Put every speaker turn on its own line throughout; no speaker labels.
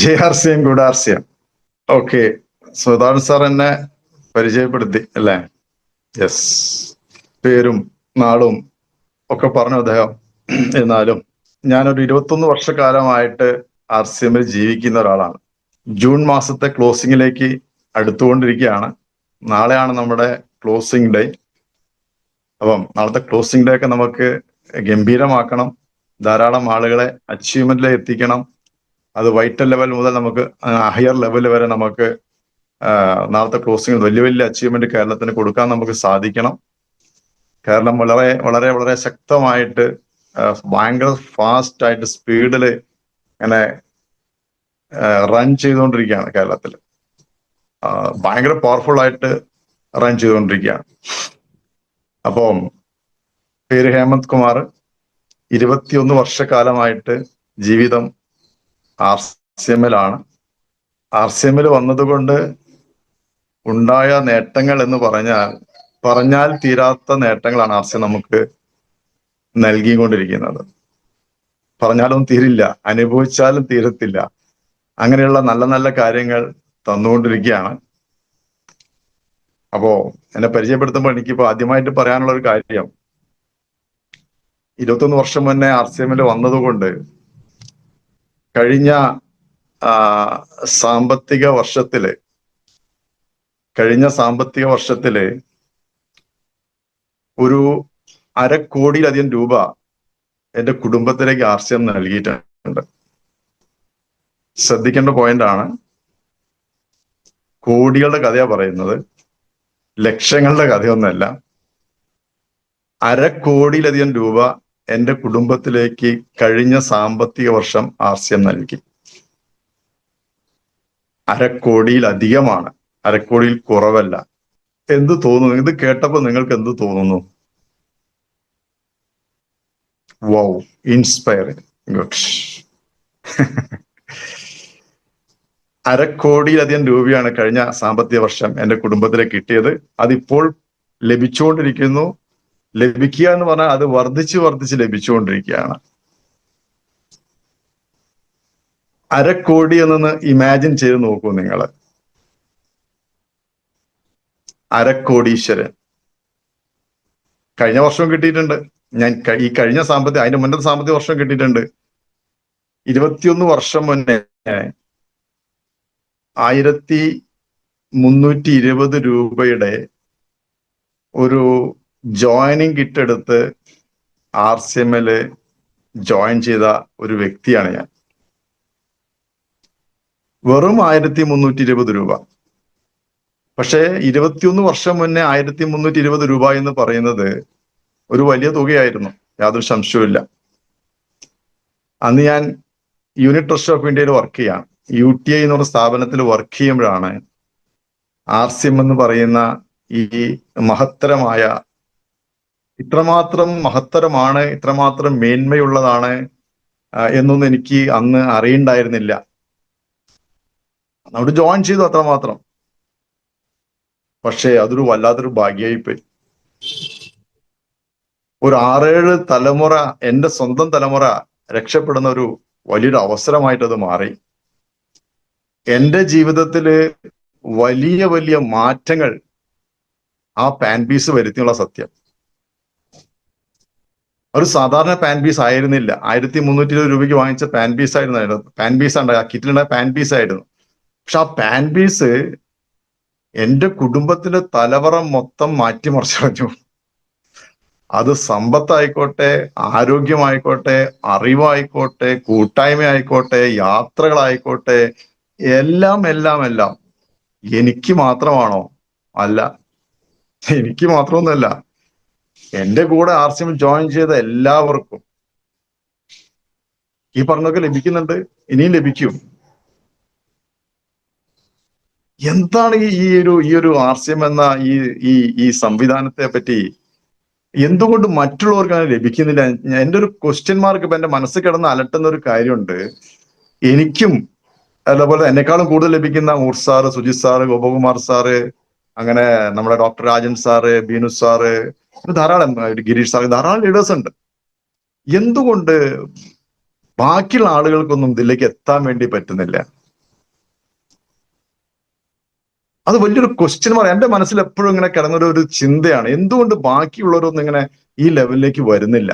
JRCM good RCM. Okay, Sudhakaran sir എന്നെ പരിചയപ്പെടുത്തി അല്ലേ? യെസ്, പേരും നാളും ഒക്കെ പറഞ്ഞു അദ്ദേഹം. എന്നാലും ഞാനൊരു 21 വർഷക്കാലമായിട്ട് RCMൽ ജീവിക്കുന്ന ഒരാളാണ്. ജൂൺ മാസത്തെ ക്ലോസിംഗിലേക്ക് അടുത്തുകൊണ്ടിരിക്കുകയാണ്. നാളെയാണ് നമ്മുടെ ക്ലോസിംഗ് ഡേ. അപ്പം നാളത്തെ ക്ലോസിംഗ് ഡേ ഒക്കെ നമുക്ക് ഗംഭീരമാക്കണം. ധാരാളം ആളുകളെ അച്ചീവ്മെന്റിലേക്ക് എത്തിക്കണം. അത് വൈറ്റൽ ലെവൽ മുതൽ നമുക്ക് ഹയർ ലെവൽ വരെ നമുക്ക് നാളത്തെ ക്ലോസിംഗ് വലിയ വലിയ അച്ചീവ്മെന്റ് കേരളത്തിന് കൊടുക്കാൻ നമുക്ക് സാധിക്കണം. കേരളം വളരെ വളരെ വളരെ ശക്തമായിട്ട് ഭയങ്കര ഫാസ്റ്റ് ആയിട്ട് സ്പീഡില് ഇങ്ങനെ റൺ ചെയ്തുകൊണ്ടിരിക്കുകയാണ്. കേരളത്തിൽ ഭയങ്കര പവർഫുൾ ആയിട്ട് റൺ ചെയ്തുകൊണ്ടിരിക്കുകയാണ്. അപ്പം പേര് ഹേമന്ത് കുമാർ. 21 വർഷക്കാലമായിട്ട് ജീവിതം RCMലാണ്. RCMൽ വന്നതുകൊണ്ട് ഉണ്ടായ നേട്ടങ്ങൾ എന്ന് പറഞ്ഞാൽ തീരാത്ത നേട്ടങ്ങളാണ് RCM നമുക്ക് നൽകിക്കൊണ്ടിരിക്കുന്നത്. പറഞ്ഞാലും തീരില്ല, അനുഭവിച്ചാലും തീരത്തില്ല. അങ്ങനെയുള്ള നല്ല നല്ല കാര്യങ്ങൾ തന്നുകൊണ്ടിരിക്കുകയാണ്. അപ്പോ എന്നെ പരിചയപ്പെടുത്തുമ്പോൾ എനിക്കിപ്പോ ആദ്യമായിട്ട് പറയാനുള്ള ഒരു കാര്യം, 21 വർഷം മുന്നേ RCMൽ വന്നതുകൊണ്ട് കഴിഞ്ഞ സാമ്പത്തിക വർഷത്തില് ഒരു 1/2 കോടിയിലധികം രൂപ എന്റെ കുടുംബത്തിലേക്ക് RCM നൽകിയിട്ടുണ്ട്. ശ്രദ്ധിക്കേണ്ട പോയിന്റാണ്. കോടികളുടെ കഥയാ പറയുന്നത്, ലക്ഷങ്ങളുടെ കഥയൊന്നല്ല. 1/2 കോടിയിലധികം രൂപ എന്റെ കുടുംബത്തിലേക്ക് കഴിഞ്ഞ സാമ്പത്തിക വർഷം RCM നൽകി. 1/2 കോടിയിലധികമാണ്, 1/2 കോടിയിൽ കുറവല്ല. എന്ത് തോന്നുന്നു? ഇത് കേട്ടപ്പോൾ നിങ്ങൾക്ക് എന്ത് തോന്നുന്നു? Wow, inspiring, good. 1/2 കോടിയിലധികം രൂപയാണ് കഴിഞ്ഞ സാമ്പത്തിക വർഷം എന്റെ കുടുംബത്തിലേക്ക് കിട്ടിയത്. അതിപ്പോൾ ലഭിച്ചുകൊണ്ടിരിക്കുന്നു. ലഭിക്കുക എന്ന് പറഞ്ഞാൽ അത് വർദ്ധിച്ച് ലഭിച്ചുകൊണ്ടിരിക്കുകയാണ്. 1/2 കോടി എന്നൊന്ന് ഇമാജിൻ ചെയ്ത് നോക്കൂ നിങ്ങൾ. 1/2 കോടീശ്വരൻ കഴിഞ്ഞ വർഷവും കിട്ടിയിട്ടുണ്ട്. ഞാൻ ഈ കഴിഞ്ഞ അതിന്റെ മുന്നത്തെ സാമ്പത്തിക വർഷം കിട്ടിയിട്ടുണ്ട്. 21 വർഷം മുന്നേ 1320 രൂപയുടെ ഒരു ജോയിനിങ് കിറ്റ് എടുത്ത് RCMല് ജോയിൻ ചെയ്ത ഒരു വ്യക്തിയാണ് ഞാൻ. വെറും 1320 രൂപ. പക്ഷേ 21 വർഷം മുന്നേ 1320 രൂപ എന്ന് പറയുന്നത് ഒരു വലിയ തുകയായിരുന്നു, യാതൊരു സംശയവുമില്ല. അന്ന് ഞാൻ യൂണിറ്റ് ട്രസ്റ്റ് ഓഫ് ഇന്ത്യയിൽ വർക്ക് ചെയ്യാം. UTI എന്ന് പറഞ്ഞ സ്ഥാപനത്തിൽ വർക്ക് ചെയ്യുമ്പോഴാണ് RCM എന്ന് പറയുന്ന ഈ മഹത്തരമായ, ഇത്രമാത്രം മഹത്തരമാണ്, ഇത്രമാത്രം മേന്മയുള്ളതാണ് എന്നൊന്നും എനിക്ക് അന്ന് അറിയണ്ടായിരുന്നില്ല. അവിടെ ജോയിൻ ചെയ്തു, അത്രമാത്രം. പക്ഷേ അതൊരു വല്ലാത്തൊരു ഭാഗ്യമായിപ്പോയി. ഒരു 6-7 തലമുറ, എന്റെ സ്വന്തം തലമുറ രക്ഷപ്പെടുന്ന ഒരു വലിയൊരു അവസരമായിട്ടത് മാറി. എന്റെ ജീവിതത്തില് വലിയ വലിയ മാറ്റങ്ങൾ ആ പാൻ പീസ് വരുത്തിയുള്ള സത്യം. ഒരു സാധാരണ പാൻ പീസ് ആയിരുന്നില്ല. 1320 രൂപയ്ക്ക് വാങ്ങിച്ച പാൻ പീസ് ആയിരുന്നു. പാൻ പീസ് ഉണ്ടായി, ആ കിറ്റിലുണ്ടായ പാൻ പീസ് ആയിരുന്നു. പക്ഷെ ആ പാൻ പീസ് എന്റെ കുടുംബത്തിന്റെ തലവറ മൊത്തം മാറ്റിമറിച്ചു കളഞ്ഞു. അത് സമ്പത്തായിക്കോട്ടെ, ആരോഗ്യമായിക്കോട്ടെ, അറിവായിക്കോട്ടെ, കൂട്ടായ്മ ആയിക്കോട്ടെ, യാത്രകളായിക്കോട്ടെ, എല്ലാം എല്ലാം എല്ലാം. എനിക്ക് മാത്രമാണോ? അല്ല, എനിക്ക് മാത്രമൊന്നുമല്ല, എന്റെ കൂടെ RCM ജോയിൻ ചെയ്ത എല്ലാവർക്കും ഈ പറഞ്ഞൊക്കെ ലഭിക്കുന്നുണ്ട്, ഇനിയും ലഭിക്കും. എന്താണ് ഈ ഒരു RCM എന്ന ഈ സംവിധാനത്തെ പറ്റി എന്തുകൊണ്ട് മറ്റുള്ളവർക്ക് അങ്ങനെ ലഭിക്കുന്നില്ല? എന്റെ ഒരു ക്വസ്റ്റ്യൻ മാർക്ക് ഇപ്പൊ എന്റെ മനസ്സിൽ കിടന്ന് അലട്ടുന്ന ഒരു കാര്യമുണ്ട്. എനിക്കും അതേപോലെ എന്നെക്കാളും കൂടുതൽ ലഭിക്കുന്ന ഊർ sir, Sujith sir, Gopakumar sir, അങ്ങനെ നമ്മുടെ doctor Rajan sir, Beenu sir, ധാരാളം, ഗിരീഷ് സാറ്, ധാരാളം ലീഡേഴ്സ് ഉണ്ട്. എന്തുകൊണ്ട് ബാക്കിയുള്ള ആളുകൾക്കൊന്നും ഇതിലേക്ക് എത്താൻ വേണ്ടി പറ്റുന്നില്ല? അത് വലിയൊരു ക്വസ്റ്റ്യൻ മാർക്ക്. എന്റെ മനസ്സിൽ എപ്പോഴും ഇങ്ങനെ കിടന്നൊരു ചിന്തയാണ്, എന്തുകൊണ്ട് ബാക്കിയുള്ളവരൊന്നും ഇങ്ങനെ ഈ ലെവലിലേക്ക് വരുന്നില്ല.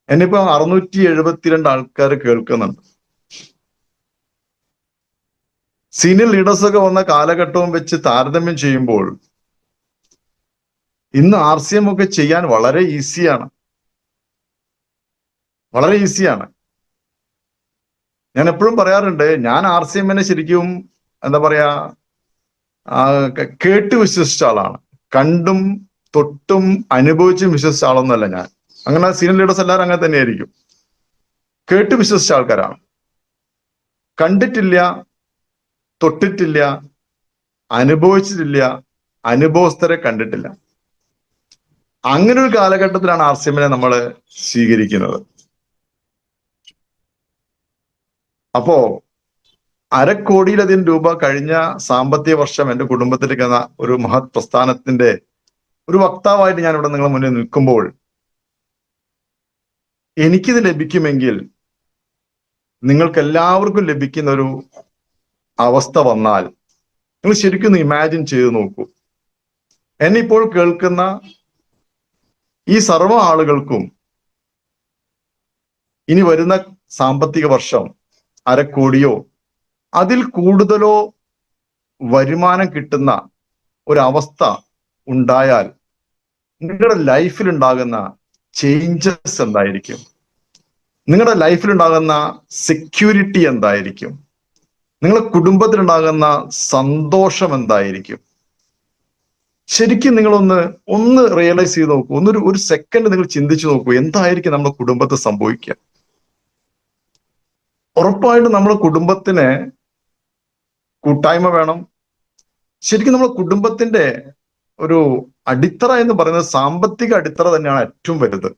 എന്നിപ്പോ 672 ആൾക്കാർ കേൾക്കുന്നുണ്ട്. സീനിയർ ലീഡേഴ്സ് ഒക്കെ വന്ന കാലഘട്ടവും വെച്ച് താരതമ്യം ചെയ്യുമ്പോൾ ഇന്ന് RCM ഒക്കെ ചെയ്യാൻ വളരെ ഈസിയാണ്, വളരെ ഈസിയാണ്. ഞാൻ എപ്പോഴും പറയാറുണ്ട്, ഞാൻ RCMനെ ശരിക്കും എന്താ പറയാ കേട്ട് വിശ്വസിച്ച ആളാണ്. കണ്ടും തൊട്ടും അനുഭവിച്ചും വിശ്വസിച്ച ആളൊന്നുമല്ല ഞാൻ. അങ്ങനെ സീനിയർ ലീഡേഴ്സ് എല്ലാവരും അങ്ങനെ തന്നെയായിരിക്കും. കേട്ട് വിശ്വസിച്ച ആൾക്കാരാണ്. കണ്ടിട്ടില്ല, തൊട്ടിട്ടില്ല, അനുഭവിച്ചിട്ടില്ല, അനുഭവസ്ഥരെ കണ്ടിട്ടില്ല. അങ്ങനെ ഒരു കാലഘട്ടത്തിലാണ് RCMനെ നമ്മൾ സ്വീകരിക്കുന്നത്. അപ്പോ 1,00,00,000-ലധികം രൂപ കഴിഞ്ഞ സാമ്പത്തിക വർഷം എന്റെ കുടുംബത്തിലേക്ക് എന്ന ഒരു മഹത് പ്രസ്ഥാനത്തിന്റെ ഒരു വക്താവായിട്ട് ഞാൻ ഇവിടെ നിങ്ങളുടെ മുന്നിൽ നിൽക്കുമ്പോൾ എനിക്കിത് ലഭിക്കുമെങ്കിൽ നിങ്ങൾക്ക് എല്ലാവർക്കും ലഭിക്കുന്ന ഒരു അവസ്ഥ വന്നാൽ നിങ്ങൾ ശരിക്കും ഇമാജിൻ ചെയ്ത് നോക്കൂ. എന്നെ ഇപ്പോൾ കേൾക്കുന്ന ഈ സർവ്വ ആളുകൾക്കും ഇനി വരുന്ന സാമ്പത്തിക വർഷം 1,00,00,000-യോ അതിൽ കൂടുതലോ വരുമാനം കിട്ടുന്ന ഒരവസ്ഥ ഉണ്ടായാൽ നിങ്ങളുടെ ലൈഫിൽ ഉണ്ടാകുന്ന ചേഞ്ചസ് എന്തായിരിക്കും? നിങ്ങളുടെ ലൈഫിൽ ഉണ്ടാകുന്ന സെക്യൂരിറ്റി എന്തായിരിക്കും? നിങ്ങളുടെ കുടുംബത്തിലുണ്ടാകുന്ന സന്തോഷം എന്തായിരിക്കും? ശരിക്കും നിങ്ങളൊന്ന് റിയലൈസ് ചെയ്ത് നോക്കൂ. ഒരു സെക്കൻഡ് നിങ്ങൾ ചിന്തിച്ചു നോക്കൂ, എന്തായിരിക്കും നമ്മുടെ കുടുംബത്തെ സംഭവിക്കുക? ഉറപ്പായിട്ടും നമ്മുടെ കുടുംബത്തിന് കൂട്ടായ്മ വേണം. ശരിക്കും നമ്മുടെ കുടുംബത്തിന്റെ ഒരു അടിത്തറ എന്ന് പറയുന്നത് സാമ്പത്തിക അടിത്തറ തന്നെയാണ് ഏറ്റവും വലുത്.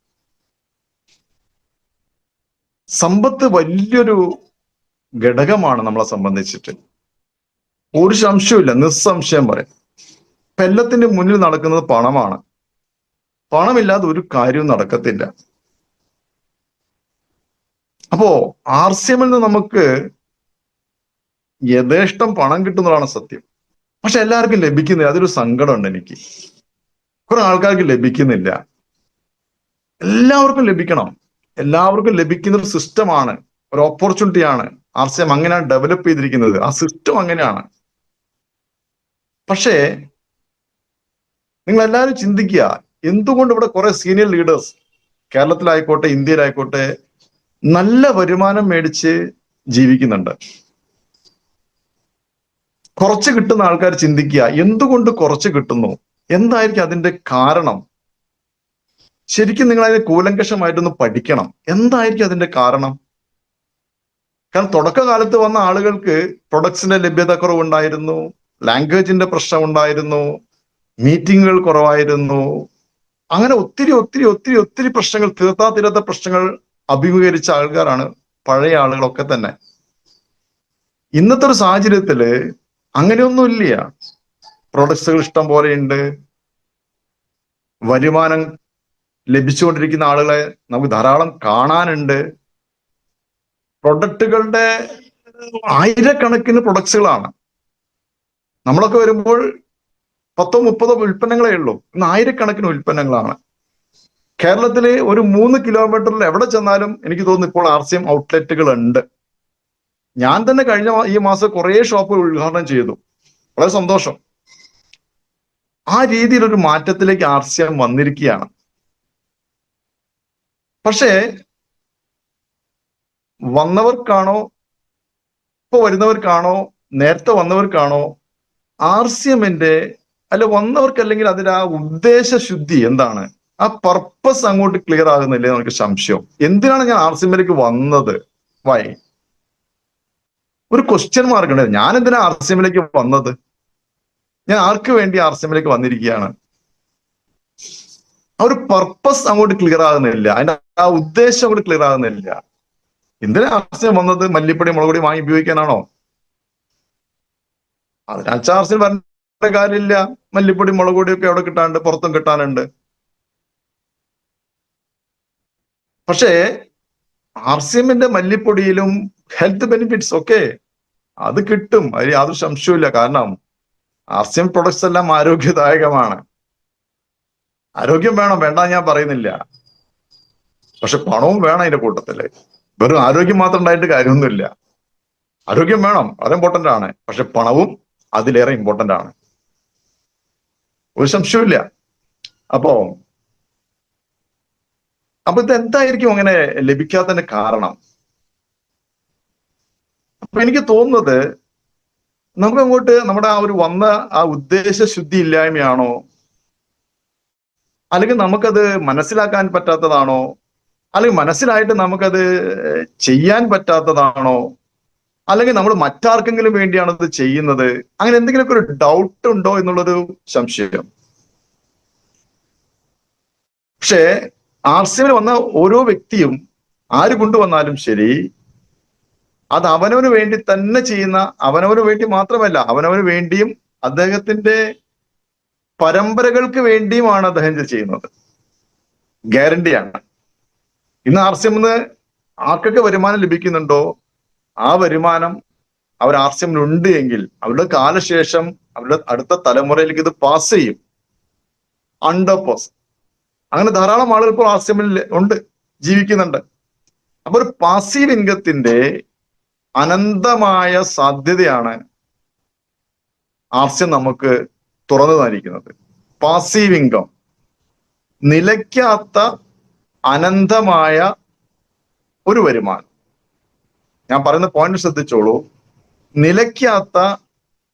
സമ്പത്ത് വലിയൊരു ഘടകമാണ് നമ്മളെ സംബന്ധിച്ചിട്ട്, ഒരു സംശയമില്ല, നിസ്സംശയം പറയാം. ഇപ്പൊ എല്ലാത്തിന്റെ മുന്നിൽ നടക്കുന്നത് പണമാണ്. പണമില്ലാതെ ഒരു കാര്യവും നടക്കത്തില്ല. അപ്പോ RCMൽ നിന്ന് നമുക്ക് യഥേഷ്ടം പണം കിട്ടുന്നതാണ് സത്യം. പക്ഷെ എല്ലാവർക്കും ലഭിക്കുന്നില്ല, അതൊരു സങ്കടമുണ്ട് എനിക്ക്. കുറെ ആൾക്കാർക്ക് ലഭിക്കുന്നില്ല. എല്ലാവർക്കും ലഭിക്കണം. എല്ലാവർക്കും ലഭിക്കുന്ന ഒരു സിസ്റ്റമാണ്, ഒരു ഓപ്പർച്യൂണിറ്റിയാണ്. RCM അങ്ങനെയാണ് ഡെവലപ്പ് ചെയ്തിരിക്കുന്നത്. ആ സിസ്റ്റം അങ്ങനെയാണ്. പക്ഷേ നിങ്ങൾ എല്ലാവരും ചിന്തിക്കുക, എന്തുകൊണ്ട് ഇവിടെ കുറെ സീനിയർ ലീഡേഴ്സ് കേരളത്തിലായിക്കോട്ടെ ഇന്ത്യയിലായിക്കോട്ടെ നല്ല വരുമാനം മേടിച്ച് ജീവിക്കുന്നുണ്ട്? കുറച്ച് കിട്ടുന്ന ആൾക്കാർ ചിന്തിക്കുക, എന്തുകൊണ്ട് കുറച്ച് കിട്ടുന്നു? എന്തായിരിക്കും അതിന്റെ കാരണം? ശരിക്കും നിങ്ങൾ അതിനെ കൂലങ്കഷമായിട്ടൊന്ന് പഠിക്കണം. എന്തായിരിക്കും അതിന്റെ കാരണം? കാരണം തുടക്കകാലത്ത് വന്ന ആളുകൾക്ക് പ്രൊഡക്ട്സിന്റെ ലഭ്യത കുറവുണ്ടായിരുന്നു, ലാംഗ്വേജിന്റെ പ്രശ്നം ഉണ്ടായിരുന്നു, മീറ്റിങ്ങുകൾ കുറവായിരുന്നു. അങ്ങനെ ഒത്തിരി ഒത്തിരി ഒത്തിരി ഒത്തിരി പ്രശ്നങ്ങൾ, തീർത്താ പ്രശ്നങ്ങൾ അഭിമുഖീകരിച്ച ആൾക്കാരാണ് പഴയ ആളുകളൊക്കെ തന്നെ. ഇന്നത്തെ ഒരു സാഹചര്യത്തില് അങ്ങനെയൊന്നുമില്ല. പ്രൊഡക്ട്സുകൾ ഇഷ്ടം പോലെയുണ്ട്, വരുമാനം ലഭിച്ചുകൊണ്ടിരിക്കുന്ന ആളുകളെ നമുക്ക് ധാരാളം കാണാനുണ്ട്. പ്രൊഡക്റ്റുകളുടെ ആയിരക്കണക്കിന് പ്രൊഡക്ട്സുകളാണ്. നമ്മളൊക്കെ വരുമ്പോൾ 10-30 ഉൽപ്പന്നങ്ങളേ ഉള്ളൂ. ഇന്ന് ആയിരക്കണക്കിന് ഉൽപ്പന്നങ്ങളാണ്. കേരളത്തില് ഒരു 3 കിലോമീറ്ററിൽ എവിടെ ചെന്നാലും എനിക്ക് തോന്നുന്നു ഇപ്പോൾ RCM ഔട്ട്ലെറ്റുകൾ ഉണ്ട്. ഞാൻ തന്നെ കഴിഞ്ഞ ഈ മാസം കുറേ ഷോപ്പുകൾ ഉദ്ഘാടനം ചെയ്തു. വളരെ സന്തോഷം. ആ രീതിയിലൊരു മാറ്റത്തിലേക്ക് RCM വന്നിരിക്കുകയാണ്. പക്ഷേ വന്നവർക്കാണോ, ഇപ്പൊ വരുന്നവർക്കാണോ, നേരത്തെ വന്നവർക്കാണോ RCMന്റെ വന്നവർക്ക്, അല്ലെങ്കിൽ അതിന്റെ ആ ഉദ്ദേശ ശുദ്ധി എന്താണ്, ആ പർപ്പസ് അങ്ങോട്ട് ക്ലിയർ ആകുന്നില്ലേ നമുക്ക് സംശയം. എന്തിനാണ് ഞാൻ RCMലേക്ക് വന്നത്? വൈ? ഒരു ക്വസ്റ്റ്യൻ മാർക്ക് ഉണ്ട്. ഞാൻ എന്തിനാ RCMലേക്ക് വന്നത്? ഞാൻ ആർക്ക് വേണ്ടി RCMലേക്ക് വന്നിരിക്കുകയാണ്? ആ ഒരു പർപ്പസ് അങ്ങോട്ട് ക്ലിയർ ആകുന്നില്ല, അതിന്റെ ആ ഉദ്ദേശം അങ്ങോട്ട് ക്ലിയർ ആകുന്നില്ല. എന്തിനാ RCM വന്നത്? മല്ലിപ്പൊടി മുളകുപൊടി വാങ്ങി ഉപയോഗിക്കാനാണോ? അതിന് RCM വരേണ്ട കാര്യമില്ല. മല്ലിപ്പൊടി മുളകുപൊടി ഒക്കെ എവിടെ കിട്ടാനുണ്ട്? പുറത്തും കിട്ടാനുണ്ട്. പക്ഷേ RCMന്റെ മല്ലിപ്പൊടിയിലും ഹെൽത്ത് ബെനിഫിറ്റ്സ് ഒക്കെ അത് കിട്ടും, അതിൽ യാതൊരു സംശയമില്ല. കാരണം ആർസിഎം പ്രൊഡക്ട്സ് എല്ലാം ആരോഗ്യദായകമാണ്. ആരോഗ്യം വേണം, വേണ്ട ഞാൻ പറയുന്നില്ല. പക്ഷെ പണവും വേണം അതിന്റെ കൂട്ടത്തില്. വെറും ആരോഗ്യം മാത്രം ഉണ്ടായിട്ട് കാര്യമൊന്നുമില്ല. ആരോഗ്യം വേണം, അത് ഇമ്പോർട്ടന്റ് ആണ്. പക്ഷെ പണവും അതിലേറെ ഇമ്പോർട്ടന്റ് ആണ്, ഒരു സംശയമില്ല. അപ്പോ ഇത് എന്തായിരിക്കും അങ്ങനെ ലഭിക്കാത്തതിന്റെ കാരണം? അപ്പൊ എനിക്ക് തോന്നുന്നത് നമുക്ക് അങ്ങോട്ട് നമ്മുടെ ആ ഒരു വന്ന ആ ഉദ്ദേശ ശുദ്ധി ഇല്ലായ്മയാണോ, അല്ലെങ്കിൽ നമുക്കത് മനസ്സിലാക്കാൻ പറ്റാത്തതാണോ, അല്ലെങ്കിൽ മനസ്സിലായിട്ട് നമുക്കത് ചെയ്യാൻ പറ്റാത്തതാണോ, അല്ലെങ്കിൽ നമ്മൾ മറ്റാർക്കെങ്കിലും വേണ്ടിയാണ് ഇത് ചെയ്യുന്നത്, അങ്ങനെ എന്തെങ്കിലുമൊക്കെ ഒരു ഡൗട്ട് ഉണ്ടോ എന്നുള്ളൊരു സംശയം. പക്ഷേ ആർസിഎമ്മിൽ വന്ന ഓരോ വ്യക്തിയും ആര് കൊണ്ടുവന്നാലും ശരി, അത് അവനവന് വേണ്ടി തന്നെ ചെയ്യുന്ന, അവനവന് വേണ്ടി മാത്രമല്ല, അവനവന് വേണ്ടിയും അദ്ദേഹത്തിന്റെ പരമ്പരകൾക്ക് വേണ്ടിയുമാണ് അദ്ദേഹം ചെയ്യുന്നത്. ഗ്യാരണ്ടിയാണ്. ഇന്ന് ആർസിഎമ്മിന്ന് ആർക്കൊക്കെ വരുമാനം ലഭിക്കുന്നുണ്ടോ, ആ വരുമാനം അവർ ആർസിഎമ്മിൽ ഉണ്ട് എങ്കിൽ അവരുടെ കാലശേഷം അവരുടെ അടുത്ത തലമുറയിലേക്ക് ഇത് പാസ് ചെയ്യും. 100%. അങ്ങനെ ധാരാളം ആളുകൾ ഇപ്പോൾ ആർസിഎമ്മിൽ ഉണ്ട്, ജീവിക്കുന്നുണ്ട്. അപ്പൊ ഒരു പാസീവ് ഇൻകത്തിന്റെ അനന്തമായ സാധ്യതയാണ് ആർസിഎം നമുക്ക് തുറന്നു തന്നിരിക്കുന്നത്. പാസീവ് ഇൻകം, നിലയ്ക്കാത്ത അനന്തമായ ഒരു വരുമാനം. ഞാൻ പറയുന്ന പോയിന്റ് ശ്രദ്ധിച്ചോളൂ. നിലയ്ക്കാത്ത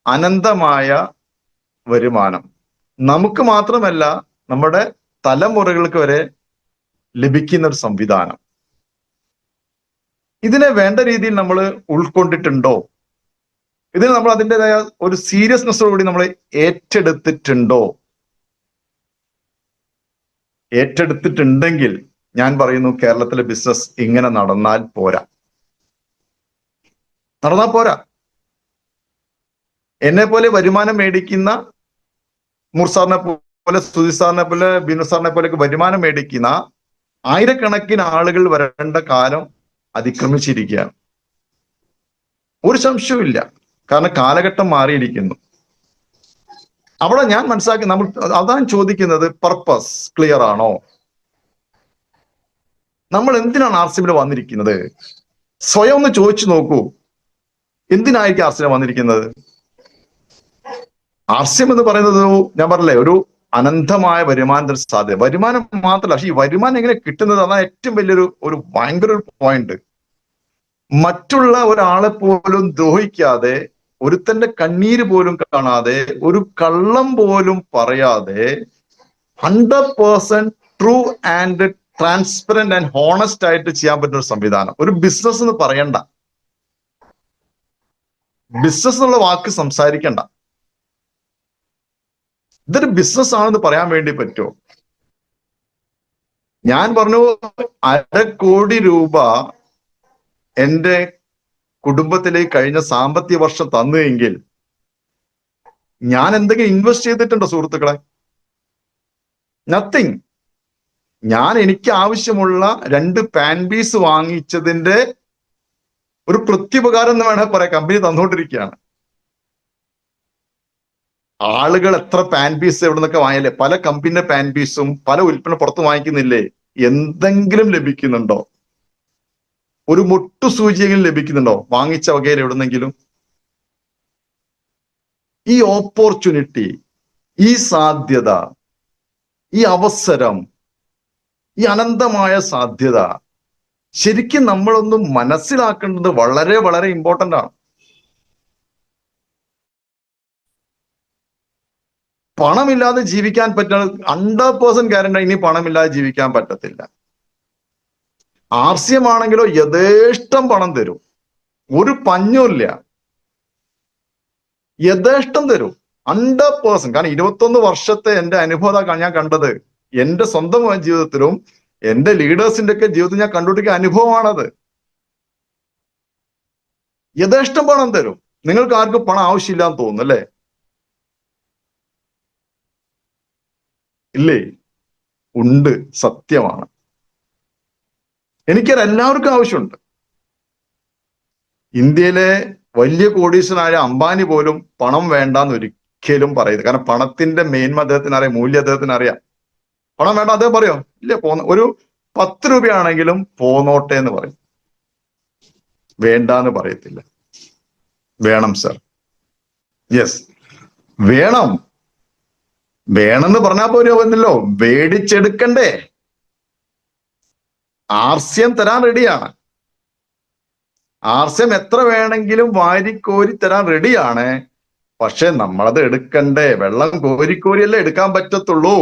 അനന്തമായ വരുമാനം നമുക്ക് മാത്രമല്ല, നമ്മുടെ തലമുറകൾക്ക് വരെ ലഭിക്കുന്ന ഒരു സംവിധാനം. ഇതിനെ വേണ്ട രീതിയിൽ നമ്മൾ ഉൾക്കൊണ്ടിട്ടുണ്ടോ? ഇതിന് നമ്മൾ അതിൻ്റെതായ ഒരു സീരിയസ്നെസ്സോടുകൂടി നമ്മൾ ഏറ്റെടുത്തിട്ടുണ്ടോ? ഏറ്റെടുത്തിട്ടുണ്ടെങ്കിൽ ഞാൻ പറയുന്നു, കേരളത്തിലെ ബിസിനസ് ഇങ്ങനെ നടന്നാൽ പോരാ. എന്നെ പോലെ വരുമാനം മേടിക്കുന്ന മുർസാറിനെ പോലെ, സുധി സാറിനെ പോലെ, ബിനു സാറിനെ പോലെയൊക്കെ വരുമാനം മേടിക്കുന്ന ആയിരക്കണക്കിന് ആളുകൾ വരേണ്ട കാലം അതിക്രമിച്ചിരിക്കുകയാണ്. ഒരു സംശയവുമില്ല. കാരണം കാലഘട്ടം മാറിയിരിക്കുന്നു. അവിടെ ഞാൻ മനസ്സിലാക്കി, നമ്മൾ അതാണ് ചോദിക്കുന്നത്, പർപ്പസ് ക്ലിയർ ആണോ? നമ്മൾ എന്തിനാണ് ആർസിഎമ്മിൽ വന്നിരിക്കുന്നത്? സ്വയം ഒന്ന് ചോദിച്ചു നോക്കൂ. എന്തിനായിരിക്കും ആർസിഎം വന്നിരിക്കുന്നത്? ആർസിഎം എന്ന് പറയുന്നത് ഞാൻ പറഞ്ഞില്ലേ, ഒരു അനന്തമായ വരുമാനത്തിന് സാധ്യത. വരുമാനം മാത്രമല്ല, പക്ഷെ ഈ വരുമാനം എങ്ങനെ കിട്ടുന്നത്, അതാണ് ഏറ്റവും വലിയൊരു ഭയങ്കര ഒരു പോയിന്റ്. മറ്റുള്ള ഒരാളെ പോലും ദ്രോഹിക്കാതെ, ഒരുത്തന്റെ കണ്ണീര് പോലും കാണാതെ, ഒരു കള്ളം പോലും പറയാതെ 100% true and transparent and honest ആയിട്ട് ചെയ്യാൻ പറ്റുന്ന ഒരു സംവിധാനം. ഒരു ബിസിനസ് എന്ന് പറയണ്ട, ബിസിനസ് എന്നുള്ള വാക്ക് സംസാരിക്കണ്ട. ഇതൊരു ബിസിനസ് ആണെന്ന് പറയാൻ വേണ്ടി പറ്റുമോ? ഞാൻ പറഞ്ഞു, 1/2 കോടി രൂപ എന്റെ കുടുംബത്തിലേക്ക് കഴിഞ്ഞ സാമ്പത്തിക വർഷം തന്നു എങ്കിൽ ഞാൻ എന്തെങ്കിലും ഇൻവെസ്റ്റ് ചെയ്തിട്ടുണ്ടോ സുഹൃത്തുക്കളെ? നത്തിങ്. ഞാൻ എനിക്ക് ആവശ്യമുള്ള 2 പാൻ പീസ് വാങ്ങിച്ചതിന്റെ ഒരു പ്രത്യുപകാരം എന്ന് വേണേൽ പറയാം, കമ്പനി തന്നുകൊണ്ടിരിക്കുകയാണ്. ആളുകൾ എത്ര പാൻ പീസ് എവിടെ നിന്നൊക്കെ വാങ്ങിയല്ലേ? പല കമ്പനിയുടെ പാൻ പീസും പല ഉൽപ്പന്നം പുറത്ത് വാങ്ങിക്കുന്നില്ലേ? എന്തെങ്കിലും ലഭിക്കുന്നുണ്ടോ? ഒരു മുട്ടു സൂചിയെങ്കിലും ലഭിക്കുന്നുണ്ടോ വാങ്ങിച്ച വകയിൽ എവിടുന്നെങ്കിലും? ഈ ഓപ്പർച്യൂണിറ്റി, ഈ സാധ്യത, ഈ അവസരം, ഈ അനന്തമായ സാധ്യത ശരിക്കും നമ്മളൊന്ന് മനസ്സിലാക്കേണ്ടത് വളരെ വളരെ ഇമ്പോർട്ടന്റ് ആണ്. പണമില്ലാതെ ജീവിക്കാൻ പറ്റുന്ന 100% ഗ്യാരണ്ടി, ഇനി പണമില്ലാതെ ജീവിക്കാൻ പറ്റത്തില്ല. ആർസിഎം ആണെങ്കിലോ യഥേഷ്ടം പണം തരും, ഒരു പഞ്ഞുമില്ല, യഥേഷ്ടം തരും 100%. കാരണം 21 വർഷത്തെ എന്റെ അനുഭവം ഞാൻ കണ്ടത്, എന്റെ സ്വന്തം ജീവിതത്തിലും എന്റെ ലീഡേഴ്സിന്റെ ഒക്കെ ജീവിതത്തിൽ ഞാൻ കണ്ടുപിടിക്കുന്ന അനുഭവമാണത്. യഥേഷ്ടം പണം തരും. നിങ്ങൾക്ക് ആർക്കും പണം ആവശ്യമില്ലാന്ന് തോന്നുന്നു അല്ലേ? ഇല്ലേ? ഉണ്ട്, സത്യമാണ്. എനിക്കത് എല്ലാവർക്കും ആവശ്യമുണ്ട്. ഇന്ത്യയിലെ വലിയ കോടീശ്വരനായ അംബാനി പോലും പണം വേണ്ടാന്ന് ഒരിക്കലും പറയരുത്. കാരണം പണത്തിന്റെ മേന്മ അദ്ദേഹത്തിന് അറിയാം, മൂല്യം അദ്ദേഹത്തിന് അറിയാം. പണം വേണ്ട അദ്ദേഹം പറയോ? ഇല്ല, ഒരു 10 രൂപയാണെങ്കിലും പോന്നോട്ടെ എന്ന് പറയും, വേണ്ടാന്ന് പറയത്തില്ല. വേണം സർ, യെസ് വേണം. വേണമെന്ന് പറഞ്ഞാൽ പോരല്ലോ, വേടിച്ചെടുക്കണ്ടേ? ആർസ്യം തരാൻ റെഡിയാണ്. ആർസ്യം എത്ര വേണമെങ്കിലും വാരിക്കോരി തരാൻ റെഡിയാണ്. പക്ഷെ നമ്മളത് എടുക്കണ്ടേ? വെള്ളം കോരിക്കോരിയല്ലേ എടുക്കാൻ പറ്റത്തുള്ളൂ.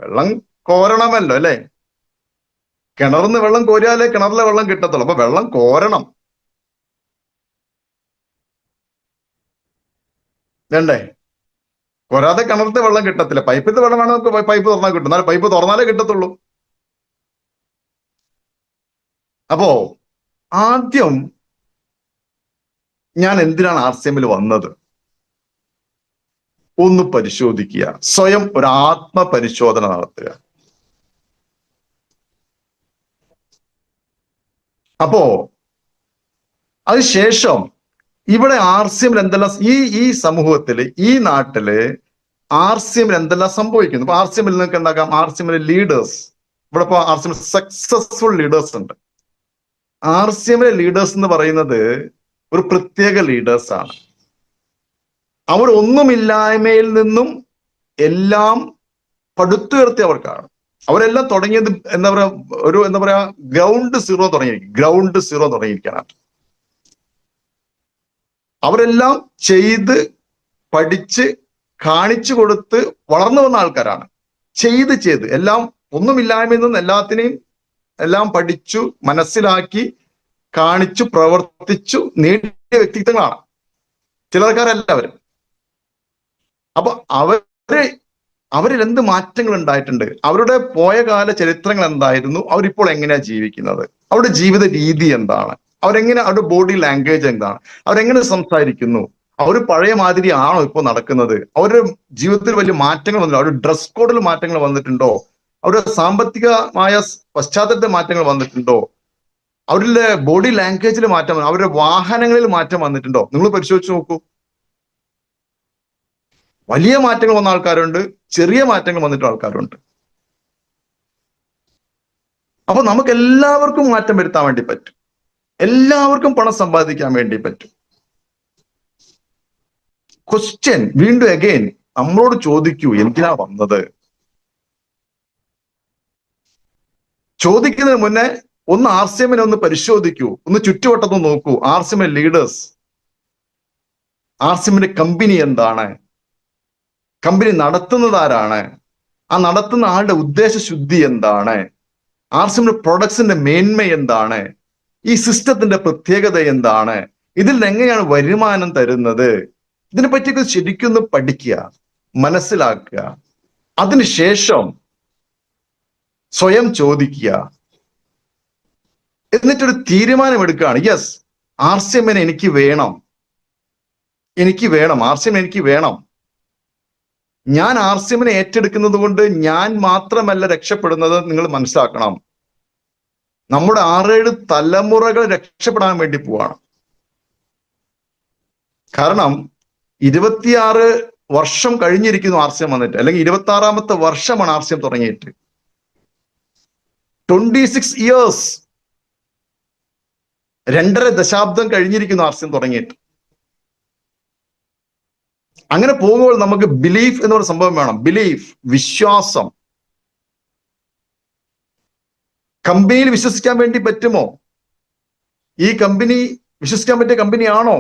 വെള്ളം കോരണമല്ലോ അല്ലെ? കിണറിന്ന് വെള്ളം കോരിയാലേ കിണറിലെ വെള്ളം കിട്ടത്തുള്ളൂ. അപ്പൊ വെള്ളം കോരണം വേണ്ടേ? കോരാതെ കിണറത്തെ വെള്ളം കിട്ടത്തില്ല. പൈപ്പിന്റെ വെള്ളം വേണം നമുക്ക് പൈപ്പ് തുറന്നാൽ കിട്ടും, എന്നാലും പൈപ്പ് തുറന്നാലേ കിട്ടത്തുള്ളൂ. അപ്പോ ആദ്യം ഞാൻ എന്തിനാണ് ആർസിഎമ്മിൽ വന്നത് ഒന്ന് പരിശോധിക്കുക, സ്വയം ഒരു ആത്മപരിശോധന നടത്തുക. അപ്പോ അതിനുശേഷം ഇവിടെ ആർസിഎമ്മിൽ എന്തെല്ലാം, ഈ സമൂഹത്തില്, ഈ നാട്ടില് ആർസിഎമ്മിൽ എന്തെല്ലാം സംഭവിക്കുന്നു. ഇപ്പൊ ആർസിഎമ്മിൽ നിങ്ങൾക്ക് ഉണ്ടാക്കാം ആർസിഎമ്മിലെ ലീഡേഴ്സ്. ഇവിടെ ഇപ്പൊ ആർസിഎമ്മിൽ സക്സസ്ഫുൾ ലീഡേഴ്സ് ഉണ്ട്. ആർസിഎമ്മിലെ ലീഡേഴ്സ് എന്ന് പറയുന്നത് ഒരു പ്രത്യേക ലീഡേഴ്സ് ആണ്. അവർ ഒന്നുമില്ലായ്മയിൽ നിന്നും എല്ലാം പടുത്തുയർത്തിയവർക്കാണ്. അവരെല്ലാം തുടങ്ങിയത് എന്താ പറയാ ഗ്രൗണ്ട് സീറോ തുടങ്ങിയിരിക്കുകയാണ്. അവരെല്ലാം ചെയ്ത് പഠിച്ച് കാണിച്ചു കൊടുത്ത് വളർന്നു വന്ന ആൾക്കാരാണ്. ചെയ്ത് എല്ലാം ഒന്നുമില്ലായ്മയിൽ നിന്ന് എല്ലാം പഠിച്ചു, മനസ്സിലാക്കി, കാണിച്ചു, പ്രവർത്തിച്ചു നേടിയ വ്യക്തിത്വങ്ങളാണ് ചിലർക്കാരെല്ലാവരും. അപ്പൊ അവരിൽ എന്ത് മാറ്റങ്ങൾ ഉണ്ടായിട്ടുണ്ട്, അവരുടെ പോയ കാല ചരിത്രങ്ങൾ എന്തായിരുന്നു, അവരിപ്പോൾ എങ്ങനെയാ ജീവിക്കുന്നത്, അവരുടെ ജീവിത രീതി എന്താണ്, അവരുടെ ബോഡി ലാംഗ്വേജ് എന്താണ്, അവരെങ്ങനെ സംസാരിക്കുന്നു, അവർ പഴയ മാതിരി ആണോ ഇപ്പോൾ നടക്കുന്നത്, അവരുടെ ജീവിതത്തിൽ വലിയ മാറ്റങ്ങൾ വന്നിട്ടുണ്ടോ, അവരുടെ ഡ്രസ് കോഡിൽ മാറ്റങ്ങൾ വന്നിട്ടുണ്ടോ, അവരുടെ സാമ്പത്തികമായ പശ്ചാത്തലത്തിൽ മാറ്റങ്ങൾ വന്നിട്ടുണ്ടോ, അവരുടെ ബോഡി ലാംഗ്വേജിൽ മാറ്റം, അവരുടെ വാഹനങ്ങളിൽ മാറ്റം വന്നിട്ടുണ്ടോ? നിങ്ങൾ പരിശോധിച്ച് നോക്കൂ. വലിയ മാറ്റങ്ങൾ വന്ന ആൾക്കാരുണ്ട്, ചെറിയ മാറ്റങ്ങൾ വന്നിട്ടുള്ള ആൾക്കാരുണ്ട്. അപ്പൊ നമുക്ക് എല്ലാവർക്കും മാറ്റം വരുത്താൻ വേണ്ടി പറ്റും, എല്ലാവർക്കും പണം സമ്പാദിക്കാൻ വേണ്ടി പറ്റും. ക്വസ്റ്റ്യൻ വീണ്ടും അഗെയിൻ നമ്മളോട് ചോദിക്കൂ, എന്തിനാ വന്നത്? ചോദിക്കുന്നതിന് മുന്നേ ഒന്ന് ആർസിഎമ്മിനെ ഒന്ന് പരിശോധിക്കൂ, ഒന്ന് ചുറ്റുവട്ടത്ത് നോക്കൂ. ആർസിഎമ്മിലെ ലീഡേഴ്സ്, ആർസിഎമ്മിന്റെ കമ്പനി എന്താണ്, കമ്പനി നടത്തുന്നത് ആരാണ്, ആ നടത്തുന്ന ആളുടെ ഉദ്ദേശശുദ്ധി എന്താണ്, ആർസിഎമ്മിന്റെ പ്രൊഡക്ട്സിന്റെ മേന്മ എന്താണ്, ഈ സിസ്റ്റത്തിന്റെ പ്രത്യേകത എന്താണ്, ഇതിൽ എങ്ങനെയാണ് വരുമാനം തരുന്നത്, ഇതിനെ പറ്റിയൊക്കെ ശരിക്കും പഠിക്കുക, മനസ്സിലാക്കുക. അതിനുശേഷം സ്വയം ചോദിക്കുക, എന്നിട്ടൊരു തീരുമാനം എടുക്കുകയാണ്. യെസ്, ആർസിഎമ്മിനെ എനിക്ക് വേണം, ആർസിഎം എനിക്ക് വേണം. ഞാൻ ആർസിഎമ്മിനെ ഏറ്റെടുക്കുന്നത് കൊണ്ട് ഞാൻ മാത്രമല്ല രക്ഷപ്പെടുന്നത്, നിങ്ങൾ മനസ്സിലാക്കണം. നമ്മുടെ 6-7 തലമുറകൾ രക്ഷപ്പെടാൻ വേണ്ടി പോവാണ്. കാരണം 26 വർഷം കഴിഞ്ഞിരിക്കുന്നു ആർസിഎം വന്നിട്ട്, അല്ലെങ്കിൽ 26ാമത്തെ വർഷമാണ് ആർസിഎം തുടങ്ങിയിട്ട്. 26 years, 2.5 ദശാബ്ദം കഴിഞ്ഞിരിക്കുന്നു ആർസിഎം തുടങ്ങിയിട്ട്. അങ്ങനെ പോകുമ്പോൾ നമുക്ക് ബിലീഫ് എന്ന് പറയുന്ന സംഭവം വേണം. ബിലീഫ്, വിശ്വാസം. കമ്പനിയിൽ വിശ്വസിക്കാൻ വേണ്ടി പറ്റുമോ? ഈ കമ്പനി വിശ്വസിക്കാൻ പറ്റിയ കമ്പനിയാണോ?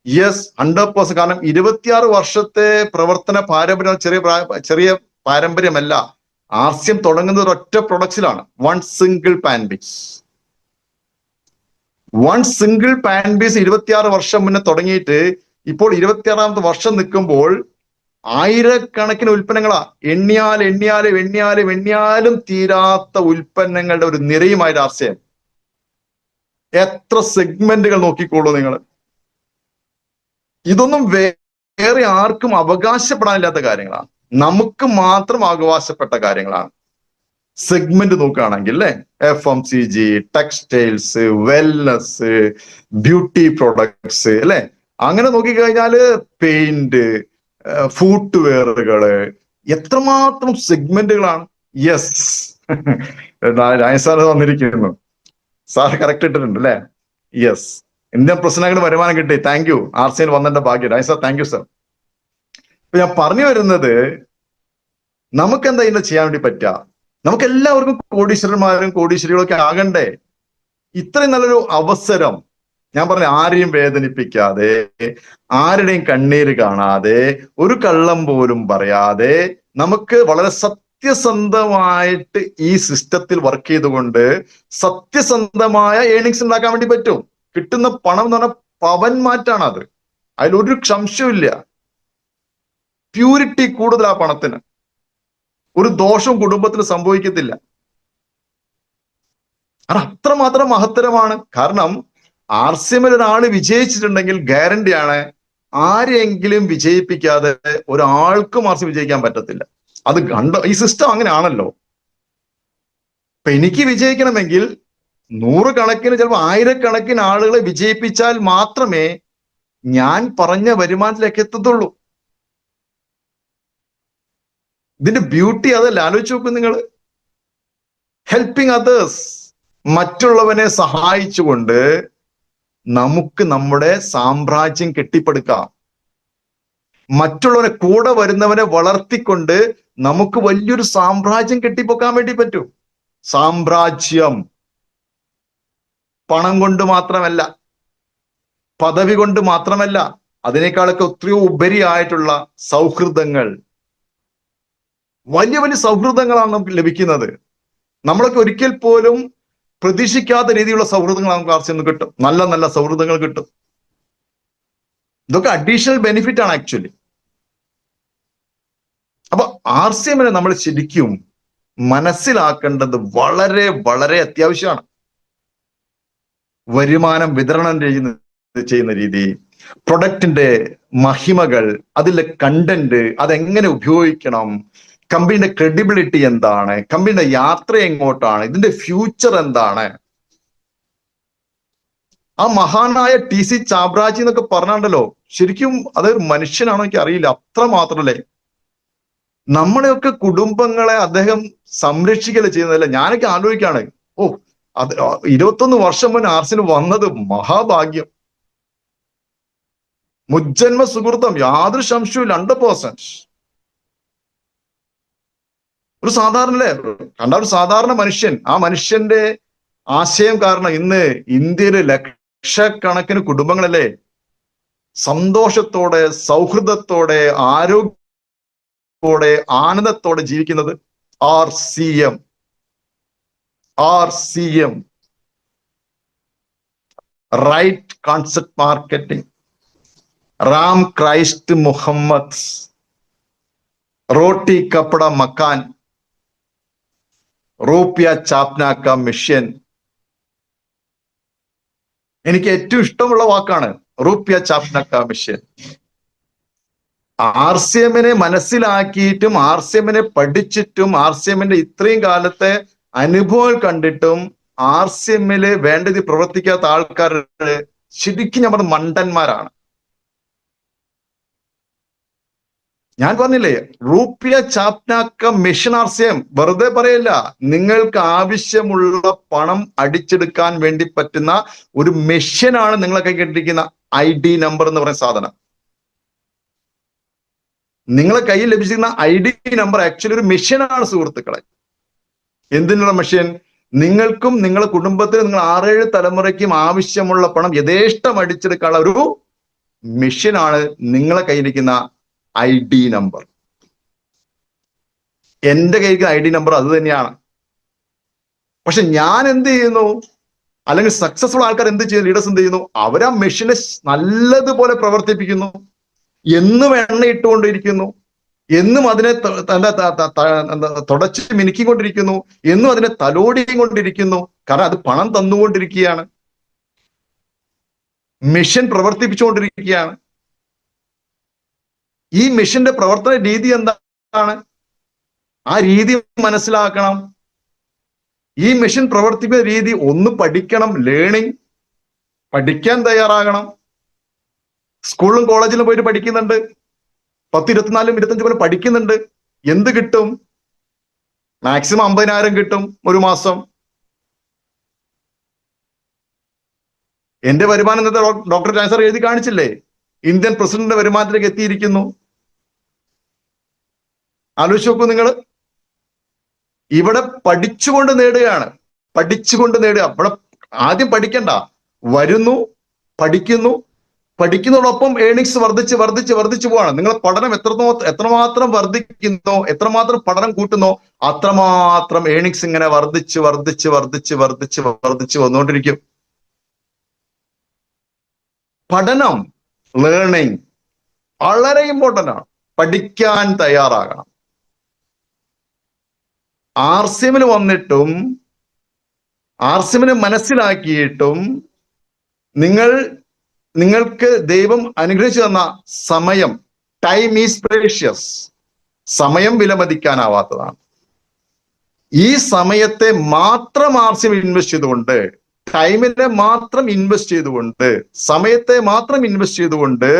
യെസ്, 100%. കാരണം 26 വർഷത്തെ പ്രവർത്തന പാരമ്പര്യം ചെറിയ പാരമ്പര്യമല്ല. ആർസിഎം തുടങ്ങുന്നത് ഒരൊറ്റ പ്രൊഡക്ട്സിലാണ്, വൺ സിംഗിൾ പാൻ ബീസ്. 26 വർഷം മുന്നേ തുടങ്ങിയിട്ട് ഇപ്പോൾ 26ാമത്തെ വർഷം നിൽക്കുമ്പോൾ ആയിരക്കണക്കിന് ഉൽപ്പന്നങ്ങളാ. എണ്ണിയാലും തീരാത്ത ഉൽപ്പന്നങ്ങളുടെ ഒരു നിരയുമായിട്ട് ആർസിഎം. എത്ര സെഗ്മെന്റുകൾ നോക്കിക്കോളൂ നിങ്ങൾ. ഇതൊന്നും വേറെ ആർക്കും അവകാശപ്പെടാനില്ലാത്ത കാര്യങ്ങളാണ്, നമുക്ക് മാത്രം അവകാശപ്പെട്ട കാര്യങ്ങളാണ്. സെഗ്മെന്റ് നോക്കുകയാണെങ്കിൽ അല്ലെ, FMCG, textiles, wellness, beauty products അല്ലെ, അങ്ങനെ നോക്കിക്കഴിഞ്ഞാല് പെയിന്റ്, ഫുട് വെയറുകള്, എത്രമാത്രം സെഗ്മെന്റുകളാണ്. യെസ്, സാർ വന്നിരിക്കുന്നു. സാർ കറക്റ്റ് ഇട്ടിട്ടുണ്ട് അല്ലെ. യെസ്, ഇന്ത്യൻ പ്രശ്നങ്ങൾ വരുമാനം കിട്ടി. താങ്ക് യു, RCN വന്നതിന്റെ ഭാഗ്യം. Sir thank you sir. ഇപ്പൊ ഞാൻ പറഞ്ഞു വരുന്നത്, നമുക്ക് എന്താ ഇന്ന് ചെയ്യാൻ വേണ്ടി പറ്റുക? നമുക്ക് എല്ലാവർക്കും കോടീശ്വരന്മാരും കോടീശ്വരികളും ഒക്കെ ആകണ്ടേ? ഇത്രയും നല്ലൊരു അവസരം, ഞാൻ പറഞ്ഞ ആരെയും വേദനിപ്പിക്കാതെ, ആരുടെയും കണ്ണീര് കാണാതെ, ഒരു കള്ളം പോലും പറയാതെ, നമുക്ക് വളരെ സത്യസന്ധമായിട്ട് ഈ സിസ്റ്റത്തിൽ വർക്ക് ചെയ്തുകൊണ്ട് സത്യസന്ധമായ ഏണിങ്സ് ഉണ്ടാക്കാൻ വേണ്ടി പറ്റും. കിട്ടുന്ന പണം എന്ന് പറഞ്ഞാൽ പവൻ മാറ്റാണ് അത്, അതിലൊരു സംശയമില്ല. പ്യൂരിറ്റി കൂടുതൽ ആ പണത്തിന്, ഒരു ദോഷവും കുടുംബത്തിന് സംഭവിക്കത്തില്ല. അത് അത്രമാത്രം മഹത്തരമാണ്. കാരണം RCMൽ ഒരാൾ വിജയിച്ചിട്ടുണ്ടെങ്കിൽ ഗ്യാരണ്ടിയാണ്, ആരെയെങ്കിലും വിജയിപ്പിക്കാതെ ഒരാൾക്കും RCM വിജയിക്കാൻ പറ്റത്തില്ല. അത് ഈ സിസ്റ്റം അങ്ങനെയാണല്ലോ. ഇപ്പൊ എനിക്ക് വിജയിക്കണമെങ്കിൽ നൂറുകണക്കിന്, ചിലപ്പോൾ ആയിരക്കണക്കിന് ആളുകളെ വിജയിപ്പിച്ചാൽ മാത്രമേ ഞാൻ പറഞ്ഞ വരുമാനത്തിലേക്ക് എത്തത്തുള്ളൂ. ഇതിന്റെ ബ്യൂട്ടി അതല്ല. ആലോചിച്ച് നോക്കും നിങ്ങൾ. ഹെൽപ്പിംഗ് അതേഴ്സ്, മറ്റുള്ളവനെ സഹായിച്ചുകൊണ്ട് നമുക്ക് നമ്മുടെ സാമ്രാജ്യം കെട്ടിപ്പടുക്കാം. മറ്റുള്ളവരെ, കൂടെ വരുന്നവനെ വളർത്തിക്കൊണ്ട് നമുക്ക് വലിയൊരു സാമ്രാജ്യം കെട്ടിപ്പൊക്കാൻ വേണ്ടി പറ്റും. സാമ്രാജ്യം പണം കൊണ്ട് മാത്രമല്ല, പദവി കൊണ്ട് മാത്രമല്ല, അതിനേക്കാളൊക്കെ എത്രയോ ഉപരിയായിട്ടുള്ള സൗഹൃദങ്ങൾ, വലിയ വലിയ സൗഹൃദങ്ങളാണ് നമുക്ക് ലഭിക്കുന്നത്. നമ്മളൊക്കെ ഒരിക്കൽ പോലും പ്രതീക്ഷിക്കാത്ത രീതിയിലുള്ള സൗഹൃദങ്ങൾ നമുക്ക് RCM നിന്ന് കിട്ടും. നല്ല നല്ല സൗഹൃദങ്ങൾ കിട്ടും. ഇതൊക്കെ അഡീഷണൽ ബെനിഫിറ്റ് ആണ് ആക്ച്വലി. അപ്പൊ RCMനെ നമ്മൾ ശരിക്കും മനസ്സിലാക്കേണ്ടത് വളരെ വളരെ അത്യാവശ്യമാണ്. വരുമാനം വിതരണം ചെയ്യുന്ന രീതി, പ്രൊഡക്റ്റിന്റെ മഹിമകൾ, അതിലെ കണ്ടന്റ്, അതെങ്ങനെ ഉപയോഗിക്കണം, കമ്പനിയുടെ ക്രെഡിബിലിറ്റി എന്താണ്, കമ്പനിയുടെ യാത്ര എങ്ങോട്ടാണ്, ഇതിന്റെ ഫ്യൂച്ചർ എന്താണ്. ആ മഹാനായ TC ചാബ്രാജി എന്നൊക്കെ പറഞ്ഞാണ്ടല്ലോ, ശരിക്കും അതൊരു മനുഷ്യനാണോ എനിക്ക് അറിയില്ല, അത്ര മാത്രല്ലേ. നമ്മളെയൊക്കെ കുടുംബങ്ങളെ അദ്ദേഹം സംരക്ഷിക്കല് ചെയ്യുന്നതല്ല. ഞാനൊക്കെ ആലോചിക്കാണ്, അത് 21 വർഷം മുന്നേ RCM വന്നത് മഹാഭാഗ്യം, മുജ്ജന്മ സുഹൃത്തം, യാതൊരു സംശയവും 100%. ഒരു സാധാരണ കണ്ട ഒരു സാധാരണ മനുഷ്യൻ, ആ മനുഷ്യന്റെ ആശയം കാരണം ഇന്ന് ഇന്ത്യയിലെ ലക്ഷക്കണക്കിന് കുടുംബങ്ങളല്ലേ സന്തോഷത്തോടെ, സൗഹൃദത്തോടെ, ആരോഗ്യത്തോടെ, ആനന്ദത്തോടെ ജീവിക്കുന്നത്. RCM, right concept marketing, Ram Christ Muhammad, റോട്ടി കപ്പട മക്കാൻ, റൂപ്യ ചാപ്നാക്ക മിഷൻ. എനിക്ക് ഏറ്റവും ഇഷ്ടമുള്ള വാക്കാണ് റൂപ്യ ചാപ്നാക്ക മിഷൻ. RCMനെ മനസ്സിലാക്കിയിട്ടും, RCMനെ പഠിച്ചിട്ടും, RCMന്റെ ഇത്രയും കാലത്തെ അനുഭവങ്ങൾ കണ്ടിട്ടും RCMല് വേണ്ടത് പ്രവർത്തിക്കാത്ത ആൾക്കാർ ശരിക്കും നമ്മൾ മണ്ടന്മാരാണ്. ഞാൻ പറഞ്ഞില്ലേ, റൂപ്യ ചാപ്നാക്ക മിഷൻ RCM വെറുതെ പറയല്ല. നിങ്ങൾക്ക് ആവശ്യമുള്ള പണം അടിച്ചെടുക്കാൻ വേണ്ടി പറ്റുന്ന ഒരു മെഷീനാണ് നിങ്ങളെ കൈകെട്ടിരിക്കുന്ന ID നമ്പർ എന്ന് പറയുന്ന സാധനം. നിങ്ങളെ കയ്യിൽ ലഭിച്ചിരുന്ന ID നമ്പർ ആക്ച്വലി ഒരു മെഷീനാണ് സുഹൃത്തുക്കളെ. എന്തിനുള്ള മെഷീൻ? നിങ്ങൾക്കും നിങ്ങളുടെ കുടുംബത്തിനും, നിങ്ങൾ 6-7 തലമുറയ്ക്കും ആവശ്യമുള്ള പണം യഥേഷ്ടം അടിച്ചെടുക്കാനുള്ള ഒരു മെഷീനാണ് നിങ്ങളെ കയ്യിലിരിക്കുന്ന ID നമ്പർ. എന്റെ കയ്യിൽ ID നമ്പർ അത് തന്നെയാണ്. പക്ഷെ ഞാൻ എന്ത് ചെയ്യുന്നു, അല്ലെങ്കിൽ സക്സസ്ഫുൾ ആൾക്കാർ എന്ത് ചെയ്യുന്നു, ലീഡേഴ്സ് എന്ത് ചെയ്യുന്നു, അവരാ മെഷീനെ നല്ലതുപോലെ പ്രവർത്തിപ്പിക്കുന്നു. എന്നും എണ്ണ ഇട്ടുകൊണ്ടിരിക്കുന്നു, എന്നും അതിനെ തുടച്ച് മിനുക്കിക്കൊണ്ടിരിക്കുന്നു, എന്നും അതിനെ തലോടിയും കൊണ്ടിരിക്കുന്നു. കാരണം അത് പണം തന്നുകൊണ്ടിരിക്കുകയാണ്, മെഷീൻ പ്രവർത്തിപ്പിച്ചുകൊണ്ടിരിക്കുകയാണ്. ഈ മെഷീന്റെ പ്രവർത്തന രീതി എന്താണ്? ആ രീതി മനസ്സിലാക്കണം. ഈ മെഷീൻ പ്രവർത്തിക്കുന്ന രീതി ഒന്ന് പഠിക്കണം. ലേണിംഗ്, പഠിക്കാൻ തയ്യാറാകണം. സ്കൂളിലും കോളേജിലും പോയിട്ട് പഠിക്കുന്നുണ്ട്, 10, 24, 25 പോലെ പഠിക്കുന്നുണ്ട്. എന്ത് കിട്ടും? മാക്സിമം 50,000 കിട്ടും ഒരു മാസം. എന്റെ വരുമാനം ഇന്നത്തെ ഡോക്ടർ ജാൻസർ എഴുതി കാണിച്ചില്ലേ? ഇന്ത്യൻ പ്രസിഡന്റിന്റെ വരുമാനത്തിലേക്ക് എത്തിയിരിക്കുന്നു. ആലോചിച്ച് നോക്കൂ നിങ്ങൾ. ഇവിടെ പഠിച്ചുകൊണ്ട് നേടുകയാണ്, പഠിച്ചുകൊണ്ട് നേടുക. ഇവിടെ ആദ്യം പഠിക്കണ്ട, വരുന്നു, പഠിക്കുന്നു, പഠിക്കുന്നതോടൊപ്പം ഏണിങ്സ് വർദ്ധിച്ച് വർദ്ധിച്ച് വർദ്ധിച്ചു പോവാണ്. നിങ്ങൾ പഠനം എത്രമാത്രം വർദ്ധിക്കുന്നോ, എത്രമാത്രം പഠനം കൂട്ടുന്നോ, അത്രമാത്രം ഏണിങ്സ് ഇങ്ങനെ വർദ്ധിച്ച് വർദ്ധിച്ച് വർദ്ധിച്ച് വർദ്ധിച്ച് വർദ്ധിച്ച് വന്നുകൊണ്ടിരിക്കും. പഠനം, ലേണിംഗ് വളരെ ഇമ്പോർട്ടന്റ് ആണ്. പഠിക്കാൻ തയ്യാറാകണം. ആർസിഎമ്മിൽ വന്നിട്ടും ആർസിഎമ്മിനെ മനസ്സിലാക്കിയിട്ടും നിങ്ങൾക്ക് ദൈവം അനുഗ്രഹിച്ചു തന്ന സമയം, ടൈം ഈസ് പ്രേഷ്യസ്, സമയം വിലമതിക്കാനാവാത്തതാണ്. ഈ സമയത്തെ മാത്രം ആർസിഎം ഇൻവെസ്റ്റ് ചെയ്തുകൊണ്ട്, ടൈമിനെ മാത്രം ഇൻവെസ്റ്റ് ചെയ്തുകൊണ്ട്, സമയത്തെ മാത്രം ഇൻവെസ്റ്റ് ചെയ്തുകൊണ്ട്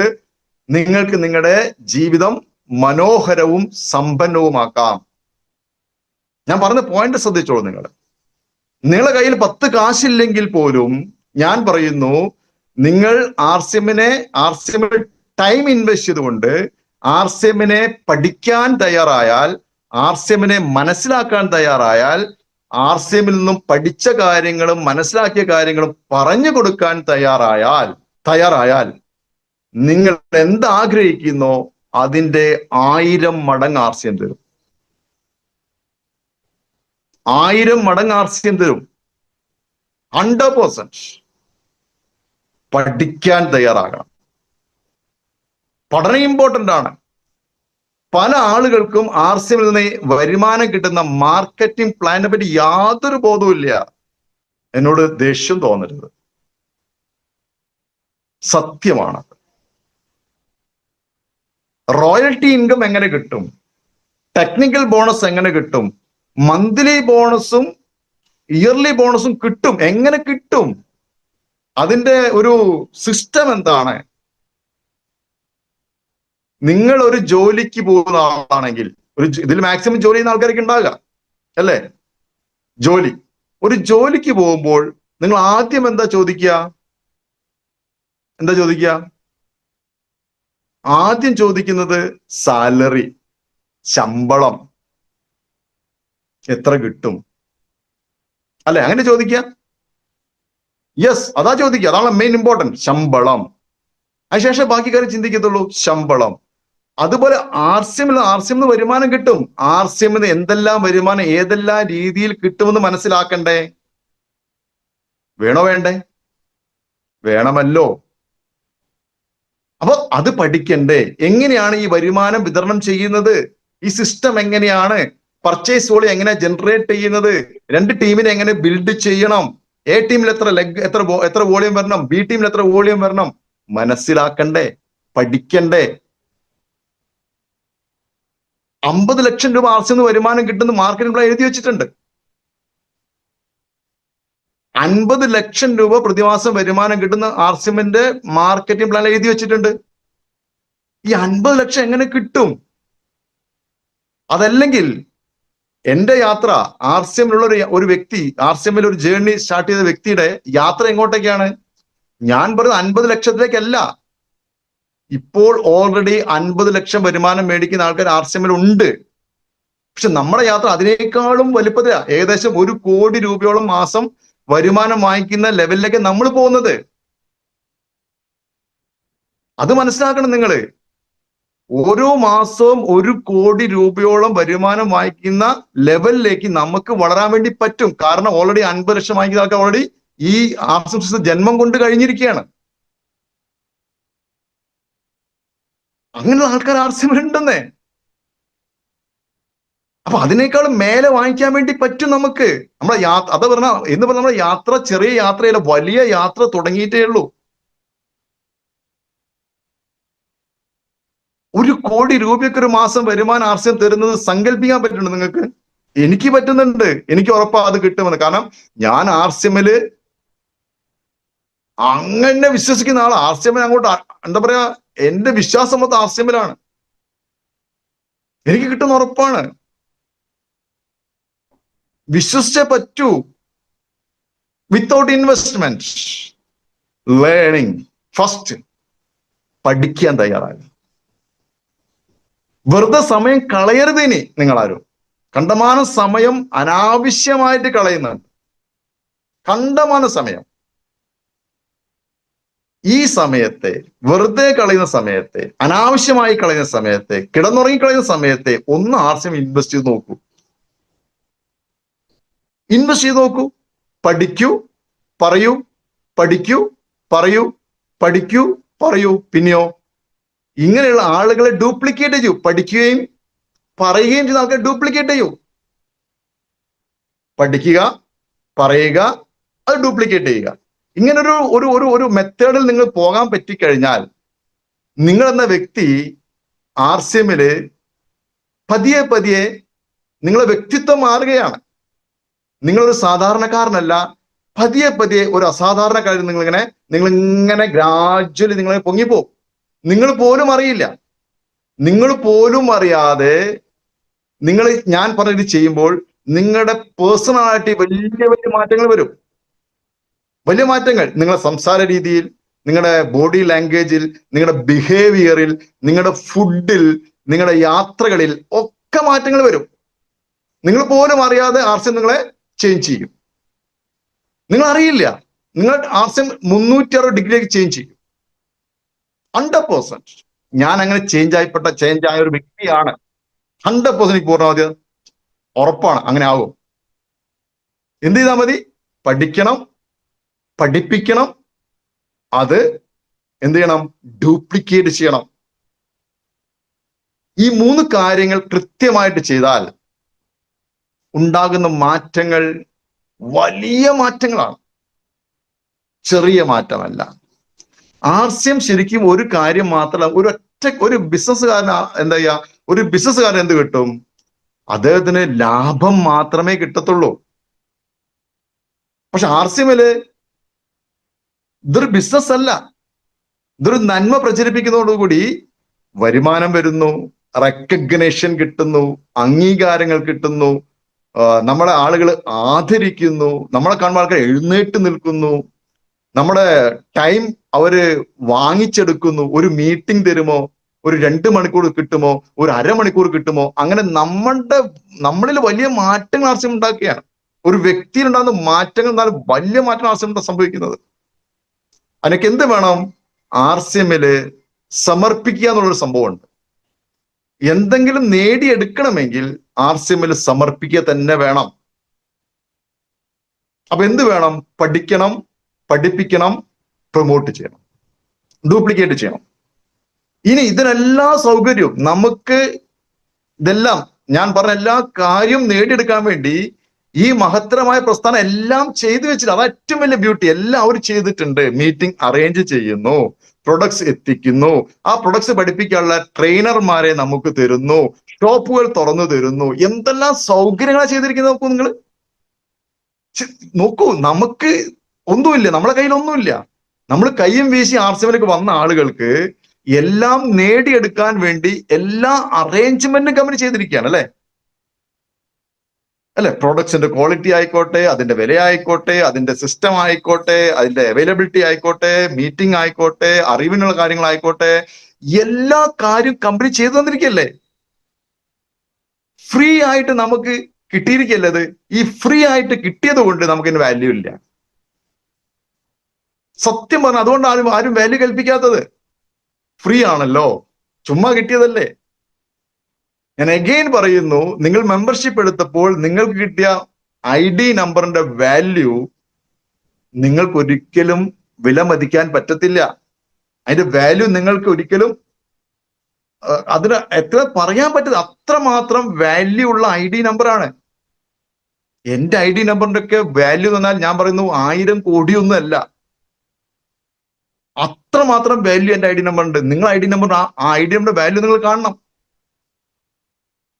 നിങ്ങൾക്ക് നിങ്ങളുടെ ജീവിതം മനോഹരവും സമ്പന്നവുമാക്കാം. ഞാൻ പറഞ്ഞ പോയിന്റ് ശ്രദ്ധിച്ചോളൂ. നിങ്ങളുടെ കയ്യിൽ 10 കാശില്ലെങ്കിൽ പോലും ഞാൻ പറയുന്നു, നിങ്ങൾ ആർസിഎമ്മിൽ ടൈം ഇൻവെസ്റ്റ് ചെയ്തുകൊണ്ട് ആർസിഎമ്മിനെ പഠിക്കാൻ തയ്യാറായാൽ, ആർസിഎമ്മിനെ മനസ്സിലാക്കാൻ തയ്യാറായാൽ, ആർസിഎമ്മിൽ നിന്നും പഠിച്ച കാര്യങ്ങളും മനസ്സിലാക്കിയ കാര്യങ്ങളും പറഞ്ഞു കൊടുക്കാൻ തയ്യാറായാൽ നിങ്ങൾ എന്താഗ്രഹിക്കുന്നോ അതിന്റെ 1000 മടങ്ങ് ആർസിഎം തരും. 1000 മടങ്ങ് ആർസിഎം തരും. 100%. പഠിക്കാൻ തയ്യാറാകണം. പഠനം ഇമ്പോർട്ടന്റ് ആണ്. പല ആളുകൾക്കും ആർസിഎമ്മിൽ നിന്ന് വരുമാനം കിട്ടുന്ന മാർക്കറ്റിംഗ് പ്ലാനിനെ പറ്റി യാതൊരു ബോധവുമില്ല. എന്നോട് ദേഷ്യം തോന്നരുത്, സത്യമാണ്. റോയൽറ്റി ഇൻകം എങ്ങനെ കിട്ടും? ടെക്നിക്കൽ ബോണസ് എങ്ങനെ കിട്ടും? മന്ത്ലി ബോണസും ഇയർലി ബോണസും കിട്ടും. എങ്ങനെ കിട്ടും? അതിന്റെ ഒരു സിസ്റ്റം എന്താണ്? നിങ്ങൾ ഒരു ജോലിക്ക് പോകുന്ന ആളാണെങ്കിൽ, ഇതിൽ മാക്സിമം ജോലി ചെയ്യുന്ന ആൾക്കാർക്ക് ഉണ്ടാകുക അല്ലേ? ഒരു ജോലിക്ക് പോകുമ്പോൾ നിങ്ങൾ ആദ്യം എന്താ ചോദിക്കുക? ആദ്യം ചോദിക്കുന്നത് സാലറി, ശമ്പളം എത്ര കിട്ടും അല്ലെ? അങ്ങനെ ചോദിക്കുക. യെസ്, അതാ ചോദിക്കുക. അതാണ് മെയിൻ ഇമ്പോർട്ടന്റ്, ശമ്പളം. അതിനുശേഷം ബാക്കി കാര്യം ചിന്തിക്കത്തുള്ളൂ, ശമ്പളം. അതുപോലെ ആർസിഎമ്മിന് വരുമാനം കിട്ടും. ആർസിഎമ്മിന് എന്തെല്ലാം വരുമാനം ഏതെല്ലാം രീതിയിൽ കിട്ടുമെന്ന് മനസ്സിലാക്കണ്ടേ? വേണോ വേണ്ടേ? വേണമല്ലോ. അപ്പൊ അത് പഠിക്കണ്ടേ? എങ്ങനെയാണ് ഈ വരുമാനം വിതരണം ചെയ്യുന്നത്? ഈ സിസ്റ്റം എങ്ങനെയാണ്? പർച്ചേസ് വോളിയം എങ്ങനെ ജനറേറ്റ് ചെയ്യുന്നത്? 2 ടീമിനെ എങ്ങനെ ബിൽഡ് ചെയ്യണം? എ ടീമിൽ എത്ര വോളിയം വരണം, ബി ടീമിൽ എത്ര വോളിയം വരണം? മനസ്സിലാക്കണ്ടേ? പഠിക്കണ്ടേ? 50 ലക്ഷം രൂപ ആർസിഎം വരുമാനം കിട്ടുന്ന മാർക്കറ്റിംഗ് പ്ലാൻ എഴുതി വെച്ചിട്ടുണ്ട്. 50 ലക്ഷം രൂപ പ്രതിമാസം വരുമാനം കിട്ടുന്ന ആർസിഎമ്മിന്റെ മാർക്കറ്റിംഗ് പ്ലാൻ എഴുതി വെച്ചിട്ടുണ്ട്. ഈ 50 ലക്ഷം എങ്ങനെ കിട്ടും? അതല്ലെങ്കിൽ എന്റെ യാത്ര, ആർസിഎമ്മിലുള്ള ഒരു വ്യക്തി, ആർസിഎമ്മിൽ ഒരു ജേർണി സ്റ്റാർട്ട് ചെയ്ത വ്യക്തിയുടെ യാത്ര എങ്ങോട്ടേക്കാണ്? ഞാൻ പറയുന്നത് 50 ലക്ഷത്തിലേക്കല്ല. ഇപ്പോൾ ഓൾറെഡി 50 ലക്ഷം വരുമാനം മേടിക്കുന്ന ആൾക്കാർ ആർസിഎമ്മിൽ ഉണ്ട്. പക്ഷെ നമ്മുടെ യാത്ര അതിനേക്കാളും വലുപ്പത്തിലാണ്. ഏകദേശം 1 കോടി രൂപയോളം മാസം വരുമാനം വാങ്ങിക്കുന്ന ലെവലിലേക്ക് നമ്മൾ പോകുന്നത്. അത് മനസ്സിലാക്കണം നിങ്ങൾ. ഓരോ മാസവും 1 കോടി രൂപയോളം വരുമാനം വാങ്ങിക്കുന്ന ലെവലിലേക്ക് നമുക്ക് വളരാൻ വേണ്ടി പറ്റും. കാരണം ഓൾറെഡി 50 ലക്ഷം വാങ്ങിക്കുന്ന ആൾക്കാർ ഓൾറെഡി ഈ ആർസിഎം ജന്മം കൊണ്ട് കഴിഞ്ഞിരിക്കുകയാണ്. അങ്ങനെയുള്ള ആൾക്കാർ ആർസിഎമ്മിൽ ഉണ്ടെന്നേ. അപ്പൊ അതിനേക്കാളും മേലെ വാങ്ങിക്കാൻ വേണ്ടി പറ്റും നമുക്ക്. നമ്മളെ അതാ പറഞ്ഞ നമ്മുടെ യാത്ര ചെറിയ യാത്രയല്ല, വലിയ യാത്ര തുടങ്ങിയിട്ടേ ഉള്ളൂ. 1 കോടി രൂപയ്ക്ക് ഒരു മാസം വരുമാനം ആർസിഎം തരുന്നത് സങ്കല്പിക്കാൻ പറ്റുന്നുണ്ട് നിങ്ങൾക്ക്? എനിക്ക് പറ്റുന്നുണ്ട്, എനിക്ക് ഉറപ്പാ അത് കിട്ടുമെന്ന്. കാരണം ഞാൻ RCMല് അങ്ങനെ വിശ്വസിക്കുന്ന ആളാണ്. RCMൽ അങ്ങോട്ട് എന്താ പറയാ, എന്റെ വിശ്വാസം മൊത്തം RCMലാണ്. എനിക്ക് കിട്ടുന്ന ഉറപ്പാണ്. വിശ്വസിച്ചേ പറ്റൂ. Without investment learning. ഫസ്റ്റ് പഠിക്കാൻ തയ്യാറായി. വെറുതെ സമയം കളയരുത്. ഇനി നിങ്ങളാരും കണ്ടമാനം സമയം അനാവശ്യമായിട്ട് കളയുന്നുണ്ട്. കണ്ടമാന സമയം. ഈ സമയത്തെ, വെറുതെ കളയുന്ന സമയത്തെ, അനാവശ്യമായി കളയുന്ന സമയത്തെ, കിടന്നുറങ്ങി കളയുന്ന സമയത്തെ ഒന്ന് RCM ഇൻവെസ്റ്റ് ചെയ്ത് നോക്കൂ. ഇൻവെസ്റ്റ് ചെയ്ത് നോക്കൂ. പഠിക്കൂ, പറയൂ, പഠിക്കൂ, പറയൂ, പഠിക്കൂ, പറയൂ. പിന്നെയോ ഇങ്ങനെയുള്ള ആളുകളെ ഡ്യൂപ്ലിക്കേറ്റ് ചെയ്യൂ. പഠിക്കുകയും പറയുകയും ചെയ്യുന്ന ആൾക്കാരെ ഡ്യൂപ്ലിക്കേറ്റ് ചെയ്യൂ. പഠിക്കുക, പറയുക, അത് ഡ്യൂപ്ലിക്കേറ്റ് ചെയ്യുക. ഇങ്ങനൊരു ഒരു ഒരു ഒരു മെത്തേഡിൽ നിങ്ങൾ പോകാൻ പറ്റിക്കഴിഞ്ഞാൽ നിങ്ങൾ എന്ന വ്യക്തി RCMല് പതിയെ പതിയെ നിങ്ങളെ വ്യക്തിത്വം മാറുകയാണ്. നിങ്ങളൊരു സാധാരണക്കാരനല്ല. പതിയെ പതിയെ ഒരു അസാധാരണക്കാരൻ നിങ്ങൾ ഇങ്ങനെ ഗ്രാജ്വലി നിങ്ങളെ പൊങ്ങിപ്പോവും. നിങ്ങൾ പോലും അറിയില്ല. നിങ്ങൾ പോലും അറിയാതെ ഞാൻ പറഞ്ഞത് ചെയ്യുമ്പോൾ നിങ്ങളുടെ പേഴ്സണാലിറ്റി വലിയ വലിയ മാറ്റങ്ങൾ വരും. വലിയ മാറ്റങ്ങൾ നിങ്ങളുടെ സംസാര രീതിയിൽ, നിങ്ങളുടെ ബോഡി ലാംഗ്വേജിൽ, നിങ്ങളുടെ ബിഹേവിയറിൽ, നിങ്ങളുടെ ഫുഡിൽ, നിങ്ങളുടെ യാത്രകളിൽ ഒക്കെ മാറ്റങ്ങൾ വരും. നിങ്ങൾ പോലും അറിയാതെ RCM നിങ്ങളെ ചേഞ്ച് ചെയ്യും. നിങ്ങൾ അറിയില്ല. നിങ്ങൾ RCM 360 ഡിഗ്രിയിലേക്ക് ചേഞ്ച് ചെയ്യും. 100%. ഞാൻ അങ്ങനെ ചേഞ്ച് ആയ ഒരു വ്യക്തിയാണ്. 100% എനിക്ക് പൂർണ്ണമാധ്യ ഉറപ്പാണ് അങ്ങനെ ആകും. എന്ത് ചെയ്താൽ മതി? പഠിക്കണം, പഠിപ്പിക്കണം, അത് എന്ത് ചെയ്യണം? ഡ്യൂപ്ലിക്കേറ്റ് ചെയ്യണം. ഈ 3 കാര്യങ്ങൾ കൃത്യമായിട്ട് ചെയ്താൽ ഉണ്ടാകുന്ന മാറ്റങ്ങൾ വലിയ മാറ്റങ്ങളാണ്, ചെറിയ മാറ്റമല്ല. RCM ശരിക്കും ഒരു കാര്യം മാത്രമല്ല, ഒരു ബിസിനസ്സുകാരൻ എന്താ ചെയ്യാ, ഒരു ബിസിനസ്സുകാരൻ എന്ത് കിട്ടും? അദ്ദേഹത്തിന് ലാഭം മാത്രമേ കിട്ടത്തുള്ളൂ. പക്ഷെ RCMല് ഇതൊരു ബിസിനസ് അല്ല, ഇതൊരു നന്മ പ്രചരിപ്പിക്കുന്നതോടുകൂടി വരുമാനം വരുന്നു, റെക്കഗ്നേഷൻ കിട്ടുന്നു, അംഗീകാരങ്ങൾ കിട്ടുന്നു, നമ്മളെ ആളുകൾ ആദരിക്കുന്നു, നമ്മളെ കാണുമ്പോൾ ആൾക്കാർ എഴുന്നേറ്റ് നിൽക്കുന്നു, നമ്മുടെ ടൈം അവര് വാങ്ങിച്ചെടുക്കുന്നു. ഒരു മീറ്റിംഗ് തരുമോ, ഒരു 2 മണിക്കൂർ കിട്ടുമോ, ഒരു അരമണിക്കൂർ കിട്ടുമോ, അങ്ങനെ നമ്മളിൽ വലിയ മാറ്റങ്ങൾ RCM ഉണ്ടാക്കുകയാണ്. ഒരു വ്യക്തിയിൽ ഉണ്ടാകുന്ന മാറ്റങ്ങൾ എന്നാൽ വലിയ മാറ്റം RCM സംഭവിക്കുന്നത്. അതിനൊക്കെ എന്ത് വേണം? RCMല് സമർപ്പിക്കുക എന്നുള്ളൊരു സംഭവമുണ്ട്. എന്തെങ്കിലും നേടിയെടുക്കണമെങ്കിൽ RCMല് സമർപ്പിക്കുക തന്നെ വേണം. അപ്പൊ എന്ത് വേണം? പഠിക്കണം, പഠിപ്പിക്കണം, പ്രൊമോട്ട് ചെയ്യണം, ഡ്യൂപ്ലിക്കേറ്റ് ചെയ്യണം. ഇനി ഇതിനെല്ലാ സൗകര്യവും ഇതെല്ലാം ഞാൻ പറഞ്ഞ എല്ലാ കാര്യവും നേടിയെടുക്കാൻ വേണ്ടി ഈ മഹത്തരമായ പ്രസ്ഥാനം എല്ലാം ചെയ്തു വെച്ചിട്ട്, അത് ഏറ്റവും വലിയ ബ്യൂട്ടി. എല്ലാം അവർ ചെയ്തിട്ടുണ്ട്. മീറ്റിംഗ് അറേഞ്ച് ചെയ്യുന്നു, പ്രൊഡക്ട്സ് എത്തിക്കുന്നു, ആ പ്രൊഡക്ട്സ് പഠിപ്പിക്കാനുള്ള ട്രെയിനർമാരെ നമുക്ക് തരുന്നു, ഷോപ്പുകൾ തുറന്നു തരുന്നു. എന്തെല്ലാം സൗകര്യങ്ങളാണ് ചെയ്തിരിക്കുന്നത് നോക്കൂ നിങ്ങൾ. നോക്കൂ, നമുക്ക് ഒന്നുമില്ല, നമ്മളെ കയ്യിൽ ഒന്നുമില്ല. നമ്മൾ കയ്യും വീശി RCMലേക്ക് വന്ന ആളുകൾക്ക് എല്ലാം നേടിയെടുക്കാൻ വേണ്ടി എല്ലാ അറേഞ്ച്മെന്റും കമ്പനി ചെയ്തിരിക്കുകയാണ്. അല്ലെ? പ്രൊഡക്ട്സിന്റെ ക്വാളിറ്റി ആയിക്കോട്ടെ, അതിന്റെ വില ആയിക്കോട്ടെ, അതിന്റെ സിസ്റ്റം ആയിക്കോട്ടെ, അതിന്റെ അവൈലബിലിറ്റി ആയിക്കോട്ടെ, മീറ്റിംഗ് ആയിക്കോട്ടെ, അറിവിനുള്ള കാര്യങ്ങളായിക്കോട്ടെ, എല്ലാ കാര്യവും കമ്പനി ചെയ്തു തന്നിരിക്കല്ലേ. ഫ്രീ ആയിട്ട് നമുക്ക് കിട്ടിയിരിക്കല്ലേ അത്. ഈ ഫ്രീ ആയിട്ട് കിട്ടിയത് കൊണ്ട് നമുക്കിന് വാല്യൂ ഇല്ല. സത്യം പറഞ്ഞ അതുകൊണ്ട് ആരും വാല്യൂ കൽപ്പിക്കാത്തത്. ഫ്രീ ആണല്ലോ, ചുമ്മാ കിട്ടിയതല്ലേ. ഞാൻ അഗെയിൻ പറയുന്നു, നിങ്ങൾ മെമ്പർഷിപ്പ് എടുത്തപ്പോൾ നിങ്ങൾക്ക് കിട്ടിയ ID നമ്പറിന്റെ വാല്യൂ നിങ്ങൾക്ക് ഒരിക്കലും വിലമതിക്കാൻ പറ്റത്തില്ല. അതിന്റെ വാല്യൂ നിങ്ങൾക്ക് ഒരിക്കലും അതിന് എത്ര പറയാൻ പറ്റത്, അത്രമാത്രം വാല്യൂ ഉള്ള ID നമ്പറാണ്. എന്റെ ID നമ്പറിന്റെ ഒക്കെ വാല്യൂ എന്നാൽ ഞാൻ പറയുന്നു 1000 കോടിയൊന്നും അല്ല. അത്രമാത്രം വാല്യൂ എന്റെ ID നമ്പർ ഉണ്ട്. നിങ്ങൾ ID നമ്പർ, ആ ID നമ്പറിന്റെ വാല്യൂ നിങ്ങൾ കാണണം.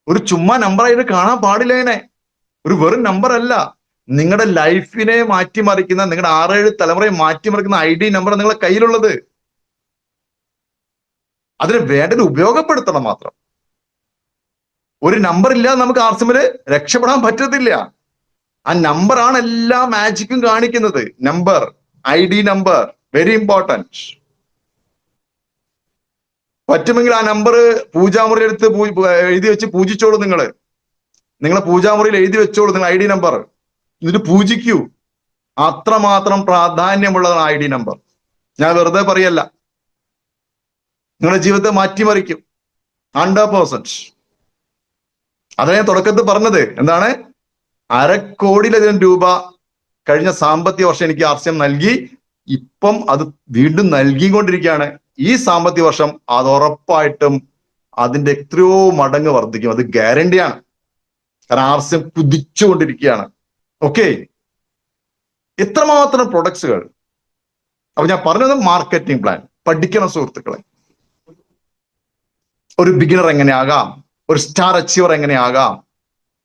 ഒരു ചുമ്മാ നമ്പറായിട്ട് കാണാൻ പാടില്ല. അതിനെ ഒരു വെറും നമ്പർ അല്ല, നിങ്ങളുടെ ലൈഫിനെ മാറ്റിമറിക്കുന്ന, നിങ്ങളുടെ 6-7 തലമുറയെ മാറ്റിമറിക്കുന്ന ID നമ്പർ നിങ്ങളുടെ കയ്യിലുള്ളത്. അതിന് വേണ്ടത് ഉപയോഗപ്പെടുത്തണം മാത്രം. ഒരു നമ്പർ ഇല്ലാതെ നമുക്ക് ആർസിഎമ്മില് രക്ഷപ്പെടാൻ പറ്റത്തില്ല. ആ നമ്പറാണ് എല്ലാ മാജിക്കും കാണിക്കുന്നത്. Number, ID number, very important. പറ്റുമെങ്കിൽ ആ നമ്പർ പൂജാമുറിയിൽ എടുത്ത് എഴുതി വെച്ച് പൂജിച്ചോളൂ. നിങ്ങളെ പൂജാമുറിയിൽ എഴുതി വെച്ചോളൂ നിങ്ങൾ ID നമ്പർ. എന്നിട്ട് പൂജിക്കൂ. അത്രമാത്രം പ്രാധാന്യമുള്ളതാണ് ID നമ്പർ. ഞാൻ വെറുതെ പറയല്ല, നിങ്ങളുടെ ജീവിതത്തെ മാറ്റിമറിക്കും 100%. അതാണ് ഞാൻ തുടക്കത്തിൽ പറഞ്ഞത്. എന്താണ്? 1/2 കോടിയിലധികം രൂപ കഴിഞ്ഞ സാമ്പത്തിക വർഷം എനിക്ക് ആർസിഎം നൽകി. ഇപ്പം അത് വീണ്ടും നൽകിക്കൊണ്ടിരിക്കുകയാണ്. ഈ സാമ്പത്തിക വർഷം അത് ഉറപ്പായിട്ടും അതിന്റെ എത്രയോ മടങ്ങ് വർദ്ധിക്കും. അത് ഗ്യാരണ്ടിയാണ്. കാരണം ആർസിഎം കുതിച്ചുകൊണ്ടിരിക്കുകയാണ്. ഓക്കെ, എത്രമാത്രം പ്രൊഡക്ട്സുകൾ. അപ്പൊ ഞാൻ പറഞ്ഞത് മാർക്കറ്റിംഗ് പ്ലാൻ പഠിക്കണം സുഹൃത്തുക്കളെ. ഒരു ബിഗിനർ എങ്ങനെയാകാം, ഒരു സ്റ്റാർ അച്ചീവർ എങ്ങനെയാകാം,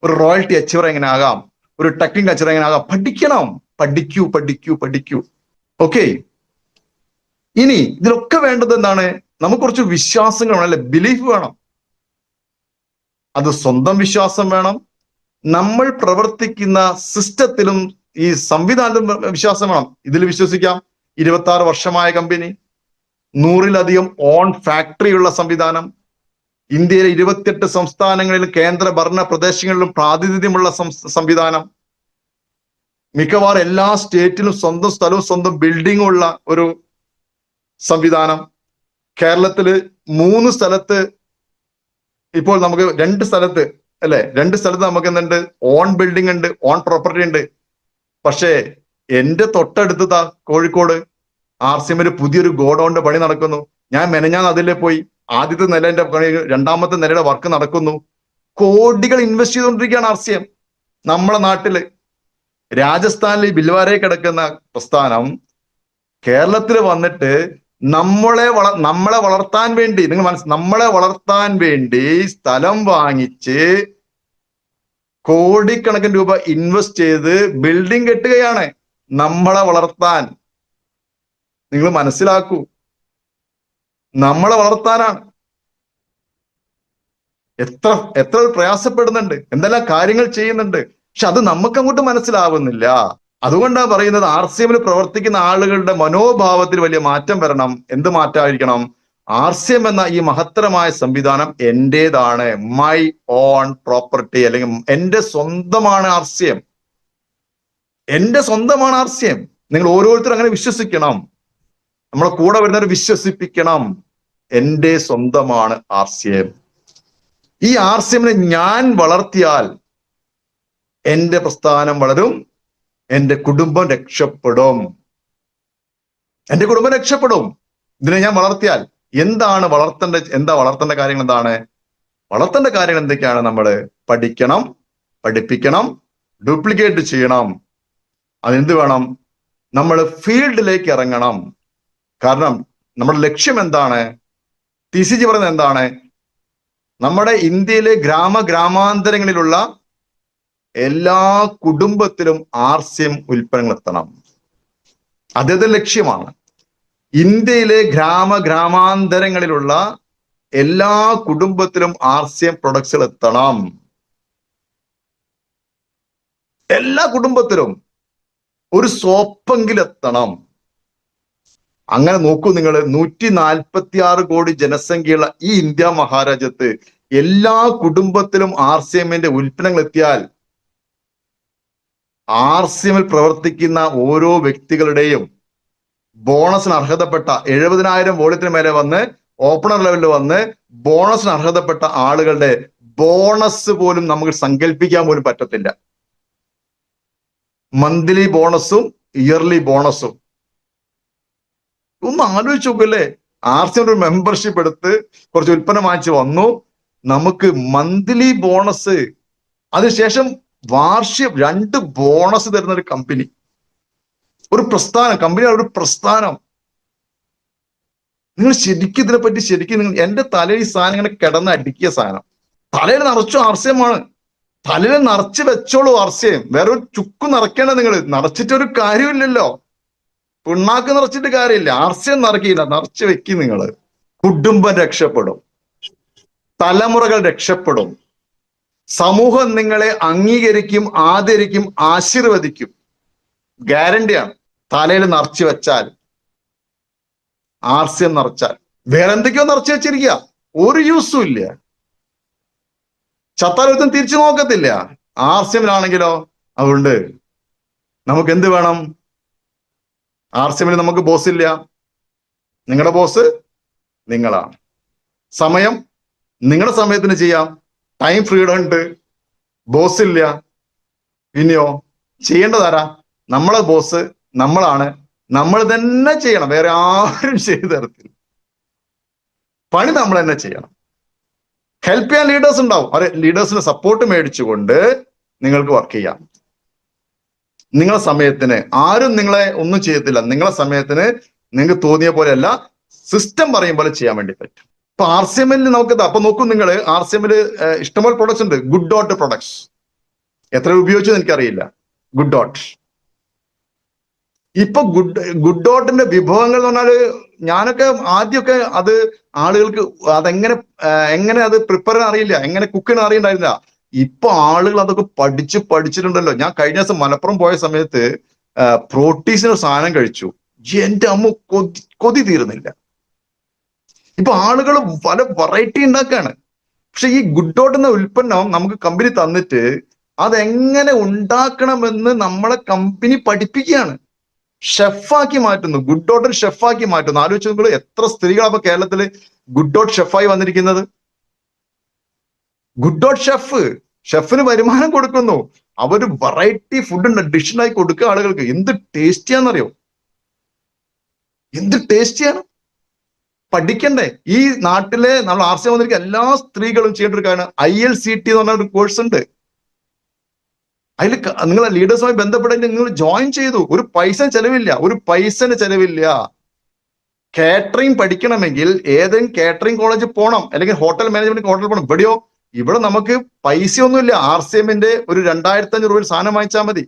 ഒരു റോയൽറ്റി അച്ചീവർ എങ്ങനെയാകാം, ഒരു ടെക്നിക്കൽ അച്ചീവർ എങ്ങനെയാകാം. പഠിക്കണം. പഠിക്കൂ. ഓക്കെ, ഇനി ഇതിലൊക്കെ വേണ്ടത് എന്താണ്? നമുക്ക് കുറച്ച് വിശ്വാസങ്ങൾ വേണം, അല്ലെ? ബിലീഫ് വേണം. അത് സ്വന്തം വിശ്വാസം വേണം. നമ്മൾ പ്രവർത്തിക്കുന്ന സിസ്റ്റത്തിലും ഈ സംവിധാനത്തിലും വിശ്വാസം വേണം. ഇതിൽ വിശ്വസിക്കാം. 26 വർഷമായ കമ്പനി, 100-ലധികം ഓൺ ഫാക്ടറിയുള്ള സംവിധാനം, ഇന്ത്യയിലെ 28 സംസ്ഥാനങ്ങളിലും കേന്ദ്ര ഭരണ പ്രദേശങ്ങളിലും പ്രാതിനിധ്യമുള്ള സംവിധാനം, മിക്കവാറും എല്ലാ സ്റ്റേറ്റിലും സ്വന്തം സ്ഥലവും സ്വന്തം ബിൽഡിങ്ങും ഉള്ള ഒരു സംവിധാനം. കേരളത്തില് 3 സ്ഥലത്ത്, ഇപ്പോൾ നമുക്ക് 2 സ്ഥലത്ത്, അല്ലെ? 2 സ്ഥലത്ത് നമുക്ക് എന്തുണ്ട്? ഓൺ ബിൽഡിംഗ് ഉണ്ട്, ഓൺ പ്രോപ്പർട്ടി ഉണ്ട്. പക്ഷേ എന്റെ തൊട്ടടുത്ത കോഴിക്കോട് ആർസിഎമ്മിൽ പുതിയൊരു ഗോഡൌണിന്റെ പണി നടക്കുന്നു. ഞാൻ മെനഞ്ഞാന്ന് അതിലെ പോയി. ആദ്യത്തെ നിലയുടെ പണി, 2ാമത്തെ നിലയുടെ വർക്ക് നടക്കുന്നു. കോടികൾ ഇൻവെസ്റ്റ് ചെയ്തുകൊണ്ടിരിക്കുകയാണ് ആർസിഎം. നമ്മളെ നാട്ടില് രാജസ്ഥാനിൽ ബിൽവാരയിൽ കിടക്കുന്ന പ്രസ്ഥാനം കേരളത്തിൽ വന്നിട്ട് നമ്മളെ വളർത്താൻ വേണ്ടി, നമ്മളെ വളർത്താൻ വേണ്ടി സ്ഥലം വാങ്ങിച്ച് കോടിക്കണക്കിന് രൂപ ഇൻവെസ്റ്റ് ചെയ്ത് ബിൽഡിംഗ് കെട്ടുകയാണ്. നമ്മളെ വളർത്താൻ. നിങ്ങൾ മനസ്സിലാക്കൂ, നമ്മളെ വളർത്താനാണ്. എത്ര പ്രയാസപ്പെടുന്നുണ്ട്, എന്തെല്ലാം കാര്യങ്ങൾ ചെയ്യുന്നുണ്ട്. പക്ഷെ അത് നമുക്ക് അങ്ങോട്ട് മനസ്സിലാവുന്നില്ല. അതുകൊണ്ടാണ് പറയുന്നത് ആർസിഎമ്മിൽ പ്രവർത്തിക്കുന്ന ആളുകളുടെ മനോഭാവത്തിൽ വലിയ മാറ്റം വരണം. എന്ത് മാറ്റമായിരിക്കണം? ആർസിഎം എന്ന ഈ മഹത്തരമായ സംവിധാനം എന്റേതാണ്, മൈ ഓൺ പ്രോപ്പർട്ടി, അല്ലെങ്കിൽ എന്റെ സ്വന്തമാണ് ആർസിഎം. എന്റെ സ്വന്തമാണ് ആർസിഎം. നിങ്ങൾ ഓരോരുത്തരും അങ്ങനെ വിശ്വസിക്കണം. നമ്മളെ കൂടെ വരുന്നവർ വിശ്വസിപ്പിക്കണം. എന്റെ സ്വന്തമാണ് ആർസിഎം. ഈ ആർസിഎമ്മിനെ ഞാൻ വളർത്തിയാൽ എന്റെ പ്രസ്ഥാനം വളരും, എന്റെ കുടുംബം രക്ഷപ്പെടും. ഇതിനെ ഞാൻ വളർത്തിയാൽ. വളർത്തേണ്ട കാര്യങ്ങൾ എന്താണ്? വളർത്തേണ്ട കാര്യങ്ങൾ എന്തൊക്കെയാണ്? നമ്മൾ പഠിക്കണം, പഠിപ്പിക്കണം, ഡ്യൂപ്ലിക്കേറ്റ് ചെയ്യണം. അതെന്ത് വേണം? നമ്മൾ ഫീൽഡിലേക്ക് ഇറങ്ങണം. കാരണം നമ്മുടെ ലക്ഷ്യം എന്താണ്? TCG പറയുന്നത് എന്താണ്? നമ്മുടെ ഇന്ത്യയിലെ ഗ്രാമാന്തരങ്ങളിലുള്ള എല്ലാ കുടുംബത്തിലും ആർസിഎം ഉൽപ്പന്നങ്ങൾ എത്തണം. അതേ ലക്ഷ്യമാണ്. ഇന്ത്യയിലെ ഗ്രാമാന്തരങ്ങളിലുള്ള എല്ലാ കുടുംബത്തിലും ആർസിഎം പ്രൊഡക്ട്സുകൾ എത്തണം. എല്ലാ കുടുംബത്തിലും ഒരു സോപ്പെങ്കിലും എത്തണം. അങ്ങനെ നോക്കൂ നിങ്ങൾ, 146 കോടി ജനസംഖ്യയുള്ള ഈ ഇന്ത്യ മഹാരാജ്യത്ത് എല്ലാ കുടുംബത്തിലും ആർസിഎമ്മിന്റെ ഉൽപ്പന്നങ്ങൾ എത്തിയാൽ ആർസിഎമ്മിൽ പ്രവർത്തിക്കുന്ന ഓരോ വ്യക്തികളുടെയും ബോണസിന് അർഹതപ്പെട്ട 70,000 വോള്യത്തിന് മേലെ വന്ന് ഓപ്പണർ ലെവലിൽ വന്ന് ബോണസിന് അർഹതപ്പെട്ട ആളുകളുടെ ബോണസ് പോലും നമുക്ക് സങ്കല്പിക്കാൻ പോലും പറ്റത്തില്ല. മന്ത്ലി ബോണസും ഇയർലി ബോണസും ഒന്ന് ആലോചിച്ച് നോക്കല്ലേ. ആർസിഎം ഒരു മെമ്പർഷിപ്പ് എടുത്ത് കുറച്ച് ഉൽപ്പന്നം വാങ്ങിച്ച് വന്നു, നമുക്ക് മന്ത്ലി ബോണസ്, അതിനുശേഷം വാർഷിക 2 ബോണസ് തരുന്ന ഒരു കമ്പനി, ഒരു പ്രസ്ഥാനം. കമ്പനിയാണ് ഒരു പ്രസ്ഥാനം. നിങ്ങൾ ശരിക്കും ഇതിനെപ്പറ്റി നിങ്ങൾ, എന്റെ തലയിൽ ഈ സാധനം ഇങ്ങനെ കിടന്ന് അടുക്കിയ സാധനം, തലയിൽ നിറച്ചു ആർസിഎം ആണ്. തലയിൽ നിറച്ച് വെച്ചോളൂ ആർസ്യം. വേറെ ഒരു ചുക്ക് നിറയ്ക്കേണ്ട നിങ്ങൾ. നിറച്ചിട്ടൊരു കാര്യമില്ലല്ലോ. പിണ്ണാക്ക് നിറച്ചിട്ട് കാര്യമില്ല. ആർസ്യം നിറക്കിയില്ല, നിറച്ച് വെക്കും നിങ്ങൾ. കുടുംബം രക്ഷപ്പെടും, തലമുറകൾ രക്ഷപ്പെടും, സമൂഹം നിങ്ങളെ അംഗീകരിക്കും, ആദരിക്കും, ആശീർവദിക്കും. ഗ്യാരണ്ടിയാണ്. തലയിൽ നിറച്ചു വെച്ചാൽ, ആർസ്യം നിറച്ചാൽ. വേറെ എന്തൊക്കെയോ നിറച്ചു വെച്ചിരിക്കുക, ഒരു യൂസും ഇല്ല. ചത്താലൊരുത്തും തിരിച്ചു നോക്കത്തില്ല. ആർസ്യമിലാണെങ്കിലോ അതുകൊണ്ട് നമുക്ക് എന്ത് വേണം? ആർസ്യമിൽ നമുക്ക് ബോസ് ഇല്ല. നിങ്ങളുടെ ബോസ് നിങ്ങളാണ്. സമയം നിങ്ങളുടെ സമയത്തിന് ചെയ്യാം. ടൈം ഫ്രീഡം ഉണ്ട്. ബോസ് ഇല്ല. പിന്നെയോ ചെയ്യേണ്ടതാരാ? നമ്മളെ ബോസ് നമ്മളാണ്. നമ്മൾ തന്നെ ചെയ്യണം. വേറെ ആരും ചെയ്തു തരത്തില്ല. പണി നമ്മൾ തന്നെ ചെയ്യണം. ഹെൽപ്പ് ചെയ്യാൻ ലീഡേഴ്സ് ഉണ്ടാവും. അവരെ ലീഡേഴ്സിന് സപ്പോർട്ട് മേടിച്ചുകൊണ്ട് നിങ്ങൾക്ക് വർക്ക് ചെയ്യാം. നിങ്ങളെ സമയത്തിന് ആരും നിങ്ങളെ ഒന്നും ചെയ്യത്തില്ല. നിങ്ങളെ സമയത്തിന് നിങ്ങൾക്ക് തോന്നിയ പോലെയല്ല, സിസ്റ്റം പറയും പോലെ ചെയ്യാൻ വേണ്ടി പറ്റും. ഇപ്പൊ RCMൽ നമുക്ക് അപ്പൊ നോക്കൂ, നിങ്ങൾ RCMൽ ഇഷ്ടംപോലെ പ്രൊഡക്ട്സ് ഉണ്ട്. ഗുഡ് ഡോട്ട് പ്രൊഡക്ട്സ് എത്ര ഉപയോഗിച്ചത് എനിക്കറിയില്ല. ഗുഡ് ഡോട്ട് ഇപ്പൊ ഗുഡ് ഡോട്ടിന്റെ വിഭവങ്ങൾ എന്ന് പറഞ്ഞാല്, ഞാനൊക്കെ ആദ്യമൊക്കെ അത് ആളുകൾക്ക് അതെങ്ങനെ എങ്ങനെ അത് പ്രിപ്പയർ അറിയില്ല, എങ്ങനെ കുക്ക് ചെയ്യാൻ അറിയണ്ടായിരുന്നില്ല. ഇപ്പൊ ആളുകൾ അതൊക്കെ പഠിച്ചിട്ടുണ്ടല്ലോ. ഞാൻ കഴിഞ്ഞ ദിവസം മലപ്പുറം പോയ സമയത്ത് പ്രോട്ടീസിന് സാധനം കഴിച്ചു. എന്റെ അമ്മ കൊതി തീരുന്നില്ല. ഇപ്പൊ ആളുകൾ പല വെറൈറ്റി ഉണ്ടാക്കാണ്. പക്ഷെ ഈ ഗുഡ് ഡോട്ട് എന്ന ഉൽപ്പന്നം നമുക്ക് കമ്പനി തന്നിട്ട് അതെങ്ങനെ ഉണ്ടാക്കണമെന്ന് നമ്മളെ കമ്പനി പഠിപ്പിക്കുകയാണ്. ഷെഫാക്കി മാറ്റുന്നു. ഗുഡ് ഡോട്ട് ഷെഫാക്കി മാറ്റുന്നു. ആലോചിച്ച് നോക്കുമ്പോൾ എത്ര സ്ത്രീകളാണ് അപ്പൊ കേരളത്തില് ഗുഡ് ഡോട്ട് ഷെഫായി വന്നിരിക്കുന്നത്. ഗുഡ് ഡോട്ട് ഷെഫിന് വരുമാനം കൊടുക്കുന്നു. അവര് വെറൈറ്റി ഫുഡ് ഉണ്ട്, ഡിഷായി കൊടുക്കുക ആളുകൾക്ക്. എന്ത് ടേസ്റ്റിയാന്നറിയോ? എന്ത് ടേസ്റ്റിയാണ്. പഠിക്കണ്ടേ? ഈ നാട്ടിലെ നമ്മൾ RCM വന്നിരിക്കുന്ന എല്ലാ സ്ത്രീകളും ചെയ്യേണ്ട ഒരു കാര്യമാണ് ILCT എന്ന് പറഞ്ഞ ഒരു കോഴ്സ് ഉണ്ട്. അതിൽ നിങ്ങളെ ലീഡേഴ്സുമായി ബന്ധപ്പെട്ട് നിങ്ങൾ ജോയിൻ ചെയ്തു. ഒരു പൈസ ചെലവില്ല. കാറ്ററിംഗ് പഠിക്കണമെങ്കിൽ ഏതെങ്കിലും കാറ്ററിംഗ് കോളേജിൽ പോകണം, അല്ലെങ്കിൽ ഹോട്ടൽ മാനേജ്മെന്റ് കോളേജിൽ പോകണം. ഇവിടെ നമുക്ക് പൈസ ഒന്നുമില്ല. RCMന്റെ ഒരു 2500 രൂപ സാധനം വാങ്ങിച്ചാൽ മതി.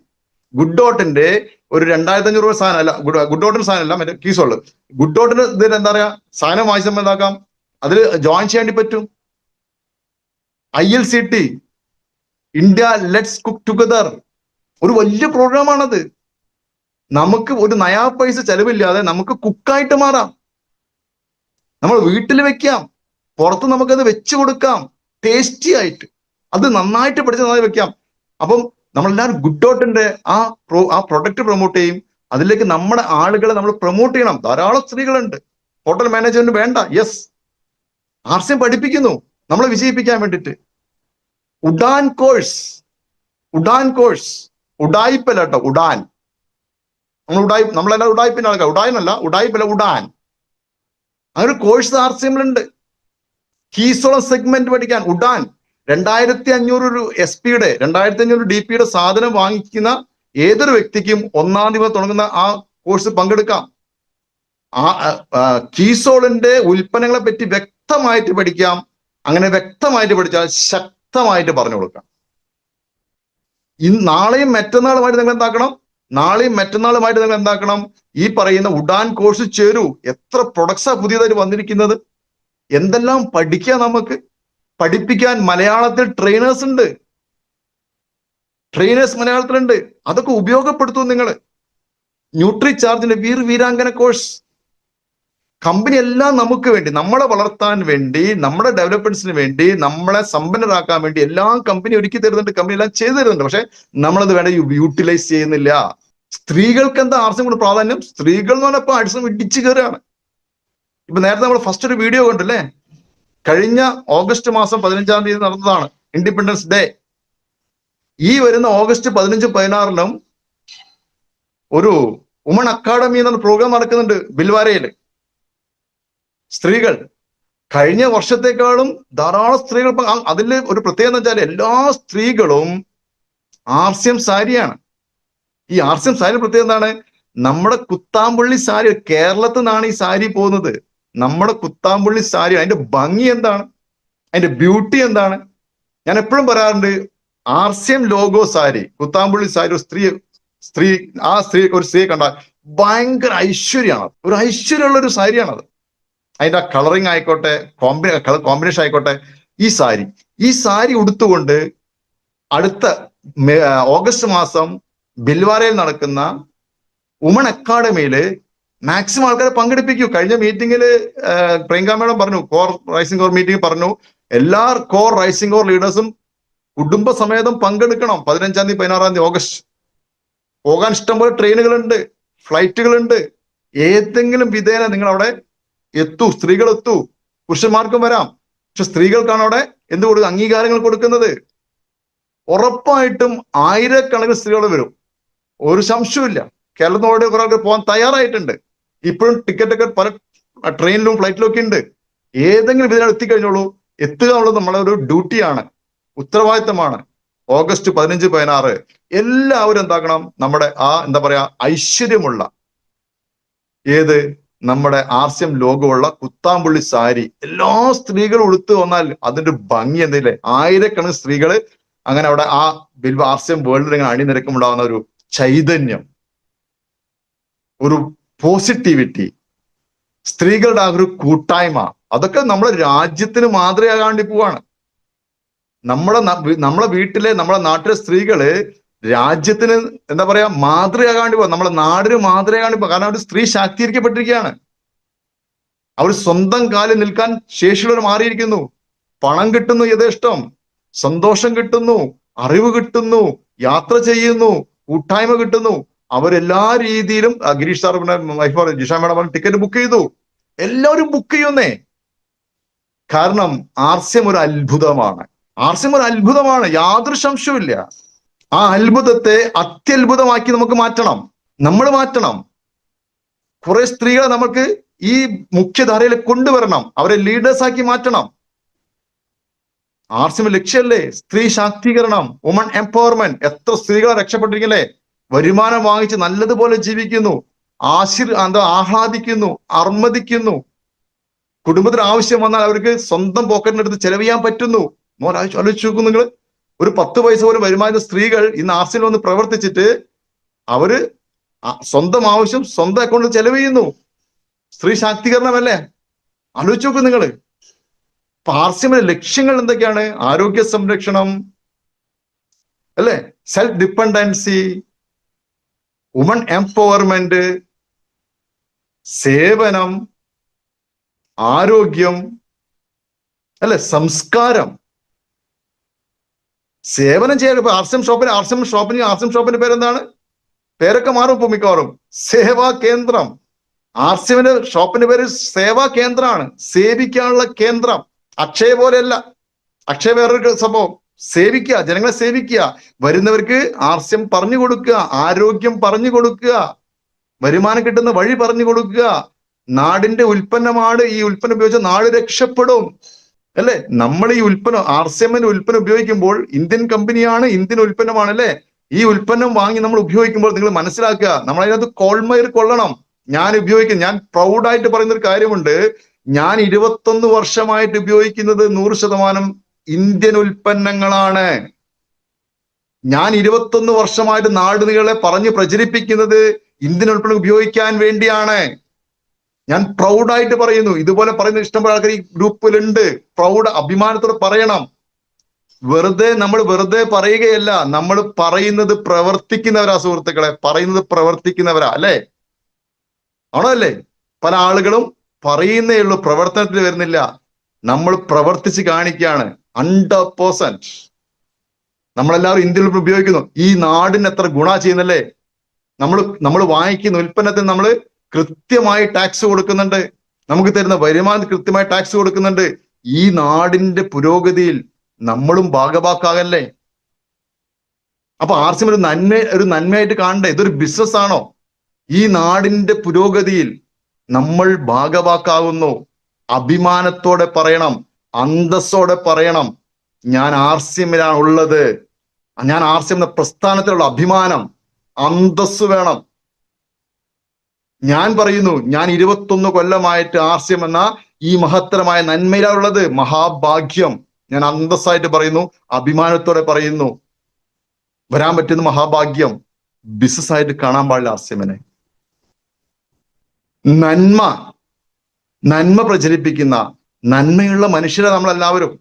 ഗുഡ് ഡോട്ടിന്റെ ഒരു 2500 രൂപ സാധനം അല്ല, ഗുഡ് ഡോട്ടിന് സാധനം അല്ല, മറ്റേ കീസോള്. ഗുഡ് ഡോട്ടിന് ഇതിൽ എന്താ പറയാ, സാധനം വാങ്ങിച്ചാൽ എന്താക്കാം, അതിൽ ജോയിൻ ചെയ്യാൻ പറ്റും. ILCT, India let's cook together, ഒരു വലിയ പ്രോഗ്രാമാണത്. നമുക്ക് ഒരു നയാ പൈസ ചെലവില്ലാതെ നമുക്ക് കുക്കായിട്ട് മാറാം. നമ്മൾ വീട്ടിൽ വെക്കാം, പുറത്ത് നമുക്കത് വെച്ചു കൊടുക്കാം, ടേസ്റ്റി ആയിട്ട്. അത് നന്നായിട്ട് പഠിച്ച് നന്നായി വെക്കാം. അപ്പം നമ്മളെല്ലാവരും ഗുഡ് ഡോട്ടിന്റെ ആ പ്രൊഡക്റ്റ് പ്രൊമോട്ട് ചെയ്യും. അതിലേക്ക് നമ്മുടെ ആളുകളെ നമ്മൾ പ്രൊമോട്ട് ചെയ്യണം. ധാരാളം സ്ത്രീകളുണ്ട്. ഹോട്ടൽ മാനേജ്മെന്റ് വേണ്ട, യെസ്, RCM പഠിപ്പിക്കുന്നു നമ്മളെ വിജയിപ്പിക്കാൻ വേണ്ടിയിട്ട്. ഉഡാൻ കോഴ്സ്, ഉഡായിപ്പല്ല കേട്ടോ, ഉഡാൻ. നമ്മളെല്ലാം ഉഡായിപ്പിന്റെ ആൾക്കാർ. ഉഡാനല്ല, ഉഡായിപ്പല്ല, ഉഡാൻ. അങ്ങനെ ഒരു കോഴ്സ് RCMലുണ്ട്. കീസോളം സെഗ്മെന്റ് പഠിക്കാൻ ഉഡാൻ. 2500 SP-യുടെ 2500 DP-യുടെ സാധനം വാങ്ങിക്കുന്ന ഏതൊരു വ്യക്തിക്കും 1-ാം തീയതി തുടങ്ങുന്ന ആ കോഴ്സ് പങ്കെടുക്കാം. കീസോളിന്റെ ഉൽപ്പന്നങ്ങളെ പറ്റി വ്യക്തമായിട്ട് പഠിക്കാം. അങ്ങനെ വ്യക്തമായിട്ട് പഠിച്ചാൽ ശക്തമായിട്ട് പറഞ്ഞു കൊടുക്കാം. നാളെയും മറ്റന്നാളുമായിട്ട് നിങ്ങൾ എന്താക്കണം? ഈ പറയുന്ന ഉഡാൻ കോഴ്സ് ചേരൂ. എത്ര പ്രൊഡക്ട്സാ പുതിയതായിട്ട് വന്നിരിക്കുന്നത്. എന്തെല്ലാം പഠിക്കാം. നമുക്ക് പഠിപ്പിക്കാൻ മലയാളത്തിൽ ട്രെയിനേഴ്സ് മലയാളത്തിലുണ്ട്. അതൊക്കെ ഉപയോഗപ്പെടുത്തൂ നിങ്ങൾ. ന്യൂട്രി ചാർജിന്റെ വീരാങ്കന കോഴ്സ്. കമ്പനി എല്ലാം നമുക്ക് വേണ്ടി, നമ്മളെ വളർത്താൻ വേണ്ടി, നമ്മുടെ ഡെവലപ്മെന്റ്സിന് വേണ്ടി, നമ്മളെ സമ്പന്നരാക്കാൻ വേണ്ടി എല്ലാം കമ്പനി ഒരുക്കി തരുന്നുണ്ട്. കമ്പനി എല്ലാം ചെയ്തു തരുന്നുണ്ട്. പക്ഷെ നമ്മളത് വേണ്ട യൂട്ടിലൈസ് ചെയ്യുന്നില്ല. സ്ത്രീകൾക്ക് എന്താ RCM കൊണ്ട് പ്രാധാന്യം? സ്ത്രീകൾ എന്ന് പറഞ്ഞപ്പോ അടിസം ഇടിച്ചു കയറുകയാണ്. ഇപ്പൊ നേരത്തെ നമ്മൾ ഫസ്റ്റ് ഒരു വീഡിയോ കണ്ടല്ലേ, കഴിഞ്ഞ ഓഗസ്റ്റ് മാസം 15-ാം തീയതി നടന്നതാണ് ഇൻഡിപെൻഡൻസ് ഡേ. ഈ വരുന്ന ഓഗസ്റ്റ് 15, 16 ഒരു വുമൺ അക്കാഡമി എന്ന പ്രോഗ്രാം നടക്കുന്നുണ്ട് ബിൽവാരയില്. സ്ത്രീകൾ കഴിഞ്ഞ വർഷത്തെക്കാളും ധാരാളം സ്ത്രീകൾ. അതിൽ ഒരു പ്രത്യേകത എന്ന് വെച്ചാൽ എല്ലാ സ്ത്രീകളും RCM സാരിയാണ്. ഈ RCM സാരി പ്രത്യേകത എന്താണ്? നമ്മുടെ കുത്താമ്പുള്ളി സാരി, കേരളത്തിൽ നിന്നാണ് ഈ സാരി പോകുന്നത്. നമ്മുടെ കുത്താമ്പുള്ളി സാരി, അതിന്റെ ഭംഗി എന്താണ്, അതിന്റെ ബ്യൂട്ടി എന്താണ്? ഞാൻ എപ്പോഴും പറയാറുണ്ട്, RCM ലോഗോ സാരി, കുത്താമ്പുള്ളി സാരി, ഒരു സ്ത്രീ സ്ത്രീ ആ സ്ത്രീ ഒരു സ്ത്രീയെ കണ്ടാൽ ഭയങ്കര ഐശ്വര്യമാണ്. ഒരു ഐശ്വര്യമുള്ള ഒരു സാരിയാണത്. അതിന്റെ കളറിങ് ആയിക്കോട്ടെ, കളർ കോമ്പിനേഷൻ ആയിക്കോട്ടെ, ഈ സാരി ഉടുത്തുകൊണ്ട് അടുത്ത ഓഗസ്റ്റ് മാസം ബിൽവാരയിൽ നടക്കുന്ന വുമൺ അക്കാഡമിയില് മാക്സിമം ആൾക്കാരെ പങ്കെടുപ്പിക്കൂ. കഴിഞ്ഞ മീറ്റിംഗില് പ്രിയങ്ക മേഡം പറഞ്ഞു, കോർ റൈസിംഗ് കോർ മീറ്റിംഗ് പറഞ്ഞു, എല്ലാ കോർ റൈസിംഗ് കോർ ലീഡേഴ്സും കുടുംബസമേതം പങ്കെടുക്കണം 15-ാം തീയതി 16-ാം തീയതി ഓഗസ്റ്റ്. പോകാൻ ഇഷ്ടംപോലെ ട്രെയിനുകളുണ്ട്, ഫ്ലൈറ്റുകളുണ്ട്. ഏതെങ്കിലും വിധേന നിങ്ങൾ അവിടെ എത്തൂ, സ്ത്രീകൾ എത്തൂ. പുരുഷന്മാർക്കും വരാം, പക്ഷെ സ്ത്രീകൾക്കാണ് അവിടെ എന്ത് കൊടുക്കുക, അംഗീകാരങ്ങൾ കൊടുക്കുന്നത്. ഉറപ്പായിട്ടും ആയിരക്കണക്കിന് സ്ത്രീകൾ വരും, ഒരു സംശയമില്ല. കേരളത്തിനോട് കുറെ ആൾക്കാർ പോകാൻ തയ്യാറായിട്ടുണ്ട്. ഇപ്പോഴും ടിക്കറ്റൊക്കെ പല ട്രെയിനിലും ഫ്ലൈറ്റിലും ഒക്കെ ഉണ്ട്. ഏതെങ്കിലും ഇതിനാണ് എത്തിക്കഴിഞ്ഞോളൂ. എത്തുക എന്നുള്ളത് നമ്മളെ ഒരു ഡ്യൂട്ടിയാണ്, ഉത്തരവാദിത്തമാണ്. ഓഗസ്റ്റ് 15-16 എല്ലാവരും എന്താക്കണം, നമ്മുടെ എന്താ പറയാ ഐശ്വര്യമുള്ള നമ്മുടെ RCM ലോഗോ ഉള്ള കുത്താമ്പുള്ളി സാരി എല്ലാ സ്ത്രീകളും ഉടുത്തു വന്നാൽ അതിന്റെ ഭംഗി എന്തില്ലേ. ആയിരക്കണക്കിന് സ്ത്രീകള് അങ്ങനെ അവിടെ RCM വേൾഡിൽ ഇങ്ങനെ അണിനിരക്കുമുണ്ടാകുന്ന ഒരു ചൈതന്യം, ഒരു പോസിറ്റിവിറ്റി, സ്ത്രീകളുടെ ആ ഒരു കൂട്ടായ്മ, അതൊക്കെ നമ്മുടെ രാജ്യത്തിന് മാതൃകയാകാണ്ടി പോവാണ്. നമ്മളെ വീട്ടിലെ, നമ്മളെ നാട്ടിലെ സ്ത്രീകള് രാജ്യത്തിന് എന്താ പറയാ മാതൃകയാകാണ്ടി പോവാ, നമ്മളെ നാടിന് മാതൃകയാകാണ്ടി പോവാ. കാരണം അവർ സ്ത്രീ ശാക്തീകരിക്കപ്പെട്ടിരിക്കുകയാണ്. അവർ സ്വന്തം കാലിൽ നിൽക്കാൻ ശേഷിയുള്ളവർ മാറിയിരിക്കുന്നു. പണം കിട്ടുന്നു യഥേഷ്ടം, സന്തോഷം കിട്ടുന്നു, അറിവ് കിട്ടുന്നു, യാത്ര ചെയ്യുന്നു, കൂട്ടായ്മ കിട്ടുന്നു. അവരെല്ലാ രീതിയിലും ഗിരീഷ് സാർ, പിന്നെ ജിഷ മേഡം ടിക്കറ്റ് ബുക്ക് ചെയ്തു. എല്ലാവരും ബുക്ക് ചെയ്യുന്നേ. കാരണം RCM ഒരു അത്ഭുതമാണ്. RCM ഒരു അത്ഭുതമാണ്, യാതൊരു സംശയവുമില്ല. ആ അത്ഭുതത്തെ അത്യത്ഭുതമാക്കി നമുക്ക് മാറ്റണം, നമ്മൾ മാറ്റണം. കുറെ സ്ത്രീകളെ നമുക്ക് ഈ മുഖ്യധാരയിൽ കൊണ്ടുവരണം, അവരെ ലീഡേഴ്സ് ആക്കി മാറ്റണം. RCM ലക്ഷ്യമല്ലേ സ്ത്രീ ശാക്തീകരണം, വുമൺ എംപവർമെന്റ്. എത്ര സ്ത്രീകളെ രക്ഷപ്പെട്ടിരിക്കല്ലേ, വരുമാനം വാങ്ങിച്ച് നല്ലതുപോലെ ജീവിക്കുന്നു, ആഹ്ലാദിക്കുന്നു, അർമ്മദിക്കുന്നു. കുടുംബത്തിന് ആവശ്യം വന്നാൽ അവർക്ക് സ്വന്തം പോക്കറ്റിനെടുത്ത് ചെലവ് ചെയ്യാൻ പറ്റുന്നു. ആലോചിച്ച് നോക്കൂ നിങ്ങൾ, ഒരു 10 പൈസ പോലും വരുമാന സ്ത്രീകൾ ഇന്ന് RCM വന്ന് പ്രവർത്തിച്ചിട്ട് അവര് സ്വന്തം ആവശ്യം സ്വന്തം അക്കൗണ്ടിൽ ചെലവ് ചെയ്യുന്നു. സ്ത്രീ ശാക്തീകരണമല്ലേ? ആലോചിച്ച് നോക്കൂ നിങ്ങള്. RCM ലക്ഷ്യങ്ങൾ എന്തൊക്കെയാണ്? ആരോഗ്യ സംരക്ഷണം അല്ലെ, സെൽഫ് ഡിപ്പെൻഡൻസി, വുമൺ എംപവർമെന്റ്, സേവനം, ആരോഗ്യം അല്ലെ, സംസ്കാരം. സേവനം ചെയ്യാൻ ഇപ്പൊ RCM ഷോപ്പിന്റെ പേരെന്താണ്? പേരൊക്കെ മാറും ഇപ്പൊ മിക്കവാറും. സേവാ കേന്ദ്രം. RCM ഷോപ്പിന്റെ പേര് സേവാ കേന്ദ്രമാണ്, സേവിക്കാനുള്ള കേന്ദ്രം. അക്ഷയ പോലെയല്ല. അക്ഷയ വേറൊരു സംഭവം. സേവിക്കുക, ജനങ്ങളെ സേവിക്കുക, വരുന്നവർക്ക് RCM പറഞ്ഞു കൊടുക്കുക, ആരോഗ്യം പറഞ്ഞു കൊടുക്കുക, വരുമാനം കിട്ടുന്ന വഴി പറഞ്ഞു കൊടുക്കുക. നാടിന്റെ ഉൽപ്പന്നമാണ്, ഈ ഉൽപ്പന്നം ഉപയോഗിച്ച നാട് രക്ഷപ്പെടും അല്ലെ. നമ്മൾ ഈ ഉൽപ്പന്നം RCMന്റെ ഉൽപ്പന്നം ഉപയോഗിക്കുമ്പോൾ ഇന്ത്യൻ കമ്പനിയാണ്, ഇന്ത്യൻ ഉൽപ്പന്നമാണ് അല്ലെ. ഈ ഉൽപ്പന്നം വാങ്ങി നമ്മൾ ഉപയോഗിക്കുമ്പോൾ നിങ്ങൾ മനസ്സിലാക്കുക, നമ്മൾ അതിനകത്ത് കോൾമയർ കൊള്ളണം. ഞാൻ പ്രൗഡായിട്ട് പറയുന്ന ഒരു കാര്യമുണ്ട്. ഞാൻ 21 വർഷമായിട്ട് ഉപയോഗിക്കുന്നത് 100% ഇന്ത്യൻ ഉൽപ്പന്നങ്ങളാണ്. ഞാൻ 21 വർഷമായിട്ട് നാടുകളെ പറഞ്ഞ് പ്രചരിപ്പിക്കുന്നത് ഇന്ത്യൻ ഉൽപ്പന്നം ഉപയോഗിക്കാൻ വേണ്ടിയാണ്. ഞാൻ പ്രൗഡായിട്ട് പറയുന്നു. ഇതുപോലെ പറയുന്ന ഇഷ്ടംപോലെ ആൾക്കാർ ഈ ഗ്രൂപ്പിലുണ്ട്. പ്രൗഡ്, അഭിമാനത്തോടെ പറയണം. നമ്മൾ വെറുതെ പറയുകയല്ല, നമ്മൾ പറയുന്നത് പ്രവർത്തിക്കുന്നവരാ സുഹൃത്തുക്കളെ, പറയുന്നത് പ്രവർത്തിക്കുന്നവരാ അല്ലെ, ആണോ അല്ലേ? പല ആളുകളും പറയുന്നേ ഉള്ളൂ, പ്രവർത്തനത്തിൽ വരുന്നില്ല. നമ്മൾ പ്രവർത്തിച്ച് കാണിക്കുകയാണ് 100%. നമ്മളെല്ലാവരും ഇന്ത്യയിൽ ഉപയോഗിക്കുന്നു. ഈ നാടിന് എത്ര ഗുണ ചെയ്യുന്നല്ലേ. നമ്മൾ വാങ്ങിക്കുന്ന ഉൽപ്പന്നത്തിന് നമ്മൾ കൃത്യമായി ടാക്സ് കൊടുക്കുന്നുണ്ട്, നമുക്ക് തരുന്ന വരുമാനത്തിന് കൃത്യമായി ടാക്സ് കൊടുക്കുന്നുണ്ട്. ഈ നാടിന്റെ പുരോഗതിയിൽ നമ്മളും ഭാഗഭാക്കാകല്ലേ. അപ്പൊ RCM ഒരു നന്മയായിട്ട് കാണണ്ടേ? ഇതൊരു ബിസിനസ് ആണോ? ഈ നാടിന്റെ പുരോഗതിയിൽ നമ്മൾ ഭാഗഭാക്കാകുന്നു. അഭിമാനത്തോടെ പറയണം, അന്തസ്സോടെ പറയണം, ഞാൻ RCMലാണ് ഉള്ളത്, ഞാൻ RCM പ്രസ്ഥാനത്തിലുള്ള അഭിമാനം, അന്തസ് വേണം. ഞാൻ പറയുന്നു, ഞാൻ 21 കൊല്ലമായിട്ട് RCM എന്ന ഈ മഹത്തരമായ നന്മയിലുള്ളത്. മഹാഭാഗ്യം. ഞാൻ അന്തസ്സായിട്ട് പറയുന്നു, അഭിമാനത്തോടെ പറയുന്നു. വരാൻ പറ്റുന്ന മഹാഭാഗ്യം. ബിസിനസ് ആയിട്ട് കാണാൻ പാടില്ല ആർസിഎമ്മിനെ. നന്മ നന്മ പ്രചരിപ്പിക്കുന്ന നന്മയുള്ള മനുഷ്യരെ നമ്മളെല്ലാവരും.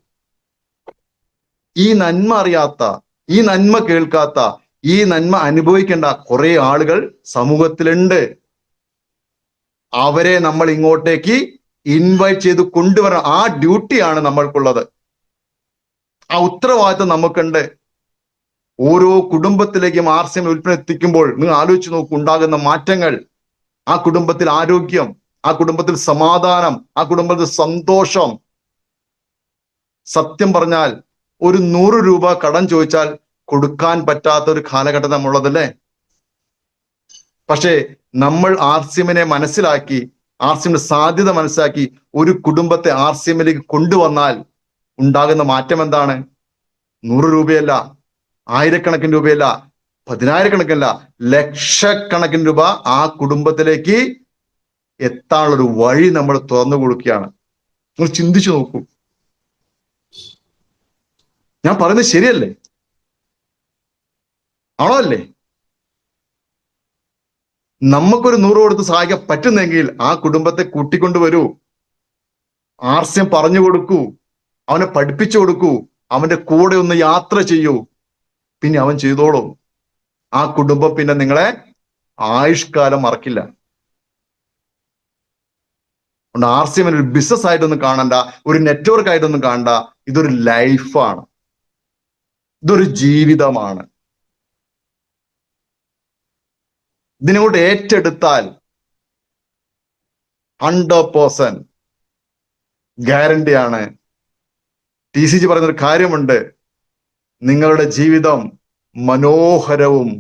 ഈ നന്മ അറിയാത്ത, ഈ നന്മ കേൾക്കാത്ത, ഈ നന്മ അനുഭവിക്കേണ്ട കുറെ ആളുകൾ സമൂഹത്തിലുണ്ട്. അവരെ നമ്മൾ ഇങ്ങോട്ടേക്ക് ഇൻവൈറ്റ് ചെയ്ത് കൊണ്ടുവരണം. ആ ഡ്യൂട്ടിയാണ് നമ്മൾക്കുള്ളത്. ആ ഉത്തരവാദിത്വം നമുക്കുണ്ട്. ഓരോ കുടുംബത്തിലേക്കും ആർസിഎം ഉൽപ്പന്നം എത്തിക്കുമ്പോൾ നിങ്ങൾ ആലോചിച്ച് നോക്കൂ, ഉണ്ടാകുന്ന മാറ്റങ്ങൾ. ആ കുടുംബത്തിൽ ആരോഗ്യം, ആ കുടുംബത്തിൽ സമാധാനം, ആ കുടുംബത്തിൽ സന്തോഷം. സത്യം പറഞ്ഞാൽ ഒരു 100 രൂപ കടം ചോദിച്ചാൽ കൊടുക്കാൻ പറ്റാത്ത ഒരു കാലഘട്ടം നമ്മളുള്ളതല്ലേ. പക്ഷേ നമ്മൾ ആർസിഎമ്മിനെ മനസ്സിലാക്കി, ആർസിഎമ്മിന്റെ സാധ്യത മനസ്സിലാക്കി ഒരു കുടുംബത്തെ ആർസിഎമ്മിലേക്ക് കൊണ്ടുവന്നാൽ ഉണ്ടാകുന്ന മാറ്റം എന്താണ്? 100 രൂപയല്ല, ആയിരക്കണക്കിന് രൂപയല്ല, പതിനായിരക്കണക്കല്ല, ലക്ഷക്കണക്കിന് രൂപ ആ കുടുംബത്തിലേക്ക് എത്താനുള്ളൊരു വഴി നമ്മൾ തുറന്നു കൊടുക്കുകയാണ്. നിങ്ങൾ ചിന്തിച്ചു നോക്കൂ. ഞാൻ പറയുന്നത് ശരിയല്ലേ? ആണോ അല്ലേ? നമുക്കൊരു 100 കൊടുത്ത് സഹായിക്കാൻ പറ്റുന്നെങ്കിൽ ആ കുടുംബത്തെ കൂട്ടിക്കൊണ്ടുവരൂ. ആർസിഎം പറഞ്ഞു കൊടുക്കൂ, അവനെ പഠിപ്പിച്ചു കൊടുക്കൂ, അവന്റെ കൂടെ ഒന്ന് യാത്ര ചെയ്യൂ. പിന്നെ അവൻ ചെയ്തോളും. ആ കുടുംബം പിന്നെ നിങ്ങളെ ആയുഷ്കാലം മറക്കില്ല. അതുകൊണ്ട് ആർസിഎം ഒരു ബിസിനസ് ആയിട്ടൊന്നും കാണണ്ട, ഒരു നെറ്റ്വർക്ക് ആയിട്ടൊന്നും കാണണ്ട. ഇതൊരു ലൈഫാണ്, ഇതൊരു ജീവിതമാണ്. ഇതിനോട് ഏറ്റെടുത്താൽ 100% ഗ്യാരണ്ടിയാണ്. TCG പറയുന്നൊരു കാര്യമുണ്ട്, നിങ്ങളുടെ ജീവിതം മനോഹരവും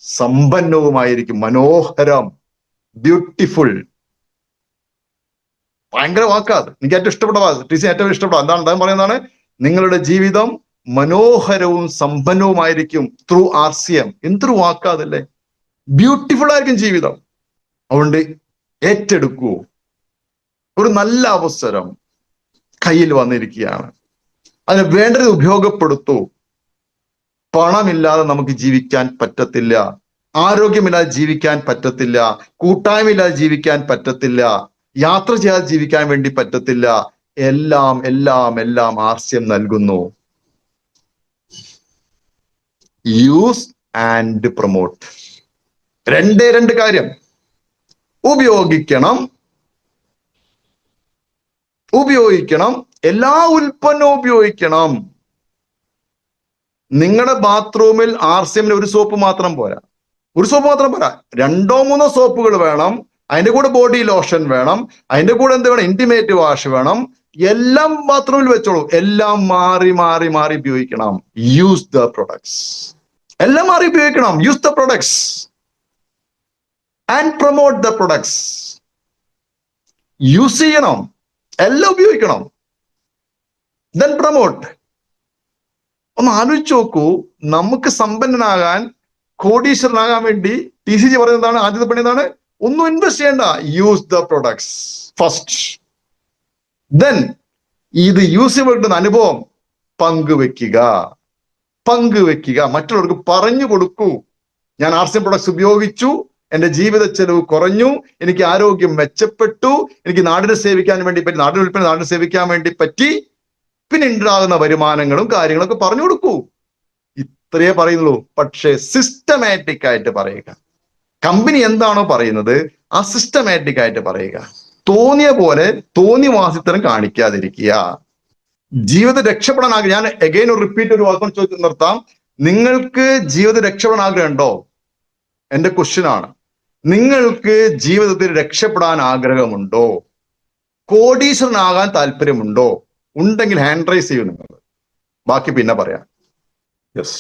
സമ്പന്നവുമായിരിക്കും. മനോഹരം, ബ്യൂട്ടിഫുൾ. ഭയങ്കര വാക്കാത്. എനിക്ക് ഏറ്റവും ഇഷ്ടപ്പെട്ട വാക്ക്, TCG ഏറ്റവും ഇഷ്ടപ്പെട്ട എന്താണ്? അദ്ദേഹം പറയുന്നതാണ്, നിങ്ങളുടെ ജീവിതം മനോഹരവും സമ്പന്നവുമായിരിക്കും ത്രൂ ആർസിഎം. എന്തൊരു വാക്കാതല്ലേ! ബ്യൂട്ടിഫുൾ ആയിരിക്കും ജീവിതം. അതുകൊണ്ട് ഏറ്റെടുക്കൂ. ഒരു നല്ല അവസരം കയ്യിൽ വന്നിരിക്കുകയാണ്, അതിന് വേണ്ടത് ഉപയോഗപ്പെടുത്തൂ. പണമില്ലാതെ നമുക്ക് ജീവിക്കാൻ പറ്റത്തില്ല, ആരോഗ്യമില്ലാതെ ജീവിക്കാൻ പറ്റത്തില്ല, കൂട്ടായ്മയില്ലാതെ ജീവിക്കാൻ പറ്റത്തില്ല, യാത്ര ചെയ്യാതെ ജീവിക്കാൻ വേണ്ടി പറ്റത്തില്ല. എല്ലാം എല്ലാം എല്ലാം ആർസിഎം നൽകുന്നു. Use and promote. രണ്ട് കാര്യം. ഉപയോഗിക്കണം, എല്ലാ ഉൽപ്പന്നവും ഉപയോഗിക്കണം. നിങ്ങളുടെ ബാത്റൂമിൽ ആർസിഎമ്മിന് ഒരു സോപ്പ് മാത്രം പോരാ, 2 3 സോപ്പുകൾ വേണം. അതിന്റെ കൂടെ ബോഡി ലോഷൻ വേണം, അതിന്റെ കൂടെ എന്ത് വേണം? ഇന്റിമേറ്റ് വാഷ് വേണം. എല്ലാം ബാത്റൂമിൽ വെച്ചോളൂ. എല്ലാം മാറി മാറി മാറി ഉപയോഗിക്കണം. Use the products. എല്ലാം മാറി ഉപയോഗിക്കണം. Use the products and promote the products. Use ചെയ്യണം, എല്ലാം ഉപയോഗിക്കണം, ദെൻ പ്രൊമോട്ട്. ഒന്ന് ആലോചിച്ച് നോക്കൂ, നമുക്ക് സമ്പന്നനാകാൻ, കോടീശ്വരനാകാൻ വേണ്ടി TCG പറയുന്നതാണ്, ആദ്യത്തെ പണി എന്താണ്? ഒന്നും ഇൻവെസ്റ്റ് ചെയ്യേണ്ട. Use the products first. Then ഇത് യൂസ് ചെയ്യുന്ന അനുഭവം പങ്കുവെക്കുക, മറ്റുള്ളവർക്ക് പറഞ്ഞു കൊടുക്കൂ. ഞാൻ ആർസിഎം പ്രൊഡക്ട്സ് ഉപയോഗിച്ചു, എന്റെ ജീവിത ചെലവ് കുറഞ്ഞു, എനിക്ക് ആരോഗ്യം മെച്ചപ്പെട്ടു, എനിക്ക് നാടിനെ സേവിക്കാൻ വേണ്ടി പറ്റി, നാടിനെ സേവിക്കാൻ വേണ്ടി പറ്റി, പിന്നെ ഉണ്ടാകുന്ന വരുമാനങ്ങളും കാര്യങ്ങളൊക്കെ പറഞ്ഞു കൊടുക്കൂ. ഇത്രയേ പറയുന്നുള്ളൂ. പക്ഷേ സിസ്റ്റമാറ്റിക് ആയിട്ട് പറയുക. കമ്പനി എന്താണോ പറയുന്നത് ആ സിസ്റ്റമാറ്റിക് ആയിട്ട് പറയുക. തോന്നിയ പോലെ തോന്നിവാസിത്തരം കാണിക്കാതിരിക്കുക. ജീവിതം രക്ഷപ്പെടാൻ ആഗ്രഹം, ഞാൻ അഗൈൻ ഒരു റിപ്പീറ്റ് ഒരു വാക്ക് ചോദിച്ചു നിർത്താം. നിങ്ങൾക്ക് ജീവിതം രക്ഷപ്പെടാൻ ആഗ്രഹമുണ്ടോ? എന്റെ ക്വസ്റ്റ്യൻ ആണ്. നിങ്ങൾക്ക് ജീവിതത്തിൽ രക്ഷപ്പെടാൻ ആഗ്രഹമുണ്ടോ? കോടീശ്വരനാകാൻ താല്പര്യമുണ്ടോ? ഉണ്ടെങ്കിൽ ഹാൻഡ് റൈസ് ചെയ്യൂ നിങ്ങൾ, ബാക്കി പിന്നെ പറയാം. യെസ്,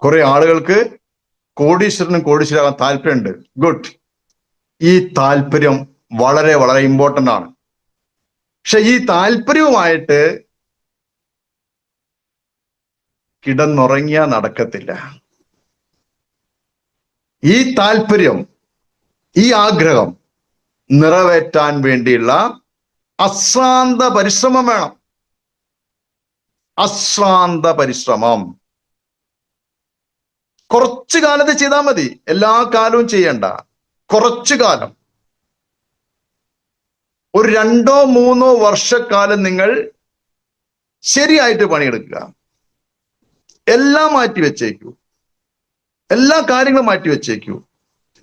കുറെ ആളുകൾക്ക് കോടീശ്വരനാകാൻ താല്പര്യമുണ്ട്. ഗുഡ്. ഈ താല്പര്യം വളരെ വളരെ ഇമ്പോർട്ടന്റ് ആണ്. പക്ഷെ ഈ താല്പര്യവുമായിട്ട് കിടന്നുറങ്ങിയാൽ നടക്കത്തില്ല. ഈ താല്പര്യം, ഈ ആഗ്രഹം നിറവേറ്റാൻ വേണ്ടിയുള്ള അശ്രാന്ത പരിശ്രമം വേണം. അശ്രാന്ത പരിശ്രമം. കുറച്ചു കാലത്ത് ചെയ്താൽ മതി, എല്ലാ കാലവും ചെയ്യണ്ട. കുറച്ചു കാലം, ഒരു 2-3 വർഷക്കാലം നിങ്ങൾ ശരിയായിട്ട് പണിയെടുക്കുക. എല്ലാം മാറ്റിവെച്ചേക്കൂ, എല്ലാ കാര്യങ്ങളും മാറ്റിവെച്ചേക്കൂ.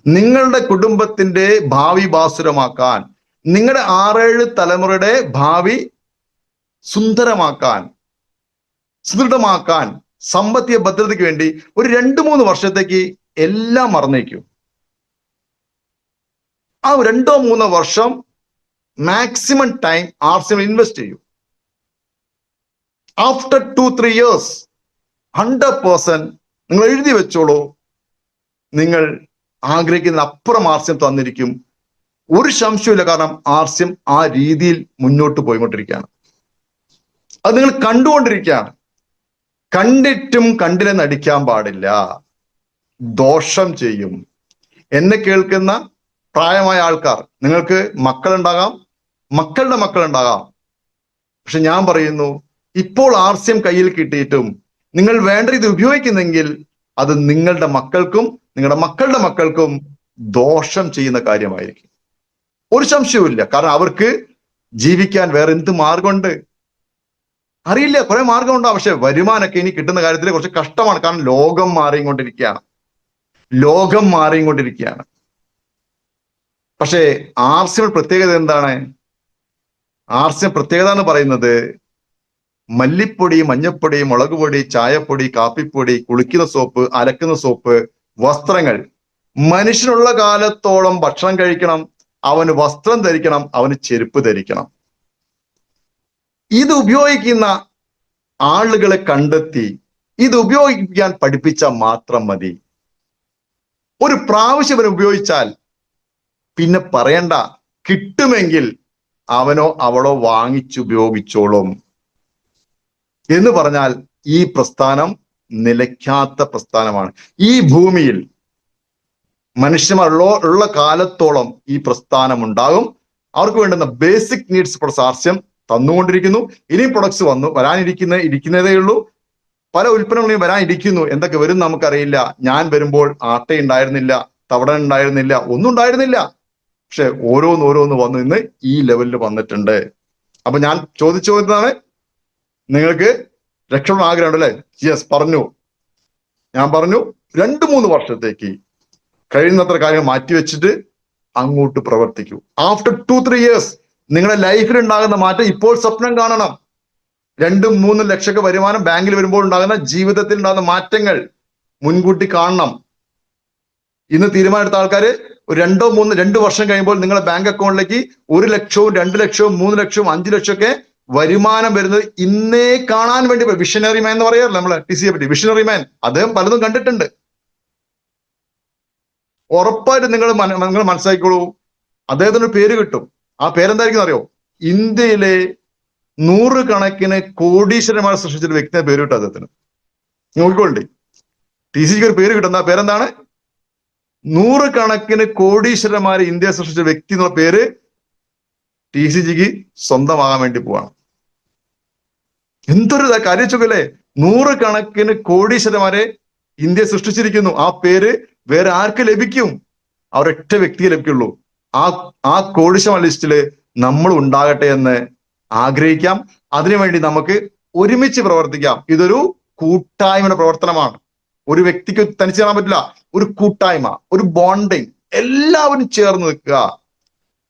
നിങ്ങളുടെ കുടുംബത്തിന്റെ ഭാവി ഭാസുരമാക്കാൻ, നിങ്ങളുടെ 6-7 തലമുറയുടെ ഭാവി സുന്ദരമാക്കാൻ, സുദൃഢമാക്കാൻ, സാമ്പത്തിക ഭദ്രതയ്ക്ക് വേണ്ടി ഒരു 2-3 വർഷത്തേക്ക് എല്ലാം മറന്നേക്കൂ. ആ 2-3 വർഷം മാക്സിമം ടൈം ആർസിഎം ഇൻവെസ്റ്റ് ചെയ്യൂ. ആഫ്റ്റർ 2-3 years 100% നിങ്ങൾ എഴുതി വെച്ചോളൂ, നിങ്ങൾ ആഗ്രഹിക്കുന്ന അപ്പുറം ആർസിഎം തന്നിരിക്കും. ഒരു സംശയമില്ല. കാരണം ആർസിഎം ആ രീതിയിൽ മുന്നോട്ട് പോയിക്കൊണ്ടിരിക്കുകയാണ്. അത് നിങ്ങൾ കണ്ടുകൊണ്ടിരിക്കുകയാണ്. കണ്ടിട്ടും കണ്ടില്ലെന്ന് നടിക്കാൻ പാടില്ല, ദോഷം ചെയ്യും. എന്നെ കേൾക്കുന്ന പ്രായമായ ആൾക്കാർ, നിങ്ങൾക്ക് മക്കളുണ്ടാകാം, മക്കളുടെ മക്കളുണ്ടാകാം. പക്ഷെ ഞാൻ പറയുന്നു, ഇപ്പോൾ ആർസിഎം കയ്യിൽ കിട്ടിയിട്ടും നിങ്ങൾ വേണ്ട രീതി ഉപയോഗിക്കുന്നെങ്കിൽ അത് നിങ്ങളുടെ മക്കൾക്കും നിങ്ങളുടെ മക്കളുടെ മക്കൾക്കും ദോഷം ചെയ്യുന്ന കാര്യമായിരിക്കും. ഒരു സംശയവുമില്ല. കാരണം അവർക്ക് ജീവിക്കാൻ വേറെ എന്ത് മാർഗമുണ്ട് അറിയില്ല. കുറെ മാർഗമുണ്ടാവും, പക്ഷെ വരുമാനമൊക്കെ ഇനി കിട്ടുന്ന കാര്യത്തിൽ കുറച്ച് കഷ്ടമാണ്. കാരണം ലോകം മാറിക്കൊണ്ടിരിക്കുകയാണ്. പക്ഷേ ആർസിഎം പ്രത്യേകത എന്താണ്? ആർസിഎം പ്രത്യേകത എന്ന് പറയുന്നത് മല്ലിപ്പൊടി, മഞ്ഞപ്പൊടി, മുളക് പൊടി, ചായപ്പൊടി, കാപ്പിപ്പൊടി, കുളിക്കുന്ന സോപ്പ്, അലക്കുന്ന സോപ്പ്, വസ്ത്രങ്ങൾ. മനുഷ്യനുള്ള കാലത്തോളം ഭക്ഷണം കഴിക്കണം, അവന് വസ്ത്രം ധരിക്കണം, അവന് ചെരുപ്പ് ധരിക്കണം. ഇത് ഉപയോഗിക്കുന്ന ആളുകളെ കണ്ടെത്തി ഇത് ഉപയോഗിക്കാൻ പഠിപ്പിച്ചാൽ മാത്രം മതി. ഒരു പ്രാവശ്യം അവൻ ഉപയോഗിച്ചാൽ പിന്നെ പറയണ്ട, കിട്ടുമെങ്കിൽ അവനോ അവളോ വാങ്ങിച്ചുപയോഗിച്ചോളും. എന്ന് പറഞ്ഞാൽ ഈ പ്രസ്ഥാനം നിലയ്ക്കാത്ത പ്രസ്ഥാനമാണ്. ഈ ഭൂമിയിൽ മനുഷ്യന്മാരുള്ള കാലത്തോളം ഈ പ്രസ്ഥാനം ഉണ്ടാകും. അവർക്ക് വേണ്ടുന്ന ബേസിക് നീഡ്സ് പ്രൊഡക്ട്സ് ആർസിഎം തന്നുകൊണ്ടിരിക്കുന്നു. ഇനിയും പ്രൊഡക്ട്സ് ഇരിക്കുന്നതേ ഉള്ളൂ. പല ഉൽപ്പന്നങ്ങളും വരാനിരിക്കുന്നു. എന്തൊക്കെ വരും നമുക്കറിയില്ല. ഞാൻ വരുമ്പോൾ ആട്ട ഉണ്ടായിരുന്നില്ല, തവട ഉണ്ടായിരുന്നില്ല, ഒന്നും ഉണ്ടായിരുന്നില്ല. പക്ഷെ ഓരോന്ന് വന്നു ഇന്ന് ഈ ലെവലിൽ വന്നിട്ടുണ്ട്. അപ്പൊ ഞാൻ ചോദിച്ചതാണ്, നിങ്ങൾക്ക് രക്ഷപ്പെടാൻ ആഗ്രഹമുണ്ടല്ലേ? യെസ്, പറഞ്ഞു. ഞാൻ പറഞ്ഞു 2-3 വർഷത്തേക്ക് കഴിയുന്നത്ര കാര്യങ്ങൾ മാറ്റിവെച്ചിട്ട് അങ്ങോട്ട് പ്രവർത്തിക്കൂ. ആഫ്റ്റർ 2-3 years നിങ്ങളുടെ ലൈഫിൽ ഉണ്ടാകുന്ന മാറ്റം ഇപ്പോൾ സ്വപ്നം കാണണം. 2-3 ലക്ഷമൊക്കെ വരുമാനം ബാങ്കിൽ വരുമ്പോൾ ഉണ്ടാകുന്ന ജീവിതത്തിൽ ഉണ്ടാകുന്ന മാറ്റങ്ങൾ മുൻകൂട്ടി കാണണം. ഇന്ന് തീരുമാനമെടുത്ത ആൾക്കാര് ഒരു 2 വർഷം കഴിയുമ്പോൾ നിങ്ങളുടെ ബാങ്ക് അക്കൗണ്ടിലേക്ക് 1 ലക്ഷവും 2 ലക്ഷവും 3 ലക്ഷവും 5 ലക്ഷമൊക്കെ വരുമാനം വരുന്നത് ഇന്നേ കാണാൻ വേണ്ടി. വിഷനറി മാൻ എന്ന് പറയാറില്ല നമ്മള് ടിസിയെ പറ്റി, വിഷനറി മാൻ. അദ്ദേഹം പലതും കണ്ടിട്ടുണ്ട്. ഉറപ്പായിട്ടും നിങ്ങൾ മനസ്സിലാക്കിക്കോളൂ, അദ്ദേഹത്തിന് ഒരു പേര് കിട്ടും. ആ പേരെന്തായിരിക്കും അറിയോ? ഇന്ത്യയിലെ 100 കണക്കിന് കോടീശ്വരന്മാരെ സൃഷ്ടിച്ചൊരു വ്യക്തിയുടെ പേര് കിട്ടും അദ്ദേഹത്തിന്. നോക്കിക്കോളി, ടിസിക്ക് ഒരു പേര് കിട്ടുന്ന പേരെന്താണ്? 100 കണക്കിന് കോടീശ്വരന്മാരെ ഇന്ത്യ സൃഷ്ടിച്ച വ്യക്തി എന്നുള്ള പേര് ടിസിജിക്ക് സ്വന്തമാകാൻ വേണ്ടി പോവാണ്. എന്തൊരു കാര്യച്ചൊക്കല്ലേ? 100 കണക്കിന് കോടീശ്വരന്മാരെ ഇന്ത്യ സൃഷ്ടിച്ചിരിക്കുന്നു. ആ പേര് വേറെ ആർക്ക് ലഭിക്കും? അവരൊറ്റ വ്യക്തിയെ ലഭിക്കുള്ളൂ. ആ കോടീശ്വര ലിസ്റ്റില് നമ്മൾ ഉണ്ടാകട്ടെ എന്ന് ആഗ്രഹിക്കാം. അതിനുവേണ്ടി നമുക്ക് ഒരുമിച്ച് പ്രവർത്തിക്കാം. ഇതൊരു കൂട്ടായ്മയുടെ പ്രവർത്തനമാണ്. ഒരു വ്യക്തിക്ക് തനിച്ച് കാണാൻ പറ്റില്ല. ഒരു കൂട്ടായ്മ, ഒരു ബോണ്ടിങ്, എല്ലാവരും ചേർന്ന് നിൽക്കുക.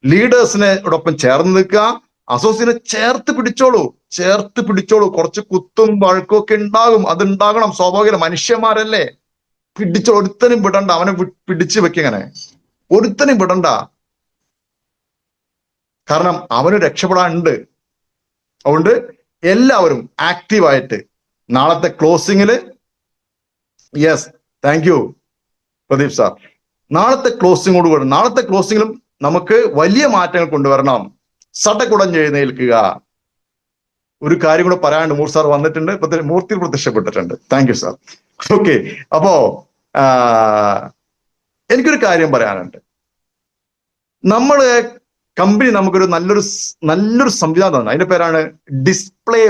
ലീഡേഴ്സിനോടൊപ്പം ചേർന്ന് നിൽക്കുക. അസോസിയേറ്റിനെ ചേർത്ത് പിടിച്ചോളൂ. കുറച്ച് കുത്തും വഴക്കും ഒക്കെ ഉണ്ടാകും, അതുണ്ടാകണം, സ്വാഭാവികം. മനുഷ്യന്മാരല്ലേ, ഒരുത്തനും വിടണ്ട. അവനെ പിടിച്ചു വെക്കങ്ങനെ, ഒരുത്തനും വിടണ്ട. കാരണം അവന് രക്ഷപ്പെടാനുണ്ട്. അതുകൊണ്ട് എല്ലാവരും ആക്റ്റീവായിട്ട് നാളത്തെ ക്ലോസിങ്ങില്, yes, thank you Pradeep sir. നാളത്തെ ക്ലോസിങ്ങിലും നമുക്ക് വലിയ മാറ്റങ്ങൾ കൊണ്ടുവരണം. സടകുടഞ്ഞ് എഴുന്നേൽക്കുക. ഒരു കാര്യം കൂടെ പറയാണ്ട്, മൂർ സാർ വന്നിട്ടുണ്ട്, മൂർത്തി പ്രത്യക്ഷപ്പെട്ടിട്ടുണ്ട്. Thank you sir. ഓക്കെ, അപ്പോ എനിക്കൊരു കാര്യം പറയാനുണ്ട്. കമ്പനി നമുക്കൊരു നല്ലൊരു സംവിധാനം തന്നെ. അതിന്റെ പേരാണ് ഡിസ്പ്ലേ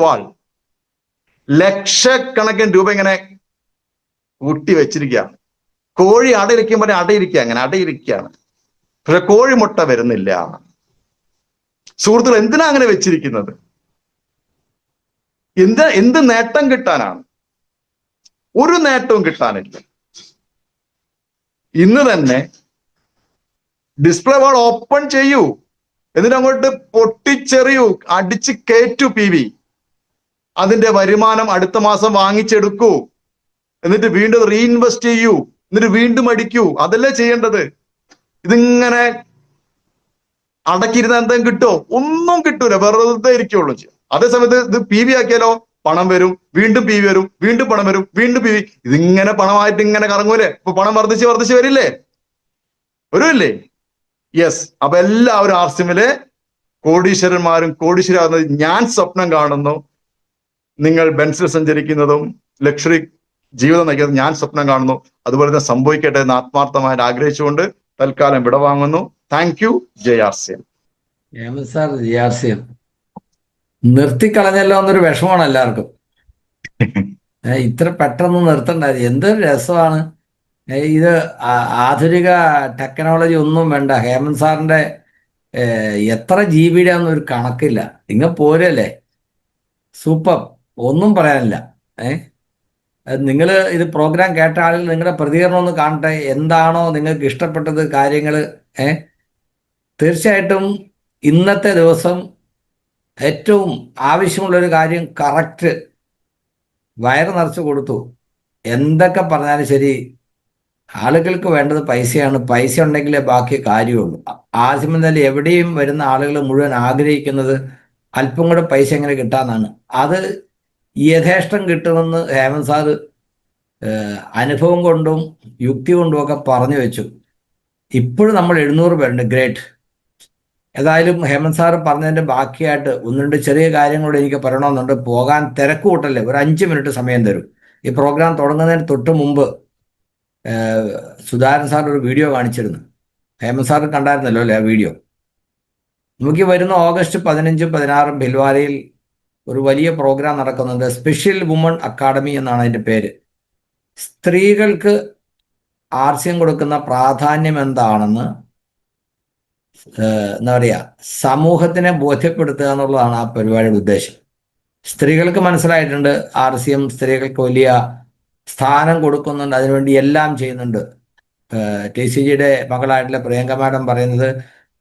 വാൾ. ലക്ഷക്കണക്കിന് രൂപ ഇങ്ങനെ കൂട്ടി വെച്ചിരിക്കുകയാണ്. കോഴി അടയിരിക്കുമ്പോൾ അടയിരിക്കുക, അങ്ങനെ അടയിരിക്കുകയാണ്. പക്ഷെ കോഴിമുട്ട വരുന്നില്ല. സുഹൃത്തുക്കൾ, എന്തിനാ അങ്ങനെ വെച്ചിരിക്കുന്നത്? എന്ത് നേട്ടം കിട്ടാനാണ്? ഒരു നേട്ടവും കിട്ടാനില്ല. ഇന്ന് തന്നെ ഡിസ്പ്ലേ വാൾ ഓപ്പൺ ചെയ്യൂ, എന്നിട്ട് അങ്ങോട്ട് പൊട്ടിച്ചെറിയൂ, അടിച്ച് കയറ്റു PV. അതിന്റെ വരുമാനം അടുത്ത മാസം വാങ്ങിച്ചെടുക്കൂ, എന്നിട്ട് വീണ്ടും റീഇൻവെസ്റ്റ് ചെയ്യൂ, എന്നിട്ട് വീണ്ടും അടിക്കൂ. അതല്ലേ ചെയ്യേണ്ടത്. ഇതിങ്ങനെ അടക്കിയിരുന്ന എന്തെങ്കിലും കിട്ടുമോ? ഒന്നും കിട്ടൂല, വെറുതെ ഇരിക്കുള്ളൂ. അതേസമയത്ത് ഇത് PV ആക്കിയാലോ പണം വരും, വീണ്ടും PV വരും, വീണ്ടും പണം വരും, വീണ്ടും PV. ഇതിങ്ങനെ പണമായിട്ട് ഇങ്ങനെ കറങ്ങൂലേ? ഇപ്പൊ പണം വർദ്ധിച്ച് വരില്ലേ? വരുമല്ലേ? യെസ്. അപ്പൊ എല്ലാവരും ആർസിഎമ്മിലെ കോടീശ്വരന്മാരും കോടീശ്വരാകുന്നത് ഞാൻ സ്വപ്നം കാണുന്നു. നിങ്ങൾ ബെൻസിൽ സഞ്ചരിക്കുന്നതും ലക്ഷറി ജീവിതം നയിക്കുന്നത് ഞാൻ സ്വപ്നം കാണുന്നു. അതുപോലെ തന്നെ സംഭവിക്കട്ടെ എന്ന് ആത്മാർത്ഥമായിട്ട് ആഗ്രഹിച്ചുകൊണ്ട് തൽക്കാലം വിടവാങ്ങുന്നു. Thank you. JRCM.
Sir, JRCM നിർത്തിക്കളഞ്ഞല്ലോ എന്നൊരു വിഷമമാണ് എല്ലാവർക്കും. ഇത്ര പെട്ടെന്ന് നിർത്തണ്ടായിരുന്നു. എന്തൊരു രസമാണ് ഇത്. ആധുനിക ടെക്നോളജി ഒന്നും വേണ്ട. ഹേമന്ത് സാറിന്റെ എത്ര GB ഒരു കണക്കില്ല. നിങ്ങൾ പോരല്ലേ, സൂപ്പർ, ഒന്നും പറയാനില്ല. നിങ്ങൾ ഇത് പ്രോഗ്രാം കേട്ട ആളുകൾ നിങ്ങളുടെ പ്രതികരണം ഒന്ന് കാണട്ടെ. എന്താണോ നിങ്ങൾക്ക് ഇഷ്ടപ്പെട്ടത് കാര്യങ്ങൾ? തീർച്ചയായിട്ടും ഇന്നത്തെ ദിവസം ഏറ്റവും ആവശ്യമുള്ളൊരു കാര്യം കറക്റ്റ് വയറ് നിറച്ച് കൊടുത്തു. എന്തൊക്കെ പറഞ്ഞാലും ശരി, ആളുകൾക്ക് വേണ്ടത് പൈസയാണ്. പൈസ ഉണ്ടെങ്കിലേ ബാക്കി കാര്യമുള്ളൂ. ആദ്യം തന്നെ എവിടെയും വരുന്ന ആളുകൾ മുഴുവൻ ആഗ്രഹിക്കുന്നത് അല്പം കൂടെ പൈസ എങ്ങനെ കിട്ടാമെന്നാണ്. അത് യഥേഷ്ടം കിട്ടുമെന്ന് ഹേമന്ത് സാറ് അനുഭവം കൊണ്ടും യുക്തി കൊണ്ടും ഒക്കെ പറഞ്ഞു വെച്ചു. ഇപ്പോഴും നമ്മൾ 700 പേരുണ്ട്. ഗ്രേറ്റ്. ഏതായാലും ഹേമന്ത് സാറ് പറഞ്ഞതിൻ്റെ ബാക്കിയായിട്ട് ഒന്ന് രണ്ട് ചെറിയ കാര്യങ്ങളോട് എനിക്ക് പറയണമെന്നുണ്ട്. പോകാൻ തിരക്ക് കൂട്ടല്ലേ, ഒരു 5 മിനിറ്റ് സമയം തരും. ഈ പ്രോഗ്രാം തുടങ്ങുന്നതിന് തൊട്ട് മുമ്പ് സുധാകരൻ സാർ ഒരു വീഡിയോ കാണിച്ചിരുന്നു. ഹേമന്ത് സാർ കണ്ടായിരുന്നല്ലോ അല്ലേ ആ വീഡിയോ? നമുക്ക് വരുന്ന ഓഗസ്റ്റ് 15, 16 ഭിൽവാരയിൽ ഒരു വലിയ പ്രോഗ്രാം നടക്കുന്നുണ്ട്. സ്പെഷ്യൽ വുമൺ അക്കാഡമി എന്നാണ് അതിൻ്റെ പേര്. സ്ത്രീകൾക്ക് RCM കൊടുക്കുന്ന പ്രാധാന്യം എന്താണെന്ന് എന്താ പറയുക, സമൂഹത്തിനെ ബോധ്യപ്പെടുത്തുക എന്നുള്ളതാണ് ആ പരിപാടിയുടെ ഉദ്ദേശം. സ്ത്രീകൾക്ക് മനസ്സിലായിട്ടുണ്ട് RCM സ്ത്രീകൾക്ക് വലിയ സ്ഥാനം കൊടുക്കുന്നുണ്ട്, അതിനുവേണ്ടി എല്ലാം ചെയ്യുന്നുണ്ട്. TCGയുടെ മകളായിട്ടുള്ള പ്രിയങ്ക മാഡം പറയുന്നത്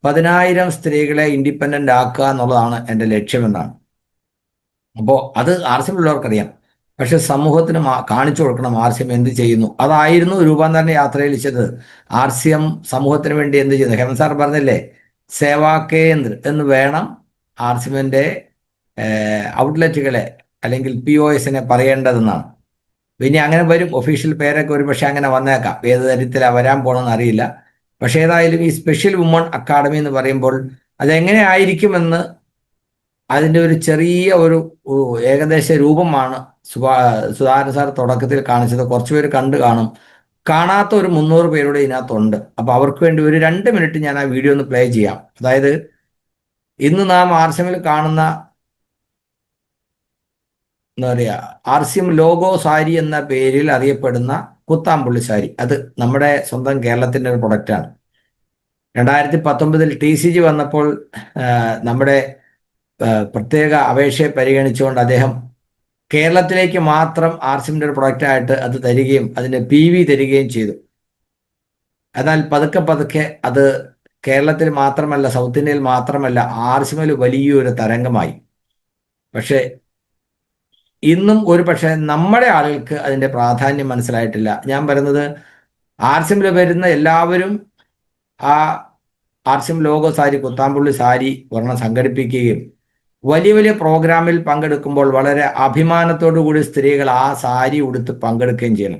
10,000 സ്ത്രീകളെ ഇൻഡിപെൻഡൻ്റ് ആക്കുക എന്നുള്ളതാണ് എൻ്റെ ലക്ഷ്യമെന്നാണ്. അപ്പോൾ അത് RCM ഉള്ളവർക്കറിയാം. പക്ഷെ സമൂഹത്തിന് കാണിച്ചു കൊടുക്കണം RCM എന്ത് ചെയ്യുന്നു. അതായിരുന്നു രൂപാന്തരണ യാത്രയിൽ ചെയ്തത്. RCM സമൂഹത്തിന് വേണ്ടി എന്ത് ചെയ്യുന്നു? ഹേമന്ത് സാർ പറഞ്ഞില്ലേ, സേവാ കേന്ദ്ര എന്ന് വേണം RCMൻ്റെ ഔട്ട്ലെറ്റുകളെ അല്ലെങ്കിൽ POSനെ പറയേണ്ടതെന്നാണ്. പിന്നെ അങ്ങനെ വരും, ഒഫീഷ്യൽ പേരൊക്കെ ഒരു പക്ഷെ അങ്ങനെ വന്നേക്കാം. ഏത് തരത്തിലാണ് വരാൻ പോകണമെന്ന് അറിയില്ല. പക്ഷേ ഏതായാലും ഈ സ്പെഷ്യൽ വുമൺ അക്കാഡമി എന്ന് പറയുമ്പോൾ അതെങ്ങനെ ആയിരിക്കുമെന്ന് അതിൻ്റെ ഒരു ചെറിയ ഒരു ഏകദേശ രൂപമാണ് സുധാകരൻ സാർ തുടക്കത്തിൽ കാണിച്ചത്. കുറച്ച് പേര് കണ്ടു കാണും. കാണാത്ത ഒരു 300 പേരുടെ ഇതിനകത്തുണ്ട്. അപ്പോൾ അവർക്ക് വേണ്ടി ഒരു 2 മിനിറ്റ് ഞാൻ ആ വീഡിയോ ഒന്ന് പ്ലേ ചെയ്യാം. അതായത് ഇന്ന് നാം RCMൽ കാണുന്ന എന്താ പറയുക, RCM ലോഗോ സാരി എന്ന പേരിൽ അറിയപ്പെടുന്ന കുത്താമ്പുള്ളി സാരി, അത് നമ്മുടെ സ്വന്തം കേരളത്തിൻ്റെ ഒരു പ്രൊഡക്റ്റാണ്. 2019 TCG വന്നപ്പോൾ നമ്മുടെ പ്രത്യേക അപേക്ഷയെ പരിഗണിച്ചുകൊണ്ട് അദ്ദേഹം കേരളത്തിലേക്ക് മാത്രം RCMൻ്റെ ഒരു പ്രൊഡക്റ്റായിട്ട് അത് തരികയും അതിൻ്റെ PV തരികയും ചെയ്തു. എന്നാൽ പതുക്കെ പതുക്കെ അത് കേരളത്തിൽ മാത്രമല്ല, സൗത്ത് ഇന്ത്യയിൽ മാത്രമല്ല, RCMൽ വലിയൊരു തരംഗമായി. പക്ഷേ ഇന്നും ഒരു പക്ഷേ നമ്മുടെ ആളുകൾക്ക് അതിൻ്റെ പ്രാധാന്യം മനസ്സിലായിട്ടില്ല. ഞാൻ പറയുന്നത് RCMൽ വരുന്ന എല്ലാവരും ആ RCM ലോഗോ സാരി, കുത്താമ്പുള്ളി സാരി ഒരെണ്ണം സംഘടിപ്പിക്കുകയും വലിയ വലിയ പ്രോഗ്രാമിൽ പങ്കെടുക്കുമ്പോൾ വളരെ അഭിമാനത്തോടു കൂടി സ്ത്രീകൾ ആ സാരി ഉടുത്ത് പങ്കെടുക്കുകയും ചെയ്യണം.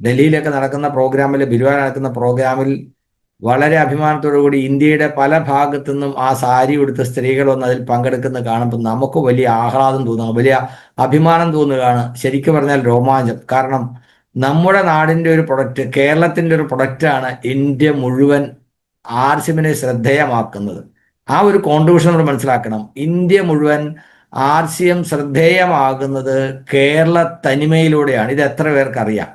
ഡൽഹിയിലൊക്കെ നടക്കുന്ന പ്രോഗ്രാമിൽ, ബിരുവാൻ നടക്കുന്ന പ്രോഗ്രാമിൽ വളരെ അഭിമാനത്തോടു കൂടി ഇന്ത്യയുടെ പല ഭാഗത്തു നിന്നും ആ സാരി ഉടുത്ത സ്ത്രീകൾ വന്ന് അതിൽ പങ്കെടുക്കുന്ന കാണുമ്പോൾ നമുക്ക് വലിയ ആഹ്ലാദം തോന്നുക, വലിയ അഭിമാനം തോന്നുകയാണ്. ശരിക്കും പറഞ്ഞാൽ രോമാഞ്ചം. കാരണം നമ്മുടെ നാടിൻ്റെ ഒരു പ്രൊഡക്റ്റ്, കേരളത്തിൻ്റെ ഒരു പ്രൊഡക്റ്റാണ് ഇന്ത്യ മുഴുവൻ RCMനെ ശ്രദ്ധേയമാക്കുന്നത്. ആ ഒരു കോൺട്രിബ്യൂഷൻ നമ്മൾ മനസ്സിലാക്കണം. ഇന്ത്യ മുഴുവൻ RCM ശ്രദ്ധേയമാകുന്നത് കേരള തനിമയിലൂടെയാണ്. ഇത് എത്ര പേർക്ക് അറിയാം?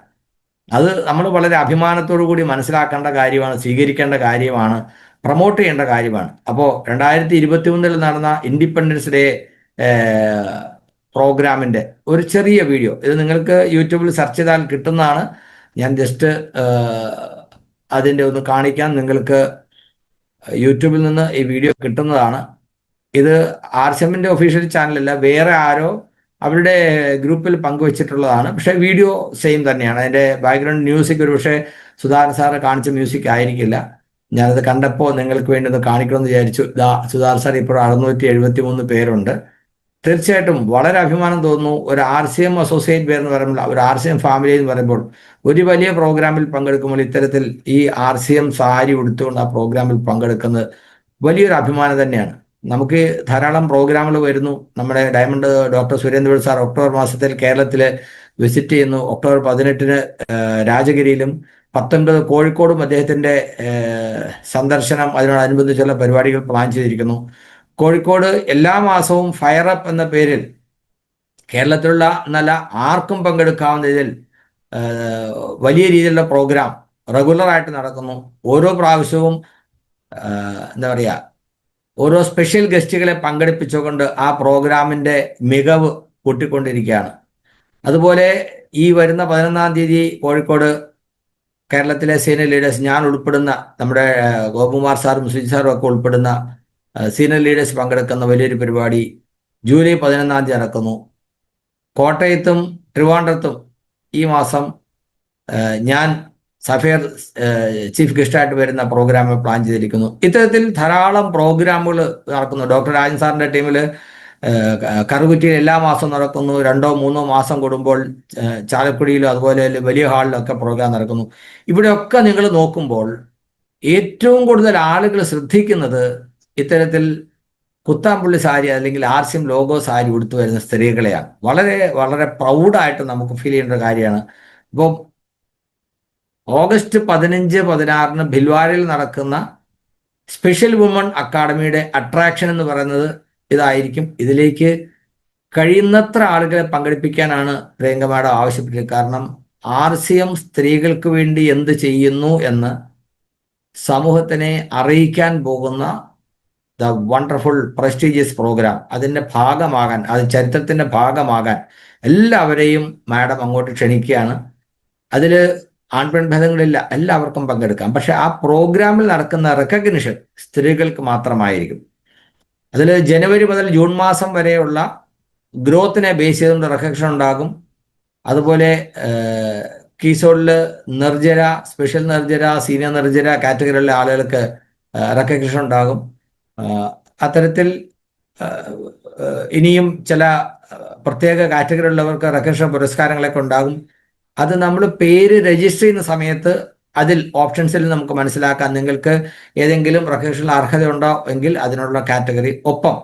അത് നമ്മൾ വളരെ അഭിമാനത്തോടു കൂടി മനസ്സിലാക്കേണ്ട കാര്യമാണ്, സ്വീകരിക്കേണ്ട കാര്യമാണ്, പ്രൊമോട്ട് ചെയ്യേണ്ട കാര്യമാണ്. അപ്പോൾ 2021 നടന്ന ഇൻഡിപെൻഡൻസ് ഡേ പ്രോഗ്രാമിൻ്റെ ഒരു ചെറിയ വീഡിയോ, ഇത് നിങ്ങൾക്ക് യൂട്യൂബിൽ സെർച്ച് ചെയ്താൽ കിട്ടുന്നതാണ്. ഞാൻ ജസ്റ്റ് അതിൻ്റെ ഒന്ന് കാണിക്കാൻ, നിങ്ങൾക്ക് യൂട്യൂബിൽ നിന്ന് ഈ വീഡിയോ കിട്ടുന്നതാണ്. ഇത് RCMന്റെ ഒഫീഷ്യൽ ചാനലല്ല, വേറെ ആരോ അവരുടെ ഗ്രൂപ്പിൽ പങ്കുവച്ചിട്ടുള്ളതാണ്. പക്ഷേ വീഡിയോ സെയിം തന്നെയാണ്. അതിൻ്റെ ബാക്ക്ഗ്രൗണ്ട് മ്യൂസിക് ഒരു പക്ഷേ സുധാകരൻ സാറ് കാണിച്ച മ്യൂസിക് ആയിരിക്കില്ല. ഞാനത് കണ്ടപ്പോൾ നിങ്ങൾക്ക് വേണ്ടി ഒന്ന് കാണിക്കണമെന്ന് വിചാരിച്ചു. സുധാകരൻ സാർ ഇപ്പോൾ 673 പേരുണ്ട്. തീർച്ചയായിട്ടും വളരെ അഭിമാനം തോന്നുന്നു. ഒരു RCM അസോസിയേറ്റ് പേര് എന്ന് പറയുമ്പോൾ, ഒരു RCM ഫാമിലി എന്ന് പറയുമ്പോൾ, ഒരു വലിയ പ്രോഗ്രാമിൽ പങ്കെടുക്കുമ്പോൾ ഇത്തരത്തിൽ ഈ RCM സാരി ഉടുത്തുകൊണ്ട് ആ പ്രോഗ്രാമിൽ പങ്കെടുക്കുന്നത് വലിയൊരു അഭിമാനം തന്നെയാണ്. നമുക്ക് ധാരാളം പ്രോഗ്രാമുകൾ വരുന്നു. നമ്മുടെ diamond doctor Surendran sir October മാസത്തിൽ കേരളത്തിൽ വിസിറ്റ് ചെയ്യുന്നു. ഒക്ടോബർ 18 രാജഗിരിയിലും 19 കോഴിക്കോടും അദ്ദേഹത്തിൻ്റെ സന്ദർശനം, അതിനോടനുബന്ധിച്ചുള്ള പരിപാടികൾ പ്ലാൻ ചെയ്തിരിക്കുന്നു. കോഴിക്കോട് എല്ലാ മാസവും ഫയർ അപ്പ് എന്ന പേരിൽ കേരളത്തിലുള്ള നല്ല ആർക്കും പങ്കെടുക്കാവുന്ന ഇതിൽ വലിയ രീതിയിലുള്ള പ്രോഗ്രാം റെഗുലറായിട്ട് നടക്കുന്നു. ഓരോ പ്രാവശ്യവും എന്താ പറയുക, ഓരോ സ്പെഷ്യൽ ഗസ്റ്റുകളെ പങ്കെടുപ്പിച്ചുകൊണ്ട് ആ പ്രോഗ്രാമിൻ്റെ മികവ് കൂട്ടിക്കൊണ്ടിരിക്കുകയാണ്. അതുപോലെ ഈ വരുന്ന 11-ാം തീയതി കോഴിക്കോട് കേരളത്തിലെ സീനിയർ ലീഡേഴ്സ്, ഞാൻ ഉൾപ്പെടുന്ന, നമ്മുടെ ഗോപകുമാർ സാറും സുജിത് സാറും ഒക്കെ ഉൾപ്പെടുന്ന സീനിയർ ലീഡേഴ്സ് പങ്കെടുക്കുന്ന വലിയൊരു പരിപാടി ജൂലൈ 11-ാം തീയതി നടക്കുന്നു. കോട്ടയത്തും ട്രിവാൻഡ്രത്തും ഈ മാസം ഞാൻ സഫയർ ചീഫ് ഗസ്റ്റായിട്ട് വരുന്ന പ്രോഗ്രാം പ്ലാൻ ചെയ്തിരിക്കുന്നു. ഇത്തരത്തിൽ ധാരാളം പ്രോഗ്രാമുകൾ നടക്കുന്നു. ഡോക്ടർ രാജൻ സാറിൻ്റെ ടീമിൽ കറുകുറ്റിയിൽ എല്ലാ മാസവും നടക്കുന്നു. 2-3 മാസം കൂടുമ്പോൾ ചാലക്കുടിയിലും അതുപോലെ വലിയ ഹാളിലൊക്കെ പ്രോഗ്രാം നടക്കുന്നു. ഇവിടെയൊക്കെ നിങ്ങൾ നോക്കുമ്പോൾ ഏറ്റവും കൂടുതൽ ആളുകൾ ശ്രദ്ധിക്കുന്നത് ഇത്തരത്തിൽ കുത്താമ്പുള്ളി സാരി അല്ലെങ്കിൽ RCM ലോഗോ സാരി ഉടുത്തു വരുന്ന സ്ത്രീകളെയാണ്. വളരെ വളരെ പ്രൗഡായിട്ട് നമുക്ക് ഫീൽ ചെയ്യേണ്ട കാര്യമാണ്. ഇപ്പോൾ ഓഗസ്റ്റ് 15-16 ഭിൽവാരയിൽ നടക്കുന്ന സ്പെഷ്യൽ വുമൺ അക്കാഡമിയുടെ അട്രാക്ഷൻ എന്ന് പറയുന്നത് ഇതായിരിക്കും. ഇതിലേക്ക് കഴിയുന്നത്ര ആളുകളെ പങ്കെടുപ്പിക്കാനാണ് പ്രിയങ്ക മാഡം ആവശ്യപ്പെട്ടത്. കാരണം RCM സ്ത്രീകൾക്ക് വേണ്ടി എന്ത് ചെയ്യുന്നു എന്ന് സമൂഹത്തിനെ അറിയിക്കാൻ പോകുന്ന ദ വണ്ടർഫുൾ പ്രസ്റ്റീജിയസ് പ്രോഗ്രാം, അതിൻ്റെ ഭാഗമാകാൻ, അത് ചരിത്രത്തിൻ്റെ ഭാഗമാകാൻ എല്ലാവരെയും മാഡം അങ്ങോട്ട് ക്ഷണിക്കുകയാണ്. അതിൽ ആൺപെൺ ഭേദങ്ങളില്ല, എല്ലാവർക്കും പങ്കെടുക്കാം. പക്ഷെ ആ പ്രോഗ്രാമിൽ നടക്കുന്ന റെക്കഗ്നിഷൻ സ്ത്രീകൾക്ക് മാത്രമായിരിക്കും. അതിൽ ജനുവരി മുതൽ ജൂൺ മാസം വരെയുള്ള ഗ്രോത്തിനെ ബേസ് ചെയ്തുകൊണ്ട് റെക്കഗ്നിഷൻ ഉണ്ടാകും. അതുപോലെ കീസോളിൽ നിർജ്ജര, സ്പെഷ്യൽ നിർജ്ജര, സീനിയർ നിർജ്ജര കാറ്റഗറിയിലുള്ള ആളുകൾക്ക് റെക്കഗ്നിഷൻ ഉണ്ടാകും. അത്തരത്തിൽ ഇനിയും ചില പ്രത്യേക കാറ്റഗറിയിലുള്ളവർക്ക് റെക്കഗ്നിഷൻ പുരസ്കാരങ്ങളൊക്കെ ഉണ്ടാകും. അത് നമ്മൾ പേര് രജിസ്റ്റർ ചെയ്യുന്ന സമയത്ത് അതിൽ ഓപ്ഷൻസിൽ നമുക്ക് മനസ്സിലാക്കാം നിങ്ങൾക്ക് ഏതെങ്കിലും റെക്കഗ്നിഷൻ അർഹതയുണ്ടോ എങ്കിൽ അതിനുള്ള കാറ്റഗറി, ഒപ്പം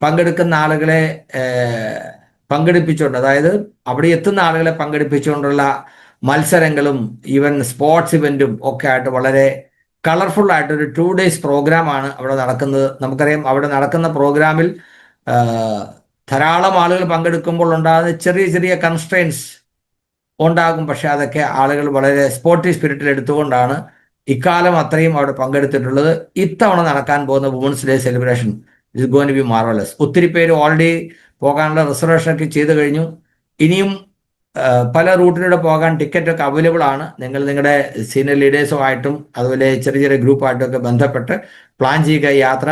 പങ്കെടുക്കുന്ന ആളുകളെ പങ്കെടുപ്പിച്ചുകൊണ്ട്, അതായത് അവിടെ എത്തുന്ന ആളുകളെ പങ്കെടുപ്പിച്ചുകൊണ്ടുള്ള മത്സരങ്ങളും ഈവൻ സ്പോർട്സ് ഇവന്റും ഒക്കെ ആയിട്ട് വളരെ കളർഫുൾ ആയിട്ടൊരു 2 days പ്രോഗ്രാമാണ് അവിടെ നടക്കുന്നത്. നമുക്കറിയാം, അവിടെ നടക്കുന്ന പ്രോഗ്രാമിൽ ധാരാളം ആളുകൾ പങ്കെടുക്കുമ്പോൾ ഉണ്ടാകുന്ന ചെറിയ ചെറിയ കൺസ്ട്രെയിൻസ് ഉണ്ടാകും. പക്ഷെ അതൊക്കെ ആളുകൾ വളരെ സ്പോർട്ടീവ് സ്പിരിറ്റിൽ എടുത്തുകൊണ്ടാണ് ഇക്കാലം അത്രയും അവിടെ പങ്കെടുത്തിട്ടുള്ളത്. ഇത്തവണ നടക്കാൻ പോകുന്ന women's day celebration is going to be marvellous. ഒത്തിരി പേര് ഓൾറെഡി പോകാനുള്ള റിസർവേഷനൊക്കെ ചെയ്തു കഴിഞ്ഞു. ഇനിയും പല റൂട്ടിലൂടെ പോകാൻ ടിക്കറ്റൊക്കെ അവൈലബിൾ ആണ്. നിങ്ങൾ നിങ്ങളുടെ സീനിയർ ലീഡേഴ്സുമായിട്ടും അതുപോലെ ചെറിയ ചെറിയ ഗ്രൂപ്പായിട്ടും ഒക്കെ ബന്ധപ്പെട്ട് പ്ലാൻ ചെയ്യുക യാത്ര.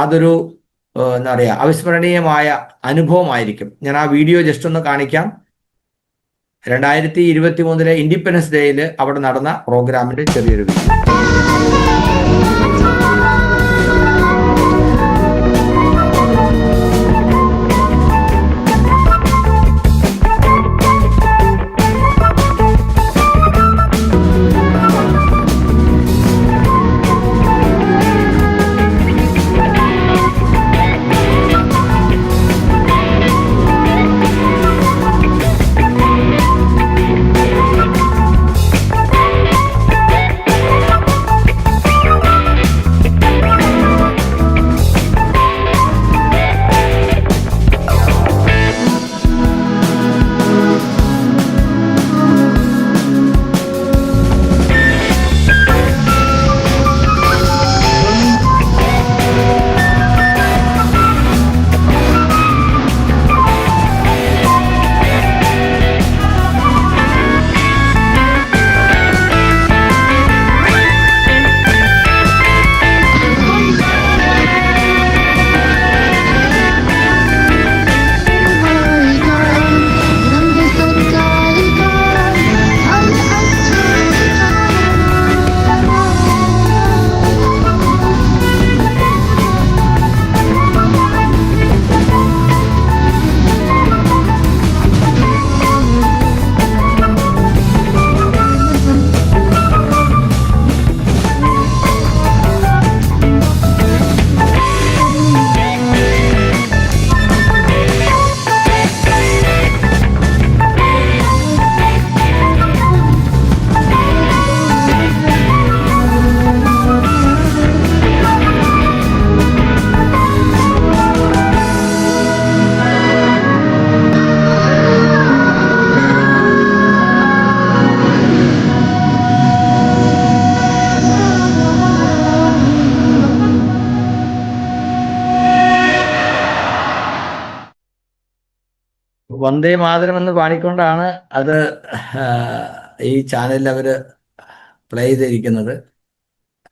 അതൊരു എന്താ പറയുക, അവിസ്മരണീയമായ അനുഭവമായിരിക്കും. ഞാൻ ആ വീഡിയോ ജസ്റ്റ് ഒന്ന് കാണിക്കാം. 2023 ഇൻഡിപെൻഡൻസ് ഡേയിൽ അവിടെ നടന്ന പ്രോഗ്രാമിന്റെ ചെറിയൊരു വീഡിയോ. വന്ദേ മാതരം എന്ന് പാടിക്കൊണ്ടാണ് അത് ആ, ഈ ചാനലിൽ അവർ പ്ലേ ചെയ്തിരിക്കുന്നത്.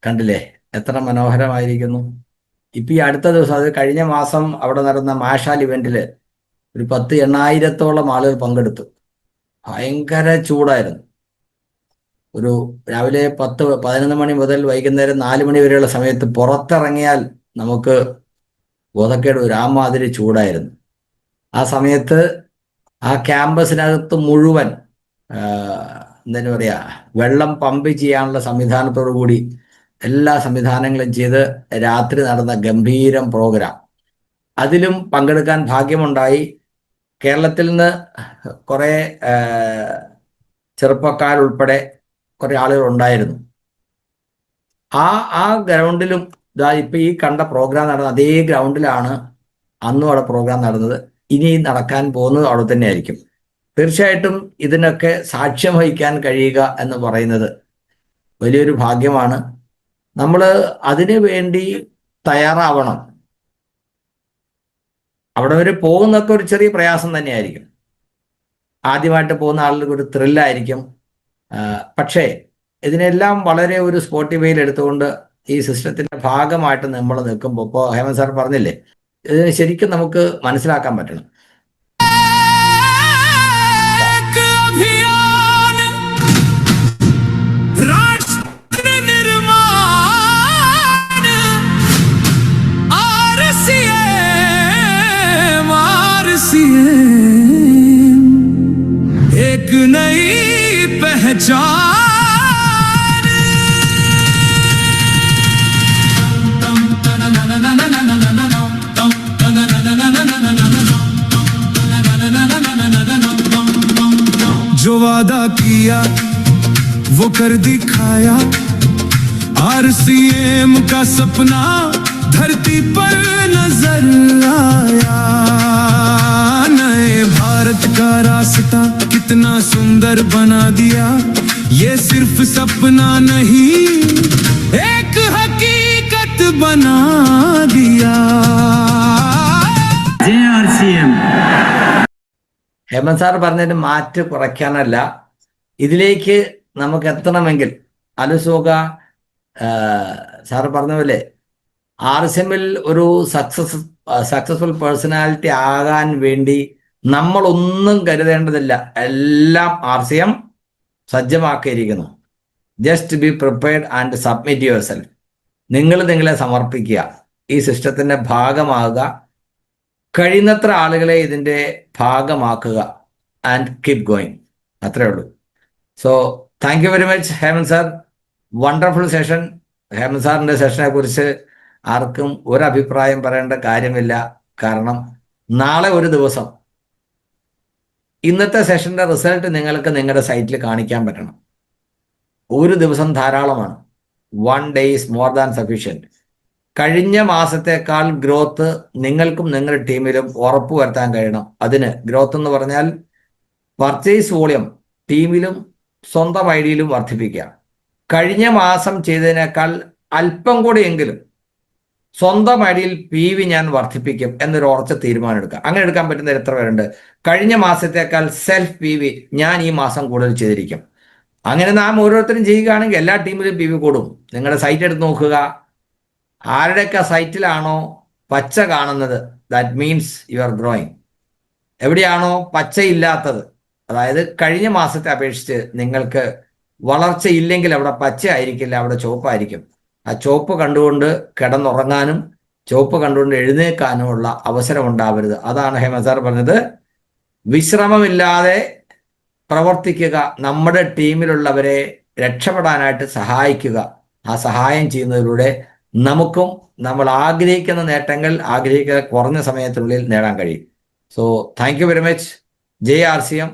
കണ്ടില്ലേ എത്ര മനോഹരമായിരിക്കുന്നു. ഇപ്പം ഈ അടുത്ത ദിവസം, അത് കഴിഞ്ഞ മാസം അവിടെ നടന്ന മാഷാൽ ഇവന്റിൽ ഒരു 10,000-8,000-ഓളം ആളുകൾ പങ്കെടുത്തു. ഭയങ്കര ചൂടായിരുന്നു. ഒരു രാവിലെ 10-11 മണി മുതൽ വൈകുന്നേരം 4 മണി വരെയുള്ള സമയത്ത് പുറത്തിറങ്ങിയാൽ നമുക്ക് ബോധക്കേട് വരും. ആ മാതിരി ചൂടായിരുന്നു. ആ സമയത്ത് ആ ക്യാമ്പസിനകത്ത് മുഴുവൻ എന്താ പറയുക, വെള്ളം പമ്പ് ചെയ്യാനുള്ള സംവിധാനത്തോടു കൂടി എല്ലാ സംവിധാനങ്ങളും ചെയ്ത് രാത്രി നടന്ന ഗംഭീരം പ്രോഗ്രാം. അതിലും പങ്കെടുക്കാൻ ഭാഗ്യമുണ്ടായി. കേരളത്തിൽ നിന്ന് കുറേ ചെറുപ്പക്കാരുൾപ്പെടെ കുറേ ആളുകൾ ഉണ്ടായിരുന്നു. ആ ഗ്രൗണ്ടിലും ഇപ്പൊ ഈ കണ്ട പ്രോഗ്രാം നടന്ന അതേ ഗ്രൗണ്ടിലാണ് അന്നും അവിടെ പ്രോഗ്രാം നടന്നത്. ഇനി നടക്കാൻ പോകുന്നത് അവിടെ തന്നെ ആയിരിക്കും. തീർച്ചയായിട്ടും ഇതിനൊക്കെ സാക്ഷ്യം വഹിക്കാൻ കഴിയുക എന്ന് പറയുന്നത് വലിയൊരു ഭാഗ്യമാണ്. നമ്മൾ അതിനു വേണ്ടി തയ്യാറാവണം. അവിടെ വരെ പോകുന്നൊക്കെ ഒരു ചെറിയ പ്രയാസം തന്നെയായിരിക്കും. ആദ്യമായിട്ട് പോകുന്ന ആളുകൾക്ക് ഒരു ത്രില്ലായിരിക്കും. പക്ഷേ ഇതിനെല്ലാം വളരെ ഒരു സ്പോട്ടിഫൈയിൽ എടുത്തുകൊണ്ട് ഈ സിസ്റ്റത്തിന്റെ ഭാഗമായിട്ട് നമ്മൾ നിൽക്കുമ്പോൾ, ഇപ്പോൾ ഹേമന്ത് സാർ പറഞ്ഞില്ലേ, ഇതിന് ശരിക്കും നമുക്ക് മനസ്സിലാക്കാൻ പറ്റണം.
एक नई पहचान जो वादा किया वो कर दिखाया, आरसीएम का सपना धरती पर नजर आया। नए भारत का रास्ता कितना सुंदर बना दिया, ये सिर्फ सपना नहीं एक हकीकत बना दिया। JRCM
ഹേമന്ത് സാർ പറഞ്ഞതിന് മാറ്റ് കുറയ്ക്കാനല്ല, ഇതിലേക്ക് നമുക്ക് എത്തണമെങ്കിൽ അലുസോക സാർ പറഞ്ഞ പോലെ RSMൽ ഒരു സക്സസ്ഫുൾ പേഴ്സണാലിറ്റി ആകാൻ വേണ്ടി നമ്മളൊന്നും കരുതേണ്ടതില്ല. എല്ലാം RCM സജ്ജമാക്കിയിരിക്കുന്നു. Just be prepared and submit yourself. നിങ്ങളെ സമർപ്പിക്കുക, ഈ സിസ്റ്റത്തിന്റെ ഭാഗമാകുക, കഴിയുന്നത്ര ആളുകളെ ഇതിന്റെ ഭാഗമാക്കുക, ആൻഡ് കീപ് ഗോയിങ്. അത്രേ ഉള്ളൂ. So thank you very much Hemant sir. Wonderful session. Hemant സാറിന്റെ സെഷനെ കുറിച്ച് ആർക്കും ഒരഭിപ്രായം പറയേണ്ട കാര്യമില്ല. കാരണം നാളെ ഒരു ദിവസം ഇന്നത്തെ സെഷന്റെ റിസൾട്ട് നിങ്ങൾക്ക് നിങ്ങളുടെ സൈറ്റിൽ കാണിക്കാൻ പറ്റണം. ഒരു ദിവസം ധാരാളമാണ്. 1 day is more than sufficient. കഴിഞ്ഞ മാസത്തേക്കാൾ ഗ്രോത്ത് നിങ്ങൾക്കും നിങ്ങളുടെ ടീമിലും ഉറപ്പുവരുത്താൻ കഴിയണം. അതിന് ഗ്രോത്ത് എന്ന് പറഞ്ഞാൽ പർച്ചേസ് വോളിയം ടീമിലും സ്വന്തം ഐഡിയയിലും വർദ്ധിപ്പിക്കുക. കഴിഞ്ഞ മാസം ചെയ്തതിനേക്കാൾ അല്പം കൂടിയെങ്കിലും സ്വന്തം ഐഡിയയിൽ PV ഞാൻ വർദ്ധിപ്പിക്കും എന്നൊരു ഉറച്ച തീരുമാനം എടുക്കുക. അങ്ങനെ എടുക്കാൻ പറ്റുന്ന എത്ര പേരുണ്ട്? കഴിഞ്ഞ മാസത്തേക്കാൾ സെൽഫ് PV ഞാൻ ഈ മാസം കൂടുതൽ ചെയ്തിരിക്കും. അങ്ങനെ നാം ഓരോരുത്തരും ചെയ്യുകയാണെങ്കിൽ എല്ലാ ടീമിലും PV കൂടും. നിങ്ങളുടെ സൈറ്റ് എടുത്ത് നോക്കുക. ആരുടെയൊക്കെ സൈറ്റിലാണോ പച്ച കാണുന്നത്, that means you are growing. എവിടെയാണോ പച്ചയില്ലാത്തത്, അതായത് കഴിഞ്ഞ മാസത്തെ അപേക്ഷിച്ച് നിങ്ങൾക്ക് വളർച്ചയില്ലെങ്കിൽ അവിടെ പച്ച ആയിരിക്കില്ല, അവിടെ ചുവപ്പായിരിക്കും. ആ ചുവപ്പ് കണ്ടുകൊണ്ട് കിടന്നുറങ്ങാനും ചുവപ്പ് കണ്ടുകൊണ്ട് എഴുന്നേൽക്കാനുമുള്ള അവസരം ഉണ്ടാവരുത്. അതാണ് ഹേമന്ത് സാർ പറഞ്ഞത്. വിശ്രമമില്ലാതെ പ്രവർത്തിക്കുക, നമ്മുടെ ടീമിലുള്ളവരെ രക്ഷപ്പെടാനായിട്ട് സഹായിക്കുക. ആ സഹായം ചെയ്യുന്നതിലൂടെ നമുക്കും നമ്മൾ ആഗ്രഹിക്കുന്ന നേട്ടങ്ങൾ ആഗ്രഹിക്കുന്ന കുറഞ്ഞ സമയത്തിനുള്ളിൽ നേടാൻ കഴിയും. So thank you very much. JRCM.